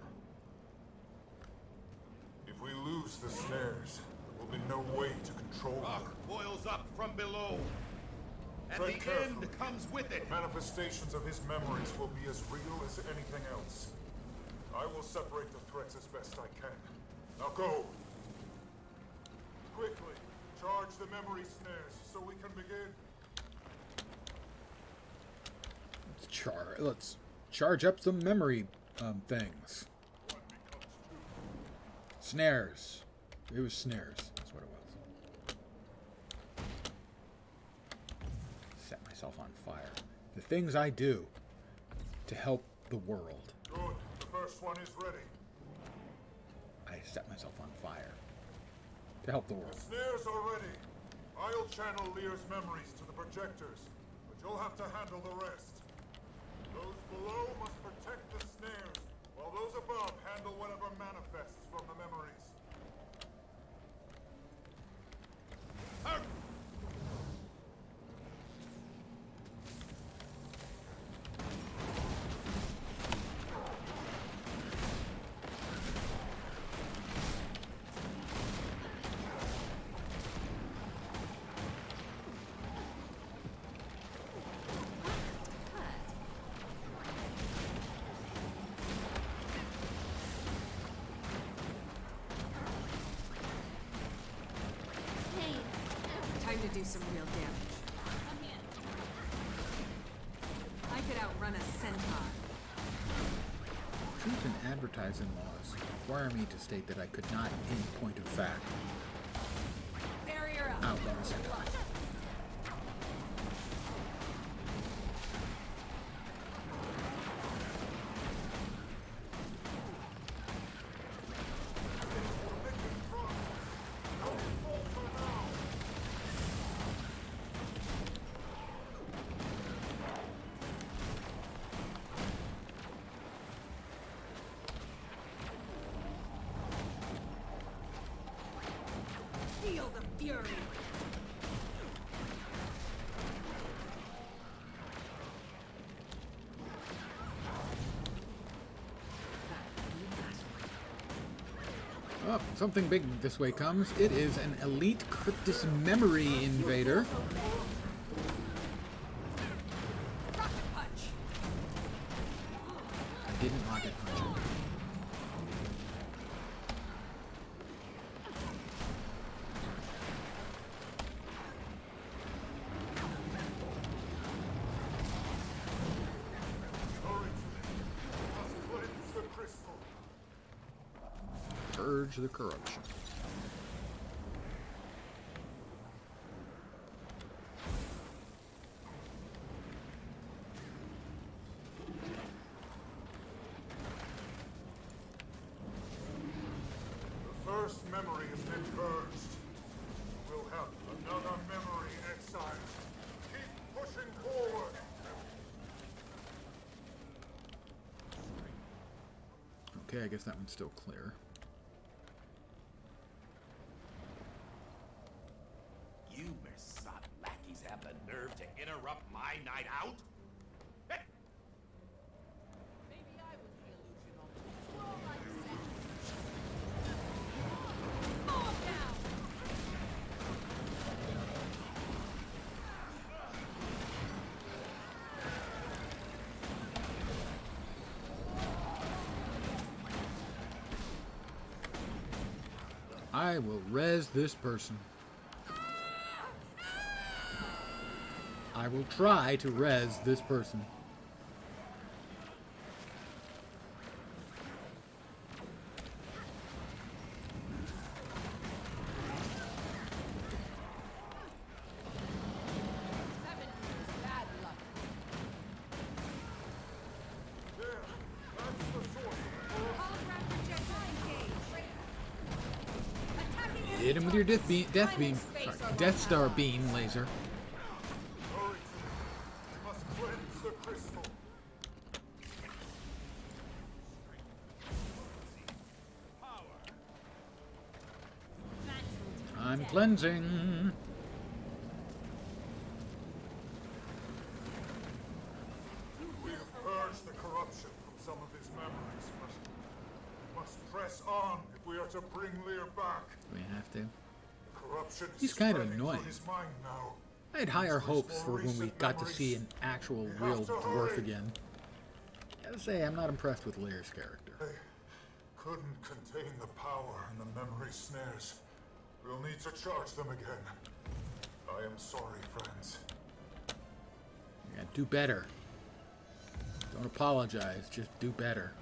S14: If we lose the snares, there will be no way to control them.
S20: Boils up from below, and
S14: Tread
S20: the
S14: carefully.
S20: end comes with it.
S14: The manifestations of his memories will be as real as anything else. I will separate the threats as best I can. Now go! Quickly, charge the memory snares so we can begin.
S1: Let's charge up some memory things. Snares. It was snares. That's what it was. Set myself on fire. The things I do to help the world.
S14: Good. The first one is ready.
S1: I set myself on fire to help the world.
S14: The snares are ready. I'll channel Lear's memories to the projectors, but you'll have to handle the rest. Those below must protect the snares, while those above handle whatever manifests from the memories.
S19: Time to do some real damage. I could outrun a centaur.
S1: Truth and advertising laws require me to state that I could not, in point of fact,
S19: Barrier up.
S1: outrun a centaur.
S19: Feel the fury.
S1: Oh, something big this way comes. It is an elite Cryptis memory invader.
S19: Rocket punch.
S1: I didn't rocket punch him.
S14: Cleanse the crystal.
S1: Purge the corruption.
S14: The first memory has been purged. We'll have another memory exiled. Keep pushing forward.
S1: Okay, I guess that one's still clear.
S13: You Mersat lackeys have the nerve
S20: my night out?
S1: I will res this person. I will try to res this person. Hit him with your death beam, sorry, Death Star beam laser. I'm cleansing.
S14: We have purged the corruption from some of his memories, but we must press on if we are to bring Lear back.
S1: We have to.
S14: Corruption is
S1: He's kind of
S14: spreading
S1: annoying.
S14: through his mind now.
S1: I had higher hopes for when we got to see an actual real dwarf again. Gotta say, I'm not impressed with Lear's character.
S14: They couldn't contain the power in the memory snares. We'll need to charge them again. I am sorry, friends.
S1: Yeah, do better. Don't apologize, just do better.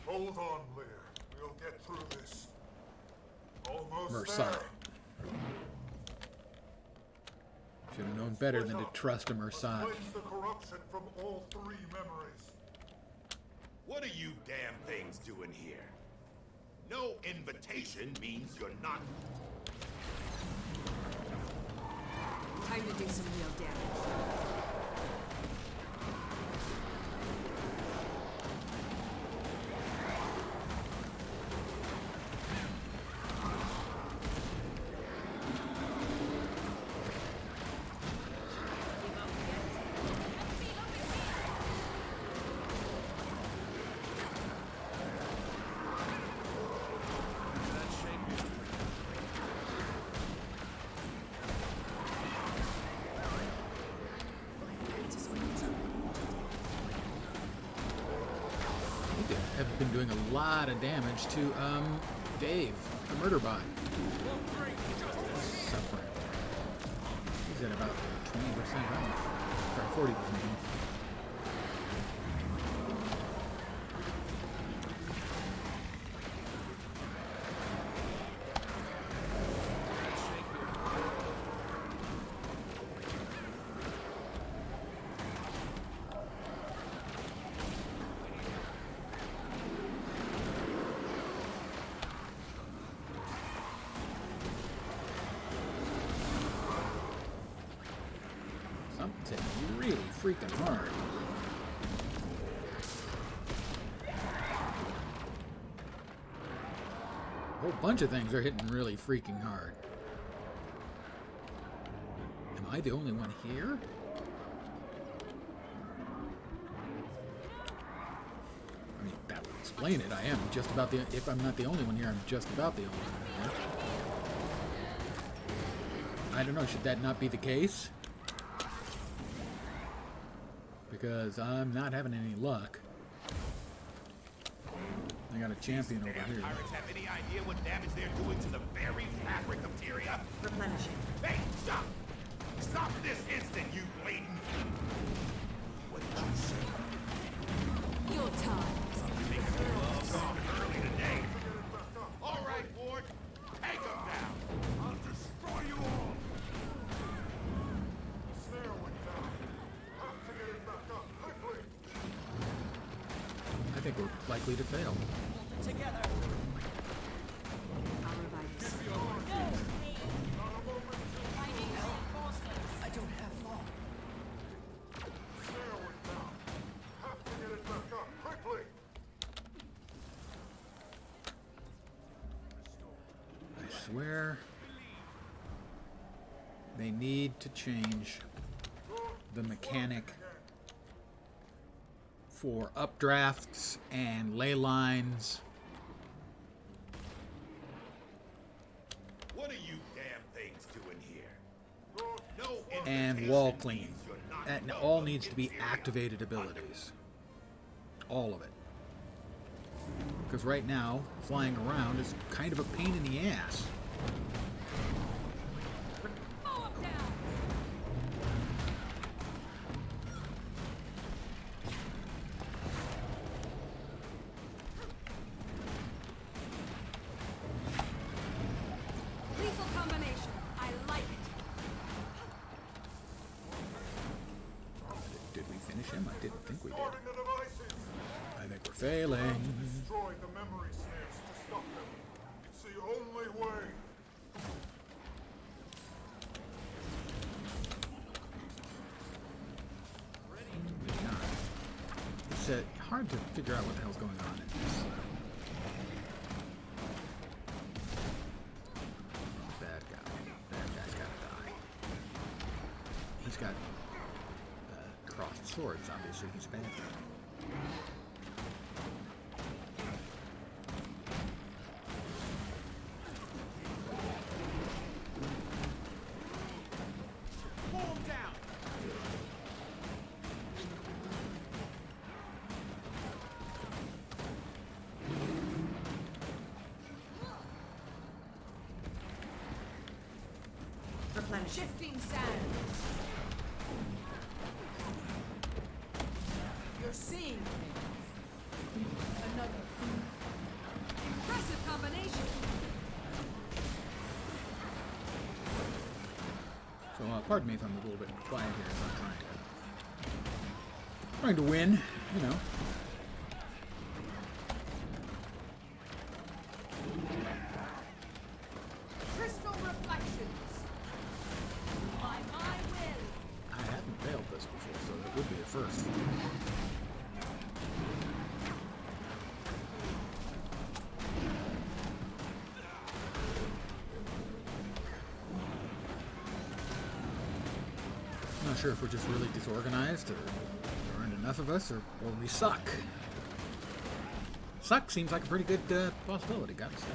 S14: Hold on, Lear. We'll get through this. Almost
S1: Mercy.
S14: there.
S1: Should have known better than to trust a Mersad.
S14: Cleanse the corruption from all three memories.
S20: What are you damn things doing here? No invitation means you're not.
S19: Time to do some real damage.
S1: Have been doing a lot of damage to Dave, the murder bot. Suffering. He's at about 20% damage. Sorry, 40%. Something's hitting really freaking hard. A whole bunch of things are hitting really freaking hard. Am I the only one here? I mean, that would explain it. I am just about the... If I'm not the only one here, I'm just about the only one here. I don't know. Should that not be the case? Because I'm not having any luck. I got a champion over here.
S20: Pirates have any idea what damage they're doing to the very fabric of Tyria?
S19: Replenishing.
S20: Hey, stop! Stop this instant, you blatant... What did you say?
S19: Your time.
S20: Something makes me love off early today. All right, Ward. Take them down. I'll destroy you all.
S14: Snare went down. Have to get it back up quickly.
S1: I think we're likely to fail.
S8: Together.
S19: I'll revive you.
S8: I don't have long.
S14: Snare went down. Have to get it back up quickly.
S1: I swear they need to change. the mechanic for updrafts and ley lines.
S20: What are you damn things doing here? No
S1: And wall clinging. That all needs to be activated abilities. All of it. Because right now, flying around is kind of a pain in the ass.
S19: Lethal combination. I like it.
S1: Did we finish him? I didn't think we did.
S14: Starting the devices.
S1: I think we're failing.
S14: Destroy the memory snares to stop them. It's the only way.
S1: It's hard to figure out what the hell's going on in this. Bad guy. Bad guy's gotta die. He's got crossed swords, obviously. He's a bad guy.
S19: Shifting sands. You're seeing things. Another. Impressive combination.
S1: So, pardon me if I'm a little bit quiet here. I'm trying to win, you know.
S19: Crystal reflections. By my will.
S1: I haven't failed this before, so it would be a first. I'm not sure if we're just really disorganized, or there aren't enough of us, or we suck. Suck seems like a pretty good possibility, gotta say.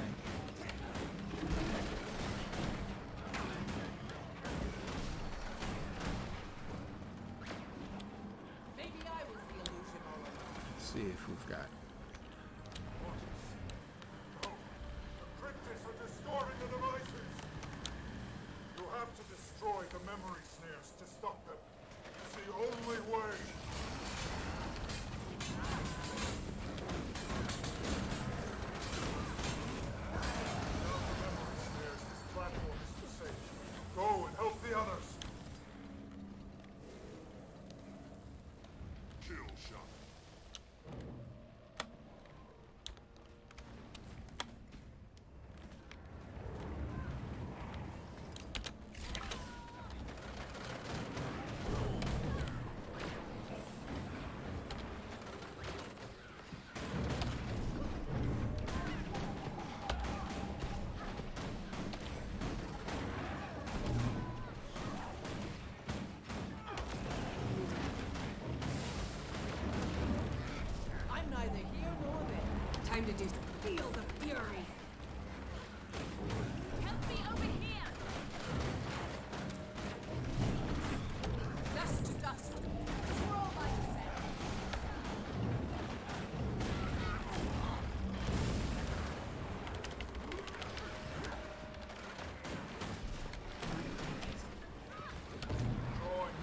S1: Let's see if we've got.
S14: Cryptids are distorting the devices. You have to destroy the memory snares to stop them. It's the only way. Memory snares, this platform is to save. Go and help the others. Kill shot.
S19: I'm neither here nor there. Time to do some feel the fury. Help me over here. Dust to dust. Swirl by the sand.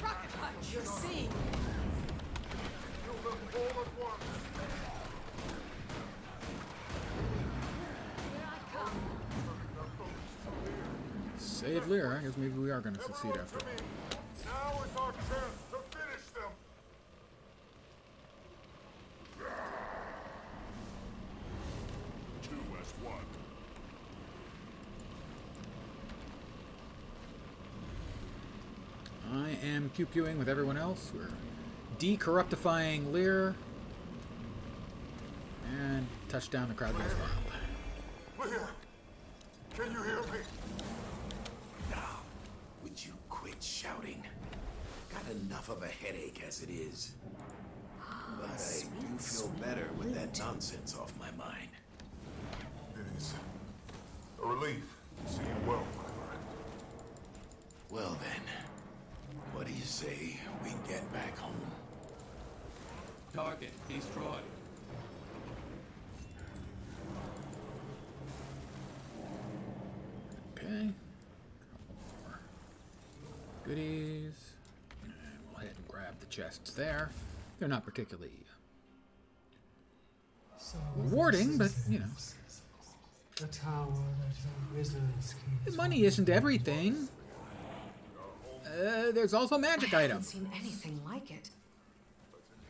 S19: Rocket punch. You're seeing.
S14: Kill them all at once.
S1: Save Lear. I guess maybe we are going to succeed after all.
S14: Now is our chance to finish them.
S4: 2 as 1.
S1: I am pew-pewing with everyone else. We're decorruptifying Lear. And touchdown, the crowd goes wild.
S14: Lear, can you hear me?
S13: Now, would you quit shouting? got enough of a headache as it is. But I do feel better with that nonsense off my mind.
S14: It is a relief to see you well, my friend.
S13: Well then, what do you say we get back home?
S10: Target destroyed.
S1: Okay. Goodies. And we'll head and grab the chests there. They're not particularly rewarding, but, you know.
S16: The tower that the wizards keep.
S1: Money isn't everything. There's also magic
S19: I haven't
S1: items.
S19: seen anything like it.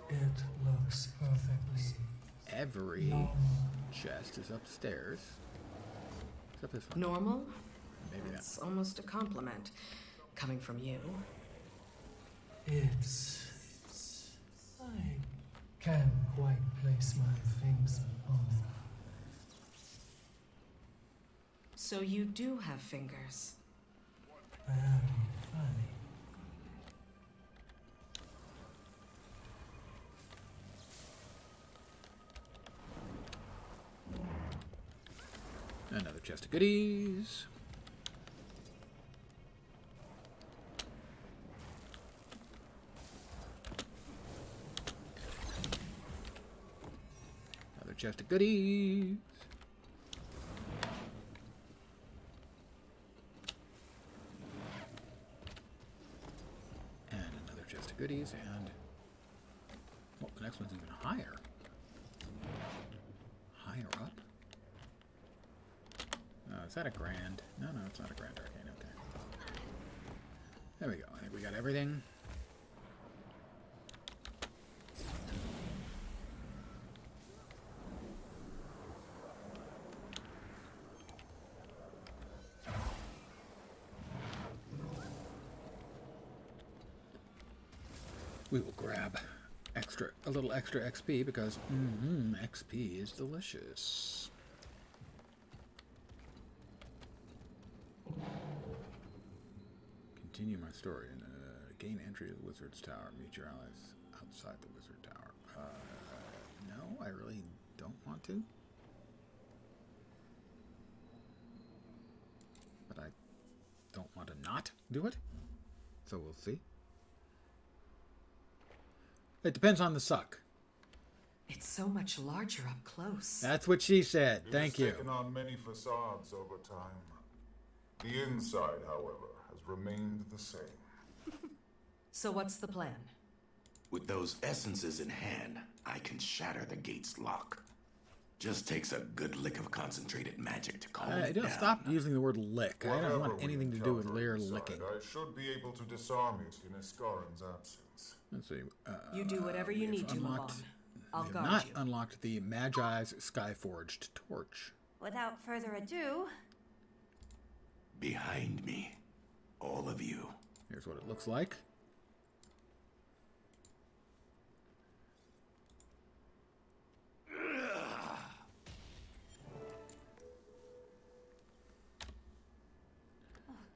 S16: It looks perfectly
S1: Every
S16: normal.
S1: chest is upstairs. Except this one.
S19: Normal?
S1: Maybe not.
S19: It's almost a compliment coming from you.
S16: It's. I can't quite place my fingers on it.
S19: So you do have fingers.
S16: Very funny.
S1: Another chest of goodies. Another chest of goodies. And another chest of goodies, and well, the next one's even higher. Higher up. Is that a grand? No, it's not a grand arcane. Okay. There we go. I think we got everything. We will grab a little extra XP because XP is delicious. Continue my story and gain entry to the Wizard's Tower. Meet your allies outside the Wizard Tower. No, I really don't want to. But I don't want to not do it. So we'll see. It depends on the suck.
S19: It's so much larger up close.
S1: That's what she said. Thank you.
S14: It has taken on many facades over time. The inside, however, has remained the same.
S19: So what's the plan?
S13: With those essences in hand, I can shatter the gate's lock. Just takes a good lick of concentrated magic to calm it down.
S1: Stop using the word lick. I don't want anything to do with Lear licking.
S14: I should be able to disarm it in Iskaran's absence.
S1: Let's see.
S19: You do whatever you need to, Mabon. I'll guard
S1: not
S19: you.
S1: Unlocked the Magi's Skyforged torch.
S23: Without further ado,
S13: Behind me, all of you.
S1: Here's what it looks like.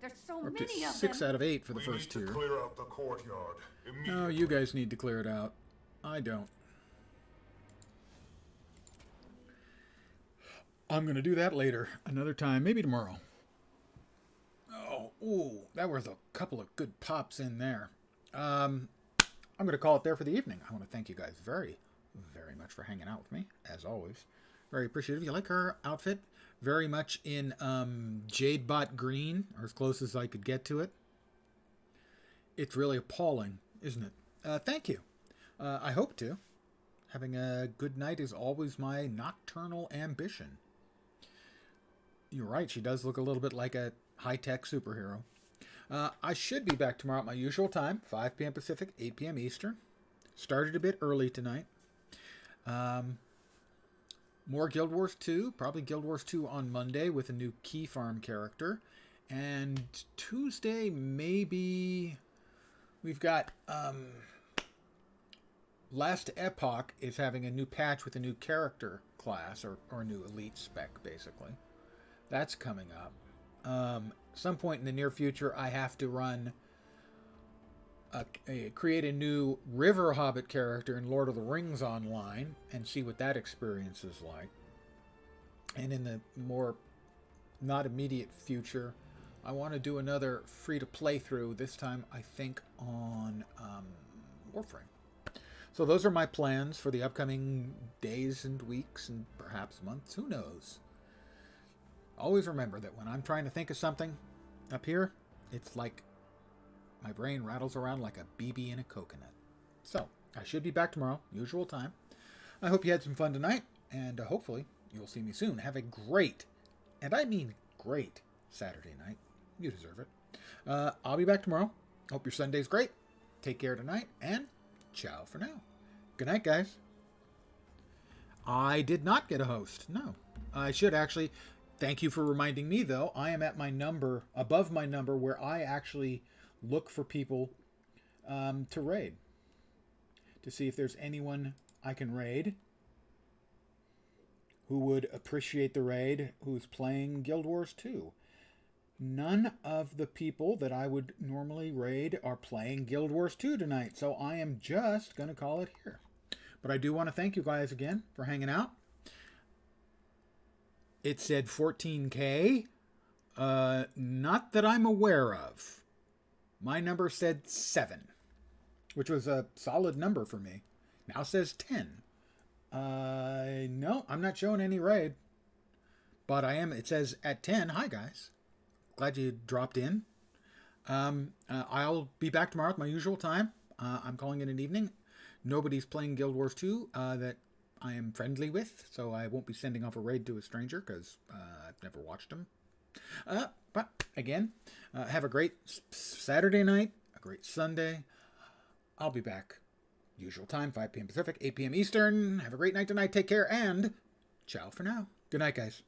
S23: there's so
S1: We're up
S23: many
S1: to
S23: of
S1: 6
S23: them.
S1: out of 8 for the
S14: We
S1: first
S14: need to
S1: tier.
S14: clear out the courtyard immediately.
S1: No, you guys need to clear it out. I don't. I'm going to do that later. Another time. Maybe tomorrow. Oh, ooh, that was a couple of good pops in there. I'm going to call it there for the evening. I want to thank you guys very, very much for hanging out with me, as always. Very appreciative. You like her outfit? Very much in Jadebot green, or as close as I could get to it. It's really appalling, isn't it? Thank you. I hope to. Having a good night is always my nocturnal ambition. You're right, she does look a little bit like a high-tech superhero. I should be back tomorrow at my usual time, 5 p.m. Pacific, 8 p.m. Eastern. Started a bit early tonight. More Guild Wars 2, probably Guild Wars 2 on Monday with a new Key Farm character. And Tuesday, maybe we've got Last Epoch is having a new patch with a new character class, or a new elite spec, basically. That's coming up. Some point in the near future, I have to run create a new River Hobbit character in Lord of the Rings Online and see what that experience is like. And in the more not immediate future, I want to do another free-to-play through, this time I think on Warframe. So those are my plans for the upcoming days and weeks and perhaps months, who knows. Always remember that when I'm trying to think of something up here, it's like my brain rattles around like a BB in a coconut. So, I should be back tomorrow, usual time. I hope you had some fun tonight, and hopefully you'll see me soon. Have a great, and I mean great, Saturday night. You deserve it. I'll be back tomorrow. Hope your Sunday's great. Take care tonight, and ciao for now. Good night, guys. I did not get a host. No. I should actually. Thank you for reminding me, though. I am at my number, above my number, where I actually look for people to raid. To see if there's anyone I can raid who would appreciate the raid, who's playing Guild Wars 2. None of the people that I would normally raid are playing Guild Wars 2 tonight, so I am just going to call it here. But I do want to thank you guys again for hanging out. It said 14K. Not that I'm aware of. My number said 7, which was a solid number for me. Now says 10. No, I'm not showing any raid. But I am. It says at 10. Hi, guys. Glad you dropped in. I'll be back tomorrow at my usual time. I'm calling it an evening. Nobody's playing Guild Wars 2 that I am friendly with, so I won't be sending off a raid to a stranger because I've never watched them. But again, have a great Saturday night, a great Sunday. I'll be back usual time, 5 p.m. Pacific, 8 p.m. Eastern. Have a great night tonight. Take care, and ciao for now. Good night, guys.